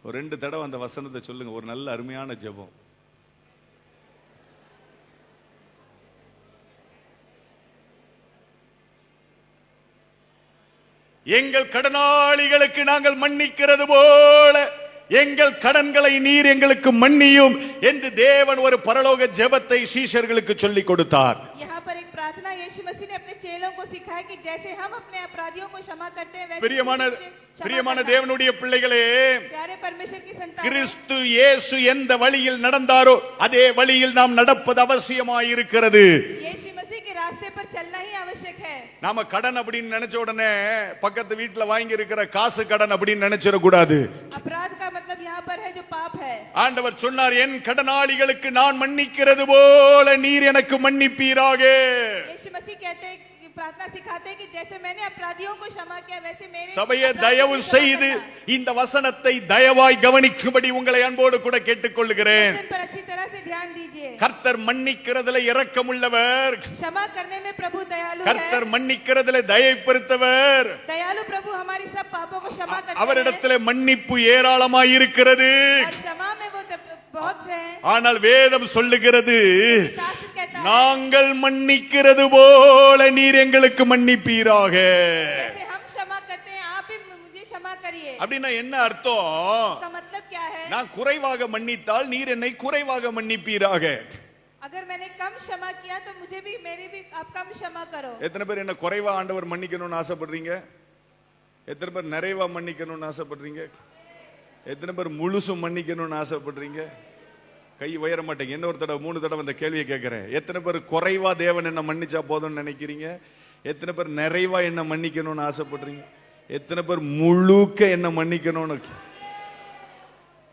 ஒரு 2 தடவை அந்த வசனத்தை சொல்லுங்க. ஒரு நல்ல அருமையான ஜெபம். எங்கள் கடனாளிகளுக்கு நாங்கள் மன்னிக்கிறது போல எங்கள் கடன்களை நீர் எங்களுக்கு மன்னியும் என்று தேவன் ஒரு பரலோக ஜெபத்தை சீஷர்களுக்கு சொல்லிக் கொடுத்தார். यहाँ पर एक प्रार्थना यीशु मसीह ने अपने चेलों को सिखाया कि जैसे हम अपने अपराधियों को क्षमा करते हैं वैसे பிரியமான தேவனுடைய பிள்ளைகளே, प्यारे परमेश्वर की संतान, கிறிஸ்து இயேசு எந்த வழியில் நடந்தாரோ அதே வழியில் நாம் நடப்பது அவசியமாய் இருக்கிறது. यीशु मसीह के रास्ते पर चलना ही आवश्यक है. நாம கடன் அப்படின்னு நினைச்ச உடனே பக்கத்து வீட்டுல வாங்கி இருக்கிற காசு கடன் அப்படின்னு நினைச்சிட கூடாது. अपराध का मतलब यहाँ पर है जो पाप है. ஆண்டவர் சொன்னார், என் கடனாளிகளுக்கு நான் மன்னிக்கிறது போல நீர் எனக்கு மன்னிப்பீராக. यीशु मसीह कहते हैं, प्रार्थना सिखाते हैं कि जैसे मैंने अपराधियों को क्षमा किया वैसे मेरे சபையே தயவு செய்து இந்த வசனத்தை தயவாய் கவனிக்கும்படி உங்களை அன்போடு கூட கேட்டுக்கொள்கிறேன். वचन पर अच्छी तरह से ध्यान दीजिए. கர்த்தர் மன்னிக்கிறதுல இரக்கமுள்ளவர், क्षमा करने में प्रभु दयालु है. கர்த்தர் மன்னிக்கிறதுல தயை பெருத்தவர். दयालु प्रभु हमारी सब पापों को क्षमा करते हैं. அவரிடத்திலே மன்னிப்பு ஏராளமாய் இருக்கிறது. और क्षमा में वो बहुत है. ஆனால் வேதம் சொல்லுகிறது, शास्त्र कहता है நாங்கள் மன்னிக்கிறது போல நீர் எங்களுக்கு மன்னிப்பீராக. जैसे हम क्षमा करते हैं आप भी मुझे क्षमा करिए. அப்படின்னா என்ன அர்த்தம்? इसका मतलब क्या है? நான் குறைவாக மன்னித்தால் நீர் என்னை குறைவாக மன்னிப்பீராக. अगर मैंने कम क्षमा किया तो मुझे भी मेरी भी आप कम क्षमा करो. எத்தனை பேர் என்ன குறைவா ஆண்டவர் மன்னிக்கணும்னு ஆசைப்படுறீங்க? எத்தனை பேர் நிறைவா மன்னிக்கணும்னு ஆசைப்படுறீங்க? எத்தனை பேர் முழுசும் மன்னிக்கணும்னு ஆசைப்படுறீங்க? கை உயர மாட்டேங்க. என்ன ஒரு தடவை 3 தடவை இந்த கேள்வியை கேட்கிறேன். எத்தனை பேர் குறைவா தேவன் என்ன மன்னிச்சா போதும்னு நினைக்கிறீங்க? எத்தனை பேர் நிறைவா என்ன மன்னிக்கணும்னு ஆசைப்படுறீங்க? எத்தனை பேர் முழுக்க என்ன மன்னிக்கணும்னு?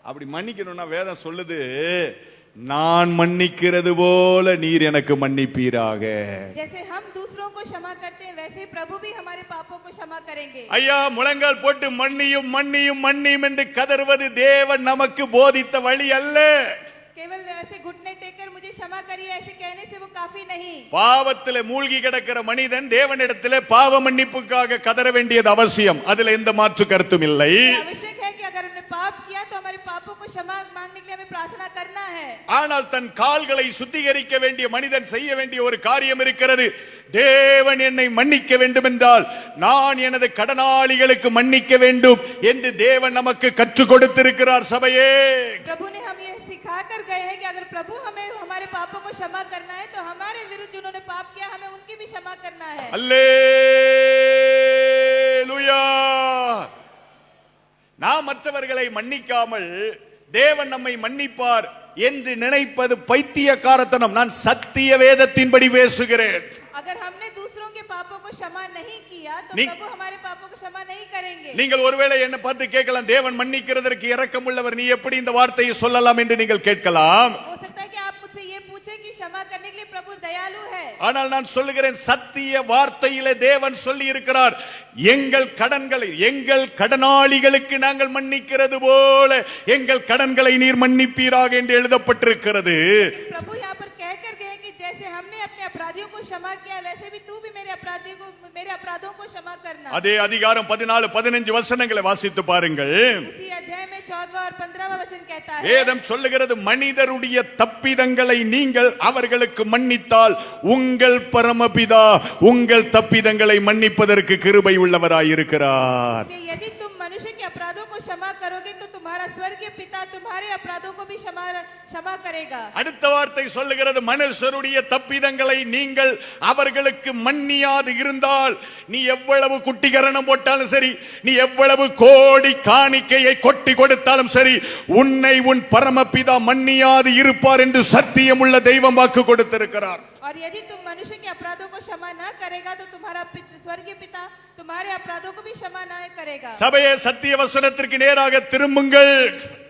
அப்படி மன்னிக்கணும்னா வேதம் சொல்லுது, நான் மன்னிக்கிறது போல நீர் எனக்கு மன்னிப்பீராக. जैसे हम दूसरों को क्षमा करते हैं वैसे ही प्रभु भी हमारे पापों को क्षमा करेंगे. ஐயா, முழங்கால் போட்டு மன்னியும் மன்னியும் மன்னியும் என்று கதறுவது தேவன் நமக்கு போதித்த வழி அல்ல. केवल ऐसे घुटने टेककर मुझे क्षमा करिए ऐसे कहने से वो काफी नहीं. பாவத்திலே மூழ்கி கிடக்கிற மனிதன் தேவனிடத்திலே பாவ மன்னிப்புக்காக கதற வேண்டியது அவசியம். அதுல எந்த மாற்று கருத்தும் இல்லை. आवश्यक है कि अगर हमने पाप किया तो हमारे पापों को क्षमा मांगने के लिए हमें प्रार्थना करना है. ஆனால் தன் கால்களை சுத்திகரிக்க வேண்டிய மனிதன் செய்ய வேண்டிய ஒரு காரியம் இருக்கிறது. தேவன் என்னை மன்னிக்க வேண்டும் என்றால் நான் எனது கடனாளிகளுக்கு மன்னிக்க வேண்டும் என்று தேவன் நமக்கு கற்றுக் கொடுத்திருக்கிறார். சபையே, प्रभु ने हम ये सिखा कर गए हैं कि अगर प्रभु हमें हमारे पापों को क्षमा करना है तो हमारे विरुद्ध जिन्होंने पाप किया हमें उनकी भी क्षमा करना है. அல்லேலூயா. நாம் மற்றவர்களை மன்னிக்காமல் தேவன் நம்மை மன்னிப்பார் என்று நினைப்பது பைத்தியக்காரத்தனம். நான் சத்திய வேதத்தின்படி பேசுகிறேன். अगर हमने दूसरों के पापों को क्षमा नहीं किया तो प्रभु हमारे पापों को क्षमा नहीं करेंगे. நீங்கள் ஒருவேளை என்ன பார்த்து கேட்கலாம், தேவன் மன்னிக்கிறதற்கு இரக்கம் உள்ளவர், நீ எப்படி இந்த வார்த்தையை சொல்லலாம் என்று நீங்கள் கேட்கலாம். हो सकता है कि आप मुझसे ये पूछे कि क्षमा करने के लिए प्रभु दयालु है. ஆனால் நான் சொல்லுகிறேன், சத்திய வார்த்தையிலே தேவன் சொல்லி இருக்கிறார், எங்கள் கடன்களை எங்கள் கடனாளிகளுக்கு நாங்கள் மன்னிக்கிறது போல எங்கள் கடன்களை நீர் மன்னிப்பீராக என்று எழுதப்பட்டிருக்கிறது. प्रभु यहाँ पर कह कर गए कि जैसे हमने अपने अपराधियों को क्षमा किया वैसे भी तू भी मेरे अपराधों को क्षमा करना. அதே அதிகாரம் 14-15 வசனங்களை வாசித்து பாருங்கள். उसी अध्याय में 14वां और 15वां वचन कहता है, வேதம் சொல்லுகிறது, மனிதருடைய தப்பிதங்களை நீங்கள் அவர்களுக்கு மன்னித்தால் உங்கள் பரமபிதா உங்கள் தப்பிதங்களை மன்னிப்பதற்கு கிருபை உள்ளவராயிருக்கிறார். यदि तुम मनुष्य के अपराधों को क्षमा करोगे तो तुम्हारा स्वर्गीय पिता तुम्हारे अपराधों को भी क्षमा करेगा. அடுத்த வார்த்தை சொல்லுகிறது, மனுஷருடைய தப்பிதங்களை நீங்கள் அவர்களுக்கு மன்னியாது இருந்தால் நீ எவ்வளவு குட்டிகரணம் போட்டாலும் சரி, நீ எவ்வளவு கோடி காணிக்கையை கொட்டி கொடுத்தாலும் சரி, உன்னை உன் பரமபிதா மன்னியாது இருப்பார் என்று சத்தியமுள்ள தெய்வம் வாக்கு கொடுத்திருக்கிறார். और यदि तुम मनुष्य के अपराधों को क्षमा न करेगा तो तुम्हारा स्वर्गीय पिता तुम्हारे अपराधों को भी क्षमा न करेगा. சபையே, சத்திய வசனத்திற்கு நேராக திரும்புங்கள்.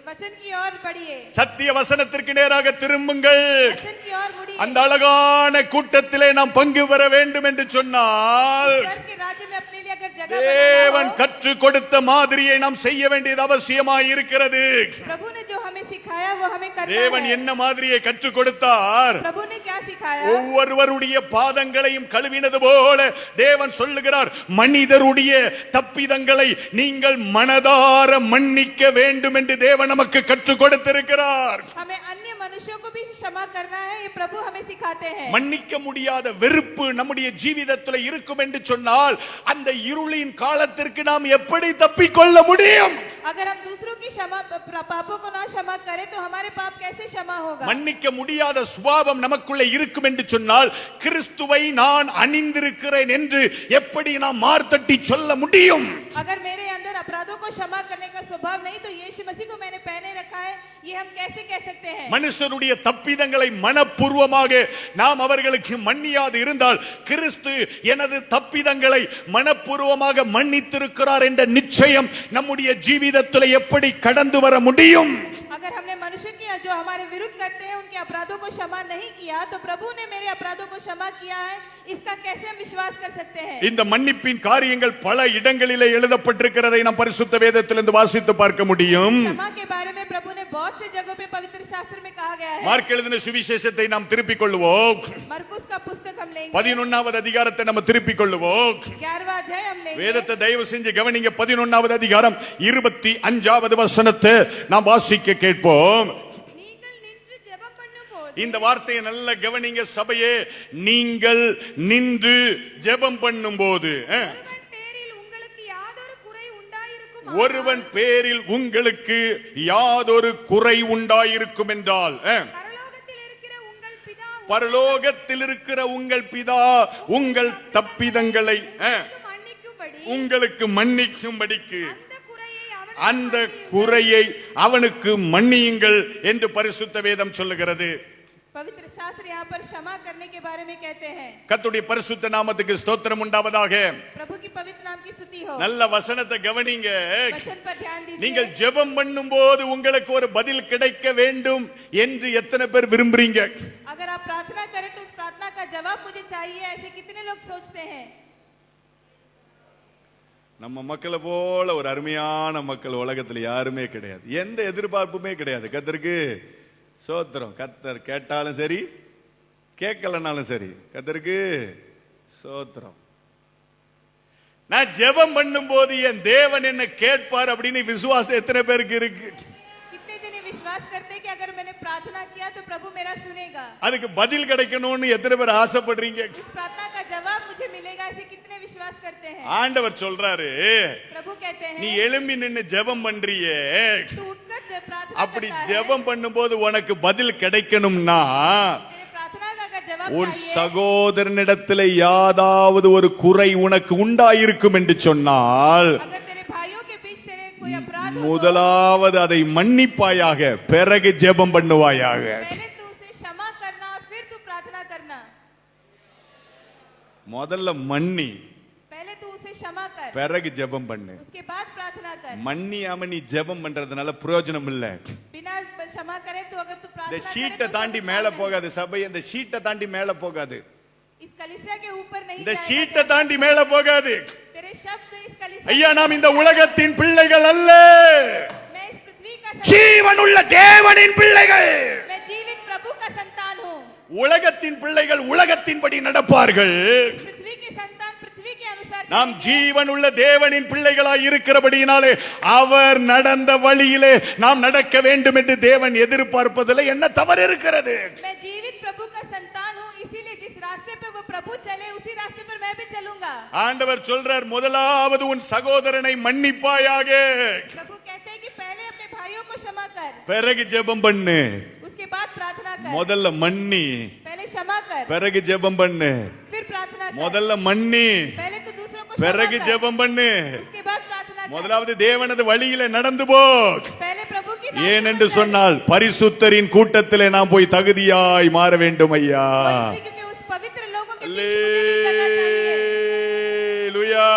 वचन की ओर बढ़िए. சத்திய வசனத்திற்கு நேராக திரும்புங்கள். वचन की ओर मुड़िए. அந்த அழகான கூட்டத்திலே நாம் பங்கு பெற வேண்டும் என்று சொன்னால் स्वर्ग के राज्य में अपने लिए अगर जगह தேவன் बनाना हो, கற்றுக் கொடுத்த மாதிரியை நாம் செய்ய வேண்டியது அவசியமாய் இருக்கிறது. प्रभु ने जो हमें हमें सिखाया वो हमें करना தேவன் है। என்ன மாதிரியை கற்றுக் கொடுத்தார்? प्रभु ने क्या सिखाया? ஒவ்வொருவருடைய பாதங்களையும் கழுவினது போல தேவன் சொல்லுகிறார், மனிதருடைய தப்பிதங்களை நீங்கள் மனதார மன்னிக்க வேண்டும் என்று தேவன் நமக்கு கற்றுக் கொடுத்திருக்கிறார். हमें अन्य मनुष्यों को भी क्षमा करना है, ये प्रभु हमें सिखाते हैं। மன்னிக்க முடியாத வெறுப்பு நம்முடைய ஜீவிதத்தில் இருக்கும் என்று சொன்னால் அந்த இருளின் காலத்திற்கு நாம் எப்படி தப்பிக்கொள்ள முடியும்? अगर हम दूसरों की क्षमा पापों को ना क्षमा करें तो हमारे पाप कैसे क्षमा होगा? மன்னிக்க முடியாத சுபாவம் நமக்குள்ளே இருக்கும் என்று சொன்னால் கிறிஸ்துவை நான் அணிந்திருக்கிறேன் என்று எப்படி நாம் மார்த்தட்டி சொல்ல முடியும்? अगर मेरे अंदर अपराधों को क्षमा करने का स्वभाव नहीं तो यीशु मसीह को मैंने पहने रखा है, ये हम कैसे कह सकते हैं? மனுஷருடைய தப்பிதங்களை மனப்பூர்வமாக நாம் அவர்களுக்கு மன்னியாது இருந்தால் கிறிஸ்து எனது தப்பிதங்களை மனப்பூர்வமாக மன்னித்திருக்கிறார் என்ற நிச்சயம் நம்முடைய ஜீவிதத்தில் எப்படி கடந்து வர முடியும்? अगर हमने मनुष्य की जो हमारे विरुद्ध करते हैं उनके अपराधों को क्षमा नहीं किया तो प्रभु ने मेरे अपराधों को क्षमा किया है, इसका कैसे हम विश्वास कर सकते हैं? இந்த மன்னிப்பின் காரியங்கள் பல இடங்களிலே எழுதப்பட்டிருக்கிறதை நாம் பரிசுத்த வேதத்திலிருந்து வாசித்து பார்க்க முடியும். क्षमा के बारे में प्रभु ने बहुत से जगहों पे पवित्र शास्त्र में कहा गया है। மார்க் எழுதின சுவிசேஷத்தை நாம் திருப்பிக் கொள்வோம். मरकुस का पुस्तक हम लेंगे, 11வது அதிகாரத்தை நம்ம திருப்பிக் கொள்வோம். 11वां अध्याय हम लेंगे। வேதத்தை தயவு செஞ்சு கவனிங்க. 11வது அதிகாரம் 25வது வசனத்தை நாம் வாசிக்க கேட்போம். நீங்கள் நின்று ஜெபம் பண்ணும்போது இந்த வார்த்தையை நல்ல கவனிங்க சபையே. நீங்கள் நின்று ஜெபம் பண்ணும்போது ஒருவன் பேரில் உங்களுக்கு யாதொரு குறை ஒருவன் பேரில் உங்களுக்கு யாதொரு குறை உண்டாயிருக்கும் உண்டாயிருக்கும் என்றால் பரலோகத்தில் இருக்கிற உங்கள் பிதா உங்கள் தப்பிதங்களை மன்னிக்கும்படி உங்களுக்கு மன்னிக்கும்படிக்கு அந்த குறையை அவனுக்கு மன்னியுங்கள் என்று பரிசுத்த வேதம் சொல்லுகிறது. पवित्र शास्त्र यहाँ पर क्षमा करने के बारे में कहते हैं। கர்த்தருடைய பரிசுத்த நாமத்துக்கு ஸ்தோத்திரம் உண்டாவதாக. प्रभु की पवित्र नाम की स्तुति हो। நல்ல வசனத்தை கவனிங்க. वचन पर ध्यान நீங்கள் दीजिए। ஜெபம் பண்ணும்போது உங்களுக்கு ஒரு பதில் கிடைக்க வேண்டும் என்று எத்தனை பேர் விரும்புறீங்க? अगर आप प्रार्थना करें तो उस प्रार्थना का जवाब मुझे चाहिए, ऐसे कितने लोग सोचते हैं? நம்ம மக்களை போல ஒரு அருமையான மக்கள் உலகத்துல யாருமே கிடையாது. எந்த எதிர்பார்ப்புமே கிடையாது. கர்த்தருக்கு சோத்திரம். கர்த்தர் கேட்டாலும் சரி கேட்கலனாலும் சரி கர்த்தருக்கு சோத்திரம். நான் ஜெபம் பண்ணும்போது என் தேவன் என்ன கேட்பார் அப்படின்னு விசுவாசம் எத்தனை பேருக்கு இருக்கு? कितने जने विश्वास करते हैं कि अगर मैंने प्रार्थना किया तो प्रभु मेरा सुनेगा? அதுக்கு பதில் கிடைக்கணும்னு எத்தனை பேர் ஆசைப்படுறீங்க? इस प्रार्थना का जवाब मुझे मिलेगा, ऐसे कितने विश्वास करते हैं? ஆண்டவர் சொல்றாரு, प्रभु कहते நீ हैं எழும்பி நின்னு ஜெபம் பண்றியே, तू उठकर प्रार्थना அப்படி करता है, ஜெபம் பண்ணும்போது உனக்கு பதில் கிடைக்கணும்னா तेरे प्रार्थना का अगर जवाब உன் चाहिए சகோதரனிடத்தில் யாதாவது ஒரு குறை உனக்கு உண்டாயிருக்கும் என்று சொன்னால் अगर तेरे भाइयों के बीच तेरे कोई अपराध हो तो முதலாவது அதை மன்னிப்பாயாக, பிறகு ஜெபம் பண்ணுவாயாக. पहले तू उसे क्षमा करना और फिर तू प्रार्थना करना। முதல்ல மன்னி, पहले तू उसे क्षमा कर, பிறகு ஜெபம் பண்ணு. उसके बाद प्रार्थना कर। மன்னியாம நீ ஜெபம் பண்றதுனால பிரயோஜனம் இல்ல. बिना क्षमा करे तो अगर तू இந்த प्रार्थना ஷீட்டை करे தாண்டி तो மேல போகாது சபை. இந்த ஷீட்டை தாண்டி மேல போகாது. इस कलीसिया के ऊपर नहीं இந்த जाएगा, ஷீட்டை தாண்டி மேல போகாது. तेरे शब्द इस कलीसिया ஐயா, நாம் இந்த உலகத்தின் பிள்ளைகள் அல்ல, मैं इस पृथ्वी का ஜீவனுள்ள தேவனின் பிள்ளைகள். मैं जीवित प्रभु का संतान हूँ। உலகத்தின் பிள்ளைகள் உலகத்தின்படி நடப்பார்கள். पृथ्वी के संतान पृथ्वी के अनुसार நாம் चलेंगे। ஜீவனுள்ள தேவனின் பிள்ளைகளாய் இருக்கிறபடியினாலே அவர் நடந்த வழியிலே நாம் நடக்க வேண்டும் என்று தேவன் எதிர்பார்ப்பதில் என்ன தவறு இருக்கிறது? मैं जीवित प्रभु का संतान हूँ, इसीलिए जिस रास्ते पे वो प्रभु चले उसी रास्ते पर मैं भी चलूंगा। ஆண்டவர் சொல்றார், முதலாவது உன் சகோதரனை மன்னிப்பாயாக, प्रभु कहते हैं कि पहले अपने भाइयों को क्षमा कर, பிறகு ஜெபம் பண்ணு. उसके बाद प्रार्थना कर। முதல்ல மன்னி, पहले क्षमा कर, பிறகு ஜெபம் பண்ணு. फिर प्रार्थना कर। முதல்ல மன்னி, पहले तो दूसरों को பிறகு क्षमा कर, ஜெபம் பண்ணு. उसके बाद प्रार्थना कर। முதலாவது தேவனது வழியிலே நடந்து போ. पहले प्रभु की ஏனென்று சொன்னால் பரிசுத்தரின் கூட்டத்திலே நாம் போய் தகுதியாய் மாற வேண்டும் ஐயா. क्योंकि उस पवित्र लोगों के बीच मुझे भी जगह चाहिए। அல்லேலூயா.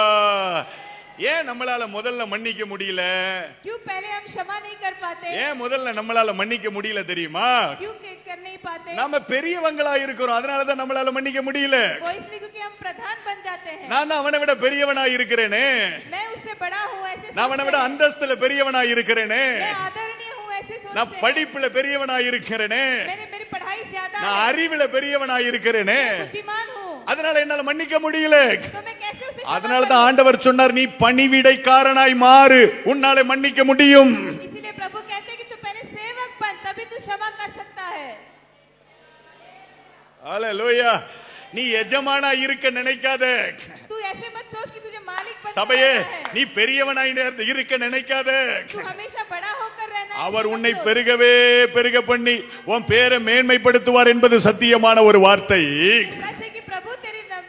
ஏன் நம்மளால முதல்ல மன்னிக்க முடியல? क्यों पहले हम क्षमा नहीं कर पाते? ஏன் முதல்ல நம்மளால மன்னிக்க முடியல தெரியுமா? क्यों कर नहीं पाते? நாம பெரியவங்களா இருக்கிறோம், அதனாலதான் நம்மளால மன்னிக்க முடியல. वो इसलिए क्योंकि हम प्रधान बन जाते हैं। நான் அவனை விட பெரியவனா இருக்கிறேனே, मैं उससे बड़ा हूँ ऐसे நான் அவனை விட सोचते हैं। அந்தஸ்துல பெரியவனா இருக்கிறேனே, मैं आदरणीय हूँ ऐसे कैसे நான் सोचते हैं படிப்புல பெரியவனாய் இருக்கிறேனே, मेरी पढ़ाई ज्यादा நான் है, அறிவில பெரியவனாய் இருக்கிறேனே, बुद्धिमान हूँ, அதனால என்னால மன்னிக்க முடியல. तो मैं कैसे उसे क्षमा அதனால करूं? தான் ஆண்டவர் சொன்னார், நீ பணிவிடைக்காரனாய் மாறு, உன்னாலே மன்னிக்க முடியும். इसीलिए प्रभु कहते हैं कि तू पहले सेवक बन, तभी तू क्षमा कर सकता है। அல்லேலூயா. நீ எஜமானா இருக்க நினைக்காத. तू ऐसे मत सोच कि तुझे मालिक बनना சபையே, है, நீ பெரியவனாய் இருக்க நினைக்காத. तू हमेशा बड़ा होकर रहना है। அவர் ऐसे உன்னை मत सोच। பெருகவே பெருக பண்ணி உன் பேரை மேன்மைப்படுத்துவார் என்பது சத்தியமான ஒரு வார்த்தை. सच है कि प्रभु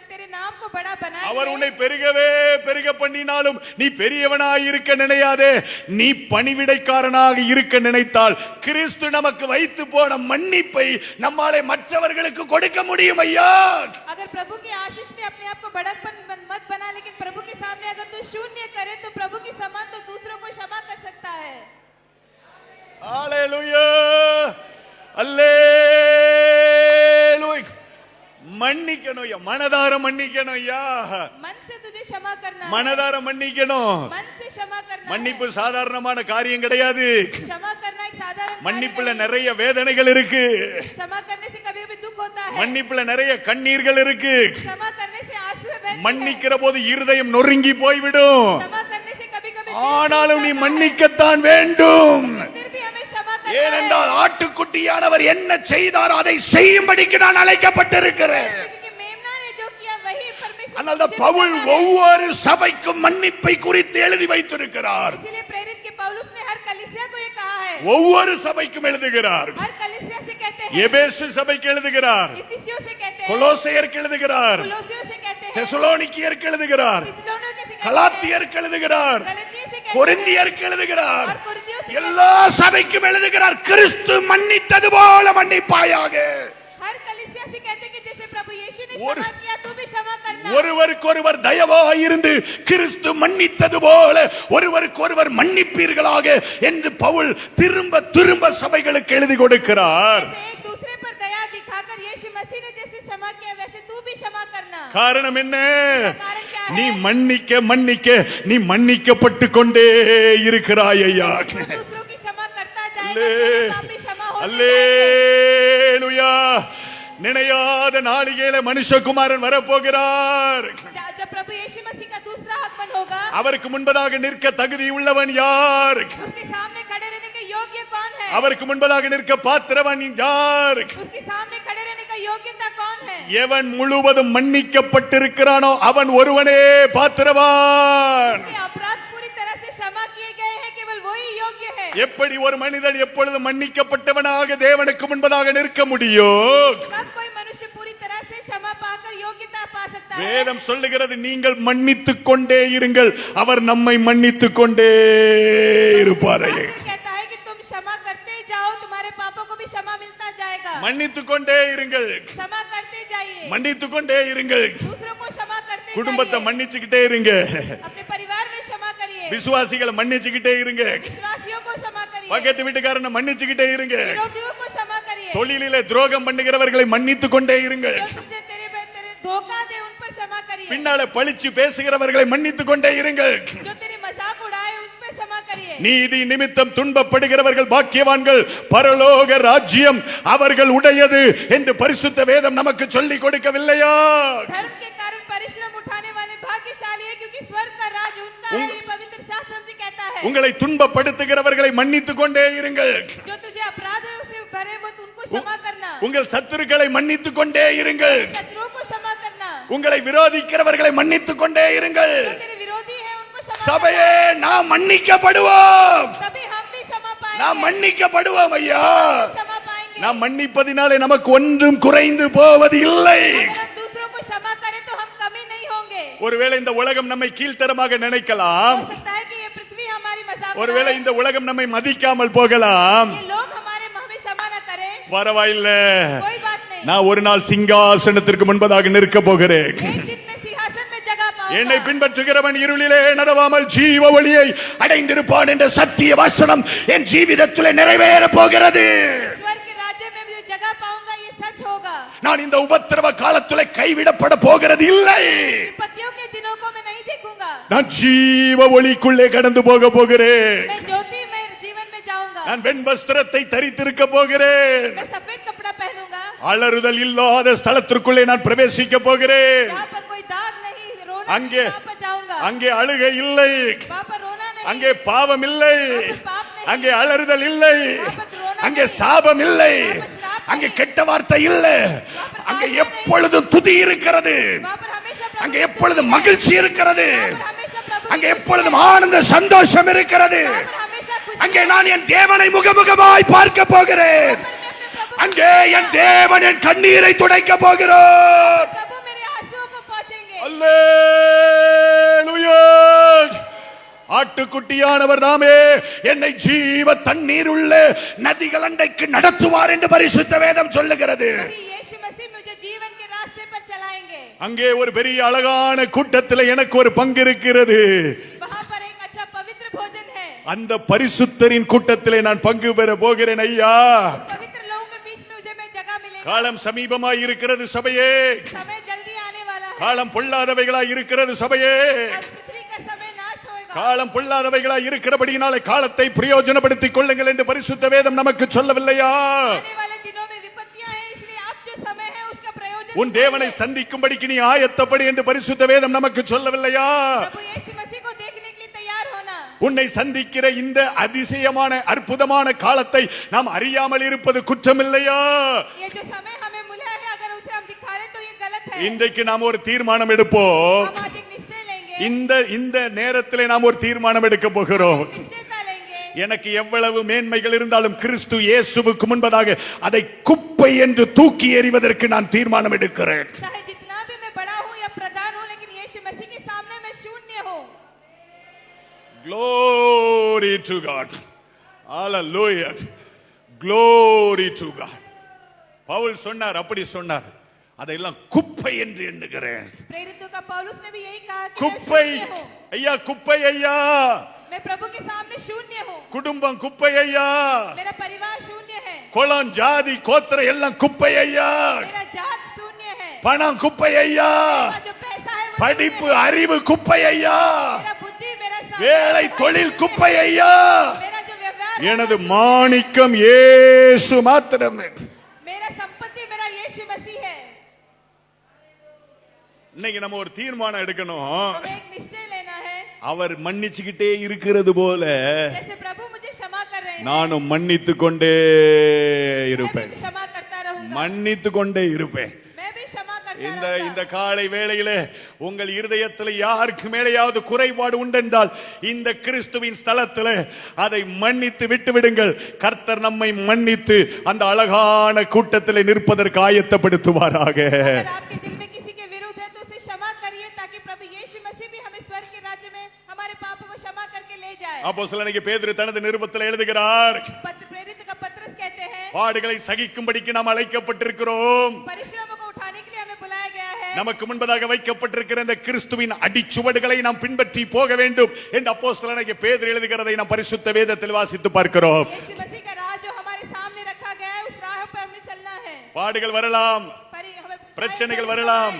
तेरे नाम को बड़ा बनाएंगे। அவர் உன்னை பெருகவே பெருக பண்ணினாலும் நீ பெரியவனாய் இருக்க நினையாதே. நீ பணிவிடைக்காரனாக இருக்க நினைத்தால் கிறிஸ்து நமக்கு வைத்து போன மன்னிப்பை நம்மாலே மற்றவர்களுக்கு கொடுக்க முடியும் ஐயா. अगर प्रभु की आशीष में अपने आप को बड़कपन मत बना, लेकिन प्रभु के सामने अगर तू शून्य करे तो प्रभु के समान तो दूसरों को क्षमा कर सकता है। அல்லேலூயா, அல்லேலூயா. மன்னிக்கணும் ஐயா, மனதார மன்னிக்கணும் ஐயா, मन से तुझे क्षमा करना है, மனதார மன்னிக்கணும். मन से क्षमा करना है। மன்னிப்பு சாதாரணமான காரியம் கிடையாது. क्षमा करना एक साधारण कार्य மன்னிப்புல नहीं। நிறைய வேதனைகள் இருக்கு. क्षमा करने से कभी कभी दुख होता है, மன்னிப்புல நிறைய கண்ணீர்கள் இருக்கு. क्षमा करने से आंसू बहते மன்னிக்கிற போது இருதயம் நொறுங்கி போய்விடும். क्षमा करने से कभी कभी ஆனாலும் நீ மன்னிக்கத்தான் வேண்டும். फिर भी हमें क्षमा करना है। ஏனென்றால் ஆட்டுக்குட்டியானவர் என்ன செய்தார் அதை செய்யும்படிக்கு நான் அழைக்கப்பட்டிருக்கிறேன். क्योंकि मेमना ने जो किया वही परमेश्वर ஆனால் मुझे பவுல் बताना है। ஒவ்வொரு சபைக்கும் மன்னிப்பை குறித்து எழுதி வைத்திருக்கிறார். इसीलिए प्रेरित के पौलुस ने हर कलीसिया को ये कहा है, ஒவ்வொரு சபைக்கும் எழுதுகிறார். हर कलीसिया से कहते हैं, எபேசு சபைக்கு எழுதுகிறார், इफिसियों से कहते हैं, கொலோசையருக்கு எழுதுகிறார், कुलोसियों से कहते हैं, தெசலோனிக்கியருக்கு எழுதுகிறார், थिस्सलुनीके से कहते हैं, கலாத்தியருக்கு எழுதுகிறார், गलातिया से कहते हैं, கொரிந்தியருக்கு எழுதுகிறார், और कुरिन्थियों से எல்லா சபைக்கும் எழுதுகிறார். கிறிஸ்து மன்னித்தது போல மன்னிப்பாயாக. हर कलीसिया से कहते हैं कि जैसे प्रभु यीशु ने और- क्षमा किया तू भी क्षमा करना। ஒருவருக்கொருவர் தயவாயிருந்து கிறிஸ்து மன்னித்தது போல ஒருவருக்கொருவர் மன்னிப்பீர்களாக என்று பவுல் திரும்ப திரும்ப சபைகளுக்கு எழுதி கொடுக்கிறார். जैसे एक दूसरे पर दया दिखाकर यीशु मसीह ने जैसे क्षमा किया वैसे तू भी क्षमा करना। காரணம் என்ன? कारण क्या நீ है? மன்னிக்க மன்னிக்க நீ மன்னிக்கப்பட்டு கொண்டே இருக்கிறாய் ஐயா. तू दूसरों की क्षमा करता जाएगा, அல்லே- तेरे पाप भी क्षमा होते जाएंगे। அல்லேலூயா. நினையாத நாளிகையில மனுஷகுமாரன் வரப்போகிறார். जब प्रभु यीशु मसीह का दूसरा आगमन होगा, அவருக்கு முன்பதாக நிற்க தகுதி உள்ளவன் யார்? उसके सामने खड़े रहने का योग्य कौन है? அவருக்கு முன்பதாக நிற்க பாத்திரவன் யார்? उसके सामने खड़े रहने का योग्यता कौन है? எவன் முழுவதும் மன்னிக்கப்பட்டிருக்கிறானோ அவன் ஒருவனே பாத்திரவான். उसके अपराध पूरी तरह से क्षमा किए गए हैं, केवल वही योग्य है। எப்படி ஒரு மனிதன் எப்பொழுது மன்னிக்கப்பட்டவனாக தேவனுக்கு முன்பதாக நிற்க முடியும்? कब कोई मनुष्य पूरी तरह से क्षमा पाकर योग्यता पा सकता है? வேதம் சொல்லுகிறது, நீங்கள் மன்னித்துக் கொண்டே இருங்கள், அவர் நம்மை மன்னித்துக் கொண்டே இருப்பாரே. शास्त्र कहता है कि तुम क्षमा करते जाओ, तुम्हारे पापों को भी क्षमा मिलता जाएगा। மன்னித்துக் கொண்டே இருங்கள், क्षमा करते जाइए, மன்னித்துக் கொண்டே இருங்கள். दूसरों को क्षमा करते குடும்பத்தை जाइए, மன்னிச்சுக்கிட்டே இருங்க. अपने परिवार में क्षमा करिए, விசுவாசிகளை மன்னிச்சுக்கிட்டே இருங்க. विश्वासियों को क्षमा करिए, பக்கத்து வீட்டுக்காரனை மன்னிச்சுக்கிட்டே இருங்க. विरोधियों को क्षमा करिए, தொழிலிலே துரோகம் பண்ணுகிறவர்களை மன்னித்துக் கொண்டே இருங்கள். जो तुझे तेरे धोखा दे उन पर क्षमा करिए, பின்னால பழிச்சு பேசுகிறவர்களை மன்னித்துக் கொண்டே இருங்கள். जो तेरे मजाक उड़ाए उन पर क्षमा करिए। நீதி நிமித்தம் துன்பப்படுகிறவர்கள் பாக்கியவான்கள், பரலோக ராஜ்யம் அவர்கள் உடையது என்று பரிசுத்த வேதம் நமக்கு சொல்லிக் கொடுக்கவில்லையா? धर्म के कारण परिश्रम उठाने वाले भाग्यशाली है, क्योंकि स्वर्ग का राज उनका है, ये पवित्र शास्त्र हमसे कहता है। உங்களை துன்பப்படுத்துகிறவர்களை மன்னித்துக் கொண்டே இருங்கள். जो तुझे अपराधों से भरे वो उनको क्षमा करना, உங்கள் சத்துருக்களை மன்னித்துக் கொண்டே இருங்கள். शत्रुओं को क्षमा करना, உங்களை விரோதிக்கிறவர்களை மன்னித்துக் கொண்டே இருங்கள். जो तेरे विरोधी है उनको क्षमा சபையே, நாம் மன்னிக்கப்படுவோம், करना। तभी हम भी क्षमा நாம் पाएंगे, மன்னிக்கப்படுவோம் ஐயா. क्षमा पाएंगे। நாம் மன்னிப்பதினாலே நமக்கு ஒன்றும் குறைந்து போவது இல்லை. अगर हम दूसरों को क्षमा करें तो हम कमी नहीं होंगे। ஒருவேளை இந்த உலகம் நம்மை கீழ்த்தரமாக நினைக்கலாம், हो सकता है कि ये पृथ्वी हमारी मजाक ஒருவேளை उड़ाए, இந்த உலகம் நம்மை மதிக்காமல் போகலாம். ये लोग हमें क्षमा न करें, பரவாயில்ல, कोई बात नहीं। நான் ஒரு நாள் சிங்காசனத்திற்கு முன்பதாக நிற்க போகிறேன். एक दिन में सिंहासन में जगह என்னை पाऊंगा। பின்பற்றுகிறவன் இருளிலே நடவாமல் ஜீவ ஒளியை அடைந்திருப்பான் என்ற சத்திய வசனம் என் ஜீவிதத்திலே நிறைவேற போகிறது. स्वर्ग के राज्य में भी जो जगह पाऊंगा ये सच होगा। நான் இந்த உபத்திரவ காலத்திலே கைவிடப்பட போகிறது இல்லை. विपत्तियों के दिनों को मैं नहीं देखूंगा, நான் ஜீவ ஒளிக்குள்ளே கடந்து போக போகிறேன். मैं ज्योति में जीवन में जाऊंगा। நான் வெண் வஸ்திரத்தை தரித்திருக்க போகிறேன். मैं सफेद कपड़ा पहनूंगा. அலறுதல் இல்லாத ஸ்தலத்திற்குள்ளே நான் பிரவேசிக்க போகிறேன். यहाँ पर कोई दाग नहीं, रोना அங்கே नहीं, वहाँ पर जाऊंगा. அங்கே அழுகை இல்லை, वहाँ पर रोना नहीं, அங்கே பாவம் இல்லை, वहाँ पर पाप नहीं, அங்கே அலறுதல் இல்லை, वहाँ पर रोना அங்கே नहीं, சாபம் இல்லை, वहाँ पर श्राप அங்கே नहीं, கெட்ட வார்த்தை இல்லை, அங்கே எப்பொழுதும் துதி இருக்கிறது, वहाँ पर हमेशा प्रभु அங்கே की எப்பொழுதும் स्तुति है. மகிழ்ச்சி இருக்கிறது, वहाँ पर हमेशा प्रभु की அங்கே खुशी எப்பொழுதும் है. ஆனந்த சந்தோஷம் இருக்கிறது. वहाँ पर हमेशा खुशी அங்கே है. நான் என் தேவனை முகமுகமாய் பார்க்க போகிறேன். वहाँ पर मैं अपने प्रभु அங்கே என் தேவன் என் கண்ணீரை துடைக்க போகிறார். प्रभु मेरे आंसुओं को पोंछेंगे. அல்லேலூயா. ஆட்டுக்குட்டியானவர் தாமே என்னை ஜீவ தண்ணீர் உள்ள நதிகள் அண்டைக்கு நடத்துவார் என்று பரிசுத்த வேதம் சொல்லுகிறது. वही यीशु मसीह मुझे जीवन के रास्ते पर चलाएंगे. அங்கே ஒரு பெரிய அழகான கூட்டத்தில் எனக்கு ஒரு பங்கு இருக்கிறது. वहाँ पर एक अच्छा पवित्र भोजन है. அந்த பரிசுத்தரின் கூட்டத்திலே நான் பங்கு பெற போகிறேன் ஐயா. पवित्र लोगों के बीच में मुझे मैं जगह मिलेगी. காலம் சமீபமாய் இருக்கிறது சபையே. समय जल्दी आने वाला है. காலம் பொல்லாதவைகளாய் இருக்கிறது சபையே. आज पृथ्वी का समय नाश होएगा. காலம் பொல்லாதவைகளாய் இருக்கிறபடியினாலே காலத்தை பிரயோஜனப்படுத்திக் கொள்ளுங்கள் என்று பரிசுத்த வேதம் நமக்கு சொல்லவில்லையா? आने वाले दिनों में विपत्तियां हैं, इसलिए आप जो समय है उसका प्रयोजन உன் தேவனை उठाइए. சந்திக்கும்படிக்கு நீ ஆயத்தப்படி என்று பரிசுத்த வேதம் நமக்கு சொல்லவில்லையா? प्रभु यीशु मसीह को देखने के लिए तैयार होना. உன்னை சந்திக்கிற இந்த அதிசயமான அற்புதமான காலத்தை நாம் அறியாமல் இருப்பது குற்றமில்லையா? ये जो समय हमें मिला है, अगर उसे हम दिखा रहे तो ये गलत है. இன்றைக்கு நாம் ஒரு தீர்மானம் எடுப்போம். हम आज एक निश्चय लेंगे. இந்த நேரத்திலே நாம் ஒரு தீர்மானம் எடுக்க போகிறோம். निश्चयता लेंगे. எனக்கு எவ்வளவு மேன்மைகள் இருந்தாலும் கிறிஸ்து இயேசுவுக்கு முன்பதாக அதை குப்பை என்று தூக்கி எறிவதற்கு நான் தீர்மானம் எடுக்கிறேன். चाहे जितना भी मैं बड़ा हूँ या प्रधान हूँ, लेकिन यीशु मसीह के सामने मैं शून्य हूँ. Glory to God. Hallelujah. Glory to God. Pavul சொன்னார், அப்படி சொன்னார், அதையெல்லாம் குப்பை என்று எண்ணுகிறேன். प्रेरितों का पौलुस ने भी यही कहा कि मैं குப்பை शून्य हूँ. ஐயா, குப்பை ஐயா. मैं प्रभु के सामने शून्य हूँ. குடும்பம் குப்பை ஐயா. मेरा परिवार शून्य है. குலம் ஜாதி கோத்திரம் எல்லாம் குப்பை ஐயா. मेरा जात शून्य है. பணம் குப்பை ஐயா. मेरा जो पैसा है वो படிப்பு शून्य है. அறிவு குப்பை ஐயா. मेरा बुद्धि, मेरा समय, வேலை मेरा தொழில் शून्य குப்பை है. ஐயா. मेरा जो व्यवहार है, எனது वो शून्य மாணிக்கம் இயேசு மாத்திரமே. है. मेरा संपत्ति मेरा यीशु मसीह है. இன்னைக்கு நம்ம ஒரு தீர்மானம் எடுக்கணும். हमें एक निश्चय लेना है. அவர் மன்னிச்சுக்கிட்டே இருக்கிறது போல जैसे प्रभु मुझे क्षमा कर रहे हैं, நானும் மன்னித்து கொண்டே मैं भी இருப்பேன். क्षमा करता रहूंगा. மன்னித்து கொண்டே இருப்பேன். मैं भी क्षमा करता இந்த रहूंगा. காலை வேளையிலே உங்கள் இருதயத்தில் யாருக்கு மேலேயாவது குறைபாடு உண்டென்றால் இந்த கிறிஸ்துவின் ஸ்தலத்தில் அதை மன்னித்து விட்டு விடுங்கள். கர்த்தர் நம்மை மன்னித்து அந்த அழகான கூட்டத்தில் நிற்பதற்கு ஆயத்தப்படுத்துவாராக. अगर आपके दिल में किसी के विरुद्ध है तो उसे क्षमा करिए, ताकि प्रभु यीशु मसीह भी हमें स्वर्ग के राज्य में हमारे पापों को क्षमा करके ले जाए. அப்போஸ்தலனாகிய பேதுரு தனது நிருபத்தில் எழுதுகிறார், प्रेरित का पत्रस कहते हैं, பாடுகளை சகிக்கும்படிக்கு நாம் அழைக்கப்பட்டிருக்கிறோம். परिश्रमों को उठाने के लिए हमें बुलाया गया है. நமக்கு முன்பதாக வைக்கப்பட்டிருக்கிற இந்த கிறிஸ்துவின் அடிச்சுவடுகளை நாம் பின்பற்றி போக வேண்டும் என்று அப்போஸ்தலனாகிய பேதுரு எழுதுகிறதை நாம் பரிசுத்த வேதத்தில் வாசித்து பார்க்கிறோம். यीशु मसीह का राह जो हमारे सामने रखा गया है, उस राह पर हमें चलना है. பாடுகள் வரலாம், हमें பிரச்சனைகள் வரலாம்,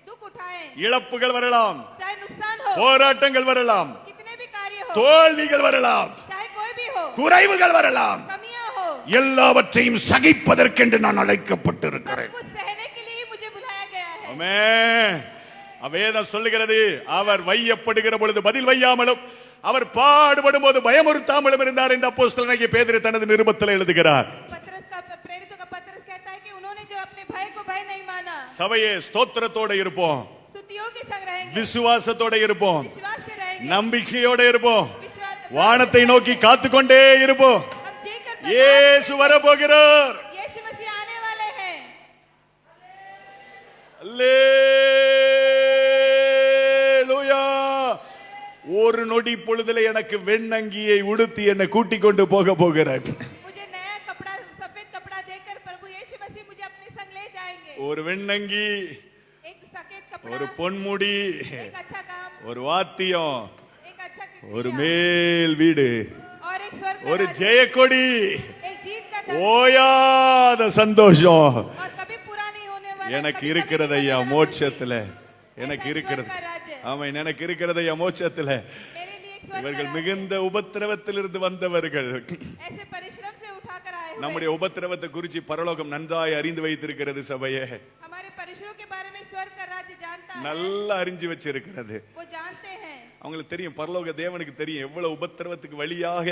दुख उठाएं, இழப்புகள் வரலாம், चाहे नुकसान हो, போராட்டங்கள் வரலாம், कितने भी कार्य हो, தோல்விகள் வரலாம், चाहे कोई भी हो, குறைவுகள் வரலாம், कमियां हो, எல்லாவற்றையும் சகிப்பதற்கென்று நான் அழைக்கப்பட்டிருக்கிறேன். सब कुछ सहने के लिए ही मुझे बुलाया गया है. ஆமென். வேதம் சொல்லுகிறது, அவர் வையப்படுகிற பொழுது பதில் வையாமலும் அவர் பாடுபடும் போது பயமுறுத்தாமலும் இருந்தார் என்று அப்போஸ்தலனாகிய பேதுரு தனது நிருபத்தில் எழுதுகிறார். प्रेरितों का पत्रस कहता है कि उन्होंने जो अपने भय को भय नहीं माना. சபையே, ஸ்தோத்திரத்தோட இருப்போம், स्तुतियों के संग रहेंगे, விசுவாசத்தோட இருப்போம், विश्वास से रहेंगे, நம்பிக்கையோட இருப்போம், विश्वास வானத்தை நோக்கி காத்துக்கொண்டே இருப்போம். हम जीकर இயேசு வரப்போகிறார். यीशु मसीह आने वाले हैं. அல்லேலூயா. ஒரு நொடி பொழுதுல எனக்கு வெண்ணங்கியை உடுத்தி என்னை கூட்டிக் கொண்டு போக போகிறார். मुझे नया कपड़ा, सफेद कपड़ा देकर प्रभु यीशु मसीह मुझे अपने संग ले जाएंगे. ஒரு வெண்ணங்கி, एक सफेद ஒரு कपड़ा, பொன்முடி, एक अच्छा काम, ஒரு வாத்தியம், एक अच्छा ஒரு क्रिया, மேல் வீடு, और एक स्वर्ग का ஒரு राज्य, ஜெயக்கொடி, एक जीत का डर, ஓயாத சந்தோஷம் और कभी पूरा नहीं होने वाला. எனக்கு कभी இருக்கிறது नहीं ஐயா होने वाला மோட்சத்துல. खुशी. எனக்கு ऐसा இருக்கிறது. स्वर्ग का राज्य. ஆமென். எனக்கு இருக்கிறது ஐயா மோட்சத்துல. मेरे लिए एक स्वर இவர்கள் कराते மிகுந்த உபத்திரவத்திலிருந்து வந்தவர்கள். ऐसे परिश्रम से उठाकर आए हुए நம்முடைய உபத்திரவத்தை குறித்து பரலோகம் நன்றாய் அறிந்து வைத்திருக்கிறது சபையே. हमारे परिश्रमों के बारे में स्वर्ग का राज्य जानता है, நல்லா அறிஞ்சு வச்சிருக்கிறது. वो जानते हैं. அவங்களுக்கு தெரியும், பரலோக தேவனுக்கு தெரியும் எவ்வளவு உபத்திரவத்துக்கு வழியாக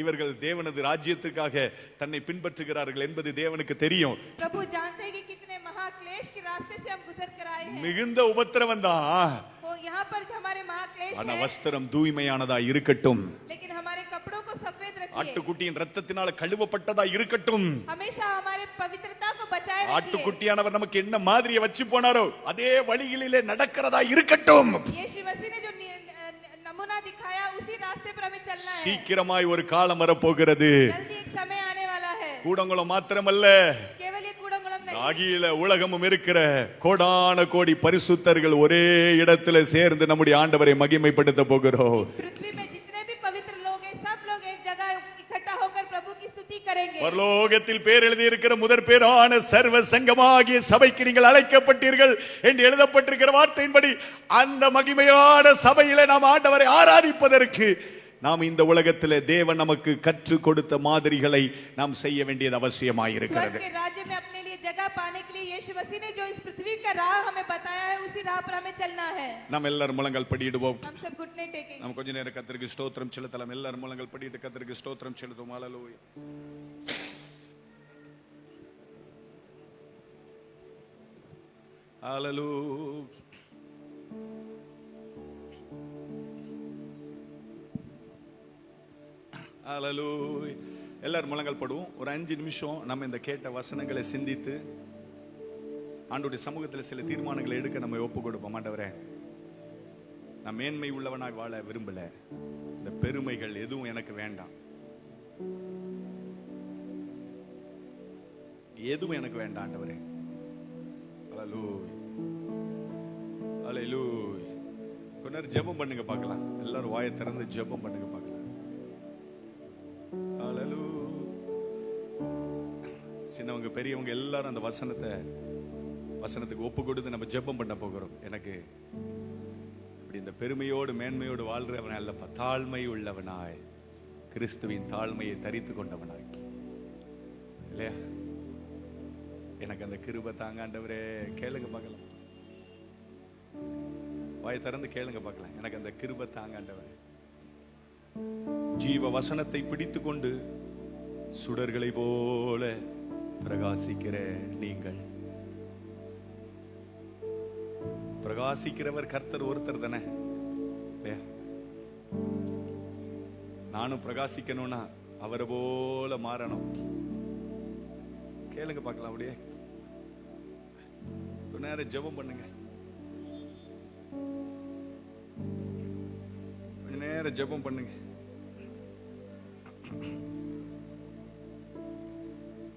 இவர்கள் தேவனது ராஜ்யத்துக்காக தன்னை பின்பற்றுகிறார்கள் என்பது தேவனுக்கு தெரியும். प्रभु जानते हैं कि कितने महाक्लेश के रास्ते से हम गुजर कर आए हैं. மிகுந்த உபத்திரவம் தான். वो यहाँ पर हमारे महाक्लेश ஆனா है, வஸ்திரம் தூய்மையானதா இருக்கட்டும், लेकिन हमारे कपड़ों को सफेद रखिए, ஆட்டுக்குட்டியின் ரத்தத்தினால கழுவப்பட்டதா இருக்கட்டும். हमेशा हमारे पवित्रता को बचाए रखिए. ஆட்டுக்குட்டியானவர் நமக்கு என்ன மாதிரியை வச்சு போனாரோ அதே வழியிலே நடக்கிறதா இருக்கட்டும். यीशु मसीह ने जो नमूना दिखाया उसी रास्ते पर हमें चलना है. சீக்கிரமாய் ஒரு காலம் வரப்போகிறது. जल्दी एक समय आने वाला है. கூடங்குளம் மாத்திரமல்ல, केवल ये कूड़मूलम नहीं, அகில உலகமும் இருக்கிற கோடான கோடி பரிசுத்தர்கள் ஒரே இடத்துல சேர்ந்து நம்முடைய ஆண்டவரை மகிமைப்படுத்த போகிறோம். पृथ्वी में जितने भी पवित्र लोग हैं, सब लोग एक जगह इकट्ठा होकर प्रभु की स्तुति करेंगे. பரலோகத்தில் பேர் எழுதி இருக்கிற முதற் பேரான சர்வ சங்கமாகிய சபைக்கு நீங்கள் அழைக்கப்பட்டீர்கள் என்று எழுதப்பட்டிருக்கிற வார்த்தையின்படி அந்த மகிமையான சபையிலே நாம் ஆண்டவரை ஆராதிப்பதற்கு நாம் இந்த உலகத்திலே தேவன் நமக்கு கற்றுக் கொடுத்த மாதிரிகளை நாம் செய்ய வேண்டியது அவசியமாயிருக்கிறது. स्वर्ग के राज्य में अपने लिए जगह पाने के लिए यीशु मसीह ने जो इस पृथ्वी का राह हमें बताया है, उसी राह पर हमें चलना है. நாம் எல்லாரும் முழங்கால் படியிடுவோம். हम सब घुटने टेकेंगे. நாம் கொஞ்ச நேரம் கர்த்தருக்கு ஸ்தோத்திரம் செலுத்தலாம். எல்லாரும் முழங்கால் படியிட்டு கர்த்தருக்கு ஸ்தோத்திரம் செலுத்துவோம். ஹல்லேலூயா. ஹல்லேலூயா. ஹல்லேலூயா. எல்லாரும் முழங்கால் படுவோம். ஒரு 5 நிமிஷம் நம்ம இந்த கேட்ட வசனங்களை சிந்தித்து ஆண்டவருடைய சமூகத்தில் சில தீர்மானங்களை எடுக்க நம்ம ஒப்பு கொடுப்போம். ஆண்டவரே, நான் மேன்மை உள்ளவனாக வாழ விரும்பல. இந்த பெருமைகள் எதுவும் எனக்கு வேண்டாம், எதுவும் எனக்கு வேண்டாம் ஆண்டவரே. ஹல்லேலூயா. ஹல்லேலூயா. கொஞ்ச நேரம் ஜெபம் பண்ணுங்க பார்க்கலாம். எல்லாரும் வாயை திறந்து ஜெபம் பண்ணுங்க பார்க்கலாம். ஹல்லேலூயா. சின்னவங்க பெரியவங்க எல்லாரும் அந்த வசனத்துக்கு ஒப்பு கொடுத்து நம்ம ஜெபம் பண்ண போகிறோம். எனக்கு இப்படி இந்த பெருமையோடு மேன்மையோடு வாழ்றவன் அல்லப்பா, தாழ்மை உள்ளவனாய் கிறிஸ்துவின் தாழ்மையை தரித்து கொண்டவனாய் இல்லையா, எனக்கு அந்த கிருபை தாங்க ஆண்டவரே. கேளுங்க பார்க்கலாம், வாய் திறந்து கேளுங்க பார்க்கலாம். எனக்கு அந்த கிருபை தாங்க ஆண்டவரே. ஜீவ வசனத்தை பிடித்து கொண்டு சுடர்களை போல பிரகாசிக்கிற நீங்கள், பிரகாசிக்கிறவர் கர்த்தர் ஒருத்தர் தானே இல்லையா? நானும் பிரகாசிக்கணும்னா அவரை போல மாறணும். கேளுங்க பார்க்கலாம். அப்படியே கொஞ்ச நேரம் ஜெபம் பண்ணுங்க. கொஞ்ச நேரம் ஜெபம் பண்ணுங்க.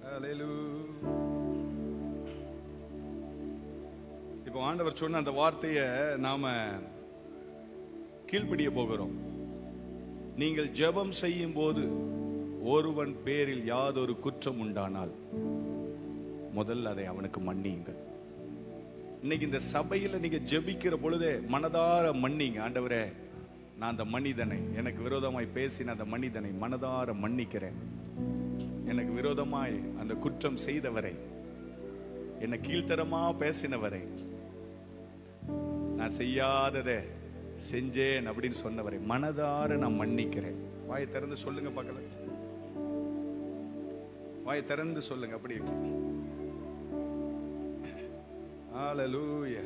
ஹல்லேலூயா. இப்போ ஆண்டவர் சொன்ன அந்த வார்த்தையை நாம கீழ்ப்படிய போகிறோம். நீங்கள் ஜெபம் செய்யும் போது ஒருவன் பேரில் யாதொரு குற்றம் உண்டானால் முதல்ல அதை அவனுக்கு மன்னியுங்கள். இன்னைக்கு இந்த சபையில நீங்க ஜெபிக்கிற பொழுதே மனதார மன்னிங்க. ஆண்டவரே, நான் அந்த மனிதனை, எனக்கு விரோதமாய் பேசின அந்த மனிதனை மனதார மன்னிக்கிறேன். எனக்கு விரோதமாய் அந்த குற்றம் செய்தவரை, என்னை கீழ்த்தரமா பேசினவரை, நான் செய்யாததை செஞ்சேன் அப்படின்னு சொன்னவரை மனதார நான் மன்னிக்கிறேன். வாயை திறந்து சொல்லுங்க பார்க்கலாம். வாயை திறந்து சொல்லுங்க. அப்படி ஹல்லேலூயா.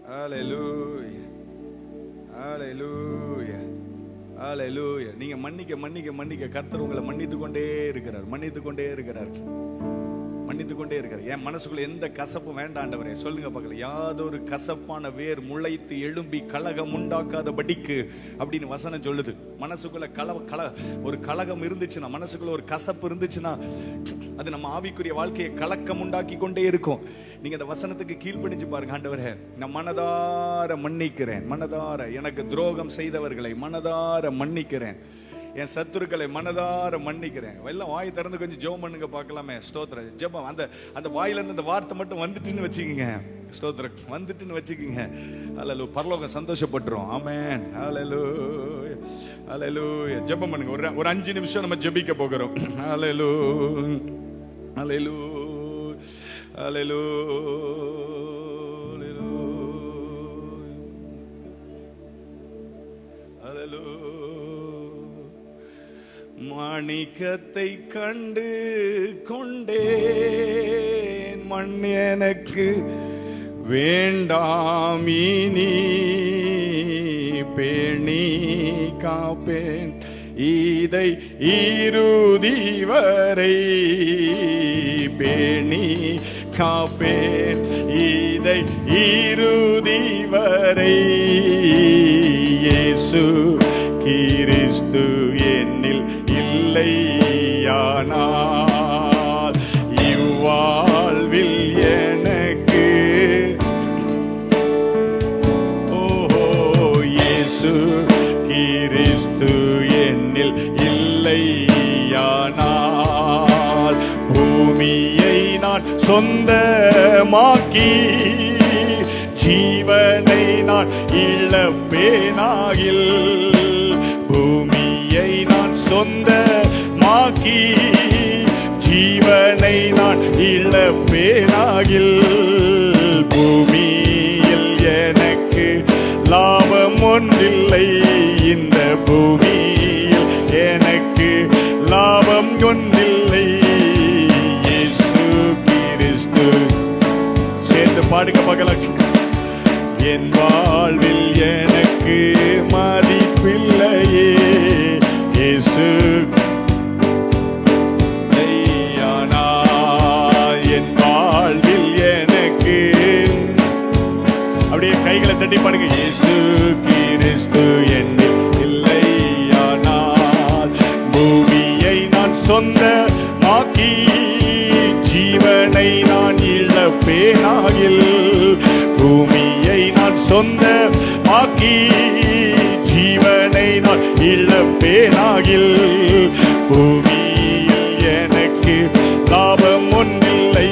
ஹல்லேலூயா. ஹல்லேலூயா. ஹல்லேலூயா. நீங்க மன்னிக்க மன்னிக்க மன்னிக்க கர்த்தர் உங்களை மன்னித்து கொண்டே இருக்கிறார், மன்னித்து கொண்டே இருக்கிறார், மன்னித்து கொண்டே இருக்கிறார். என் மனசுக்குள்ள எந்த கசப்பும் வேண்டாண்டவரே சொல்லுங்க பார்க்கல. யாதொரு கசப்பான வேர் முளைத்து எழும்பி கலகம் உண்டாக்காதபடிக்கு அப்படின்னு வசனம் சொல்லுது. மனசுக்குள்ள ஒரு கலகம் இருந்துச்சுன்னா, மனசுக்குள்ள ஒரு கசப்பு இருந்துச்சுன்னா, அது நம்ம ஆவிக்குரிய வாழ்க்கையை கலக்கம் உண்டாக்கி கொண்டே இருக்கும். நீங்க அந்த வசனத்துக்கு கீழ்ப்படிஞ்சு பாருங்க. ஆண்டவரே, நான் மனதார மன்னிக்கிறேன், மனதார எனக்கு துரோகம் செய்தவர்களை மனதார மன்னிக்கிறேன், என் சத்துருக்களை மனதார மன்னிக்கிறேன். எல்லாம் வாய் திறந்து கொஞ்சம் ஜெபம் பண்ணுங்க பார்க்கலாமே. ஸ்தோத்திரம். ஜெபம் அந்த வாயில இருந்து அந்த வார்த்தை மட்டும் வந்துட்டுன்னு வச்சுக்கோங்க. ஸ்தோத்திரம் வந்துட்டுன்னு வச்சுக்கோங்க. ஹல்லேலூயா. பரலோகம் சந்தோஷப்பட்டுரும். ஆமென். ஹல்லேலூயா. ஹalleluya. ஜெபம் பண்ணுங்க. ஒரு 5 நிமிஷம் நம்ம ஜெபிக்க போகிறோம். ஹalleluya, ஹalleluya, ஹalleluya. மாணிக்கத்தை கண்டு கொண்டேன், மண் எனக்கு வேண்டாம் இனி, பேணி காப்பேன் இதை இறுதி வரை, பேணி காப்பேன் இதை இறுதி வரை. இயேசு கிறிஸ்து என்னில் இல்லையானால் இவ்வாழ்வில் எனக்கு, ஓஹோ, இயேசு கிறிஸ்து என்னில் இல்லையானால் பூமியை நான் சொந்தமாக்கி ஜீவனை நான் இழப்பேனாகில், பூமியை நான் சொந்தமாக்கி ஜீவனை நான் இழப்பேனாகில், பூமியில் எனக்கு லாபம் ஒன்றில்லை, இந்த பூமியில் எனக்கு லாபம் ஒன்றில்லை. இயேசு கிறிஸ்து சேர்ந்து பாடுங்க மகளா. என் வாழ்வில் எனக்கு மதிப்பில்லையே, இயேசு இல்லையானால் என் வாழ்வில் எனக்கு, அப்படியே கைகளை தட்டி பாடுங்க. இயேசு கிறிஸ்து என்னில் இல்லையானால் பூமியை நான் சொந்தமாக்கி ஜீவனை நான் இழப்பேனாகில், பூமியை நான் சொந்தமாக்கி ஜீவனை நான் இழப்பேனாகில், பூமியில் எனக்கு லாபம் ஒன்றில்லை,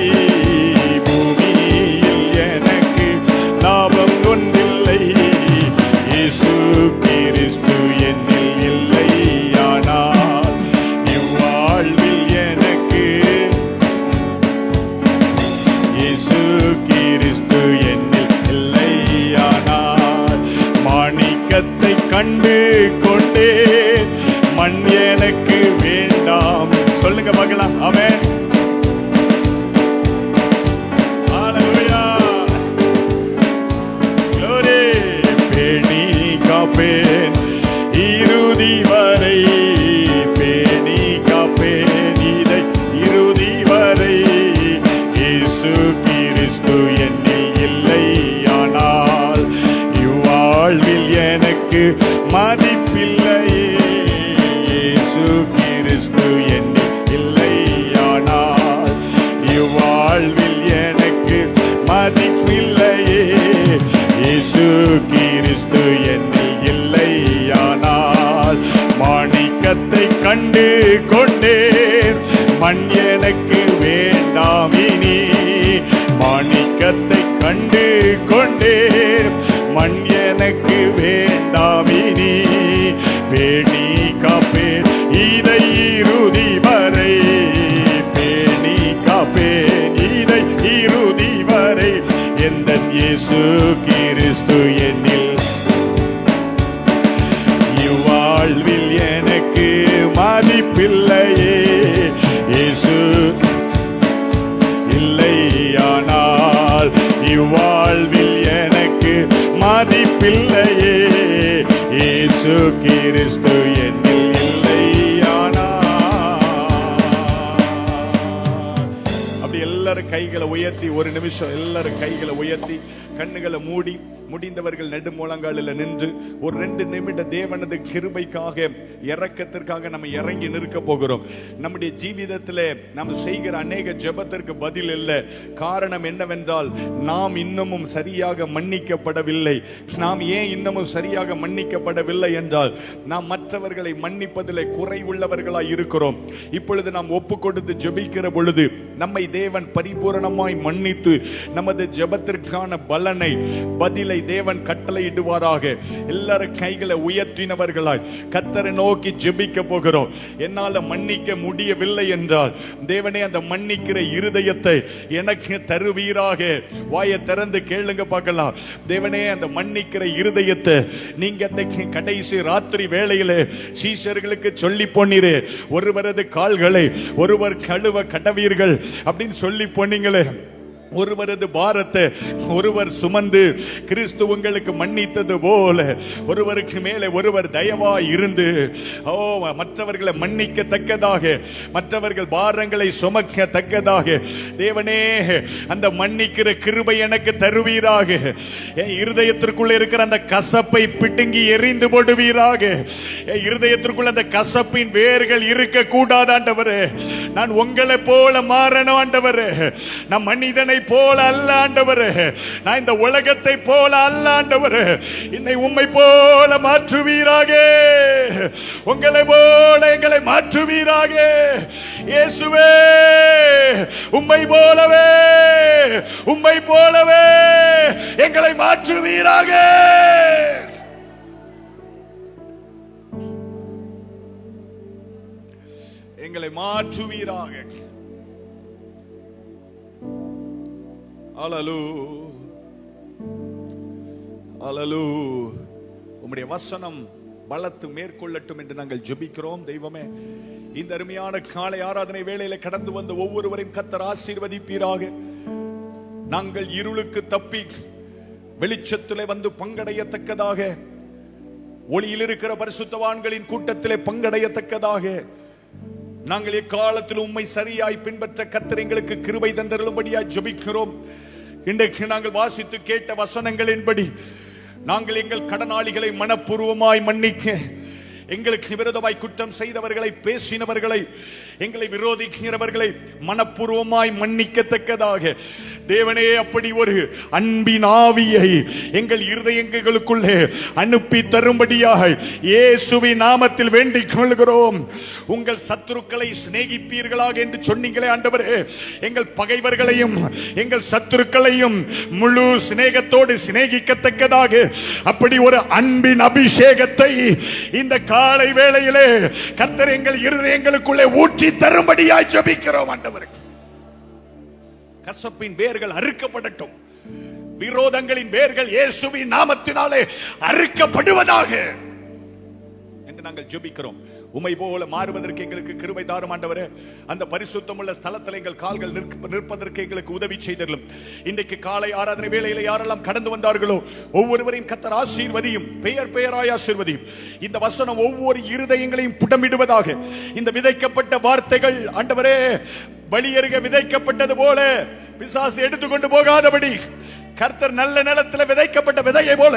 பூமியில் எனக்கு லாபம் ஒன்றில்லை. இயேசு கிறிஸ்து என்னில் இல்லையானால் இவ்வாழ்வில் எனக்கு, இயேசு கிறிஸ்து என்னில் இல்லையானால் மாணிக்கத்தை கண்டு கொண்டேன், மண் எனக்கு வேண்டாம். சொல்லுங்க பார்க்கலாம். ஆமென். ஹalleluya, glory. பேணி காப்பேன் இறுதி வரை, பேணி காப்பேன் இதை இறுதி வரை. இயேசு கிறிஸ்து என்னில் இல்லையானால் இவ்வாழ்வில் எனக்கு மதிப்பில்லையே, இயேசு கிறிஸ்து என்னில் இல்லையானால் இவ்வாழ்வில் எனக்கு மதிப்பில்லையே. இயேசு கிறிஸ்து என்னில் இல்லையானால் மாணிக்கத்தை கண்டு கொண்டேன், மண் எனக்கு வேண்டாம் இனி, மாணிக்கத்தை கண்டு கொண்டேன், மண் எனக்கு வேண்டாம் இனி, பேணி காப்பேன் இதை இறுதி வரை, பேணி காப்பேன் இதை இறுதி வரை. எந்தன் இயேசு கிறிஸ்து என்னில் இவ்வாழ்வில் எனக்கு மதிப்பில்லையே, இயேசு இல்லையானால் இவ்வாழ்வில் எனக்கு மதிப்பில்லையே, இயேசு கிறிஸ்து என்னில் இல்லையானால். அப்படி எல்லாரும் கைகளை உயர்த்தி ஒரு நிமிஷம் எல்லாரும் கைகளை உயர்த்தி கண்ணுகளை மூடி முடிந்தவர்கள் நெடுமுழங்காலில் நின்று ஒரு 2 நிமிட தேவனது கிருபைக்காக இரக்கத்திற்காக நம்ம இறங்கி நிற்க போகிறோம். நம்முடைய ஜீவிதத்திலே நாம் செய்கிற அநேக ஜெபத்திற்கு பதில் இல்லை. காரணம் என்னவென்றால் நாம் இன்னமும் சரியாக மன்னிக்கப்படவில்லை. நாம் ஏன் இன்னமும் சரியாக மன்னிக்கப்படவில்லை என்றால் நாம் மற்றவர்களை மன்னிப்பதிலே குறைவுள்ளவர்களாய் இருக்கிறோம். இப்பொழுது நாம் ஒப்பு கொடுத்து ஜெபிக்கிற பொழுது நம்மை தேவன் பரிபூரணமாய் மன்னித்து நமது ஜெபத்திற்கான பலன் பலனை பதிலை தேவன் கட்டளையிடுவாராக. எல்லாரும் கைகளை உயர்த்தினவர்களாய் கர்த்தரை நோக்கி ஜெபிக்க போகிறோம். என்னால மன்னிக்க முடியவில்லை என்றால் தேவனே அந்த மன்னிக்கிற இருதயத்தை எனக்கு தருவீராக. வாயை திறந்து கேளுங்க பார்க்கலாம். தேவனே அந்த மன்னிக்கிற இருதயத்தை நீங்க கடைசி ராத்திரி வேளையிலே சீஷர்களுக்கு சொல்லி போனீரே, ஒருவரது கால்களை ஒருவர் கழுவ கடவீர்கள் அப்படின்னு சொல்லி போனீங்களே. ஒருவரது பாரத்தை ஒருவர் சுமந்து கிறிஸ்து உங்களுக்கு மன்னித்தது போல ஒருவருக்கு மேலே ஒருவர் தயவாய் இருந்து மற்றவர்களை மன்னிக்கத்தக்கதாக, மற்றவர்கள் பாரங்களை சுமக்கத்தக்கதாக தேவனே அந்த மன்னிக்கிற கிருபை எனக்கு தருவீராக. என் இருதயத்திற்குள்ள இருக்கிற அந்த கசப்பை பிடுங்கி எறிந்து போடுவீராக. என் இருதயத்திற்குள்ள அந்த கசப்பின் வேர்கள் இருக்க கூடாது ஆண்டவரே. நான் உங்களை போல மாறணும் ஆண்டவரே. நான் மனிதனை போல அல்ல ஆண்டவரே. நான் இந்த உலகத்தை போல அல்ல ஆண்டவரே. என்னை உம்மை போல மாற்றுவீராக. உங்களை போல எங்களை மாற்றுவீராக. இயேசுவே, உம்மை போலவே உம்மை போலவே எங்களை மாற்றுவீராக. எங்களை மாற்றுவீராக. உம்முடைய வசனம் பலத்து மேற்கொள்ளட்டும் என்று நாங்கள் ஜெபிக்கிறோம். தெய்வமே, இந்த அருமையான காலை ஆராதனை வேளையில கடந்து வந்த ஒவ்வொருவரையும் கர்த்தர் ஆசீர்வதிப்பீராக. நாங்கள் இருளுக்கு தப்பி வெளிச்சத்திலே வந்து பங்கடையத்தக்கதாக, ஒளியில் இருக்கிற பரிசுத்தவான்களின் கூட்டத்திலே பங்கடையத்தக்கதாக நாங்கள் எக்காலத்தில் உம்மை சரியாய் பின்பற்ற கர்த்தர் எங்களுக்கு கிருபை தந்தருளும்படியாய் ஜெபிக்கிறோம். இன்றைக்கு நாங்கள் வாசித்து கேட்ட வசனங்களின்படி நாங்கள் எங்கள் கடனாளிகளை மனப்பூர்வமாய் மன்னிக்க, எங்களுக்கு விரோதமாய் குற்றம் செய்தவர்களை, பேசினவர்களை, எங்களை விரோதிக்கிறவர்களை மனப்பூர்வமாய் மன்னிக்கத்தக்கதாக தேவனே அப்படி ஒரு அன்பின் ஆவியை எங்கள் இருதயங்களுக்குள்ளே அனுப்பி தரும்படியாக இயேசுவின் நாமத்தில் வேண்டிக் கொள்கிறோம். உங்கள் சத்துருக்களை சிநேகிப்பீர்களாக என்று சொன்னீங்களே ஆண்டவரே. எங்கள் பகைவர்களையும் எங்கள் சத்துருக்களையும் முழு சிநேகத்தோடு சிநேகிக்கத்தக்கதாக அப்படி ஒரு அன்பின் அபிஷேகத்தை இந்த காலை வேளையிலே கர்த்தர் எங்கள் இருதயங்களுக்குள்ளே ஊற்றி தரும்படியாய் ஜெபிக்கிறோம் ஆண்டவரே. கசப்பின் வேர்கள் அறுக்கப்படட்டும். விரோதங்களின் வேர்கள் இயேசுவின் நாமத்தினாலே அறுக்கப்படுவதாக என்று நாங்கள் ஜெபிக்கிறோம். உம்மை போல மாறுவதற்கு எங்களுக்கு கிருபை தாரும் ஆண்டவரே. அந்த பரிசுத்தமுள்ள ஸ்தலத்தில் எங்கள் கால்கள் நிற்பதற்கு எங்களுக்கு உதவி செய்தருளும். இன்றைக்கு காலை ஆராதனை வேளையில யாரெல்லாம் கடந்து வந்தார்களோ ஒவ்வொருவரையும் கர்த்தர் ஆசீர்வதியும், பெயர் பெயராய் ஆசீர்வதியும். இந்த வசனம் ஒவ்வொரு இருதயங்களையும் புடமிடுவதாக. இந்த விதைக்கப்பட்ட வார்த்தைகள் ஆண்டவரே பலியருக விதைக்கப்பட்டது போல பிசாசு எடுத்துக்கொண்டு போகாதபடி கர்த்தர் நல்ல நிலத்தில் விதைக்கப்பட்ட விதையை போல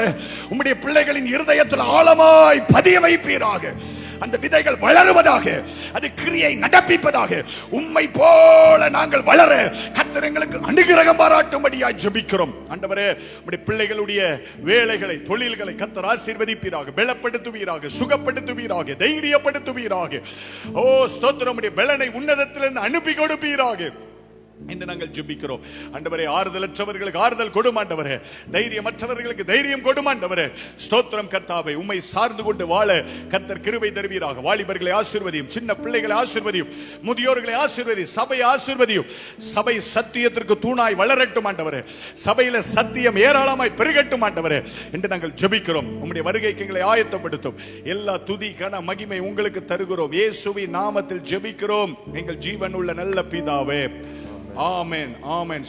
உம்முடைய பிள்ளைகளின் இருதயத்தில் ஆழமாய் பதிய வைப்பீராக. அந்த விதைகள் வளருவதாக, அது கிரியை நடப்பிப்பதாக. உம்மை போல நாங்கள் வளர கர்த்தர் எங்களுக்கு அனுகிரகம் பாராட்டும்படியாய் ஜெபிக்கிறோம் ஆண்டவரே. உம்முடைய பிள்ளைகளுடைய வேலைகளை, தொழில்களை கர்த்தர் ஆசீர்வதிப்பீராக, பலப்படுத்துவீராக, சுகப்படுத்துவீராக, தைரியப்படுத்துவீராக. ஓ ஸ்தோத்திரம். உம்முடைய பலனை உன்னதத்திலிருந்து அனுப்பி கொடுப்பீராக என்று நாங்கள் ஜெபிக்கிறோம் ஆண்டவரே. ஆறுதலற்றவர்களுக்கு ஆறுதல் கொடும் ஆண்டவரே. தைரியமற்றவர்களுக்கு தைரியம் கொடும் ஆண்டவரே. ஸ்தோத்திரம் கர்த்தாவே. உம்மை சார்ந்து கொண்டு வாழ கர்த்தர் கிருபை தருவீராக. வாலிபர்களை ஆசீர்வதியும், சின்ன பிள்ளைகளை ஆசீர்வதியும், முதியோர்களை ஆசீர்வதியும், சபையை ஆசீர்வதியும். சபை சத்தியத்திற்கு தூணாய் வளரட்டும் ஆண்டவரே. சபையில சத்தியம் ஏராளமாய் பெருகட்டும் ஆண்டவரே என்று நாங்கள் ஜெபிக்கிறோம். உம்முடைய வருகைக்கு எங்களை ஆயத்தப்படுத்தும். எல்லா துதி கன மகிமை உங்களுக்கு தருகிறோம். இயேசுவின் நாமத்தில் ஜெபிக்கிறோம் எங்கள் ஜீவனுள்ள நல்ல பிதாவே. ஆமென், ஆமென்.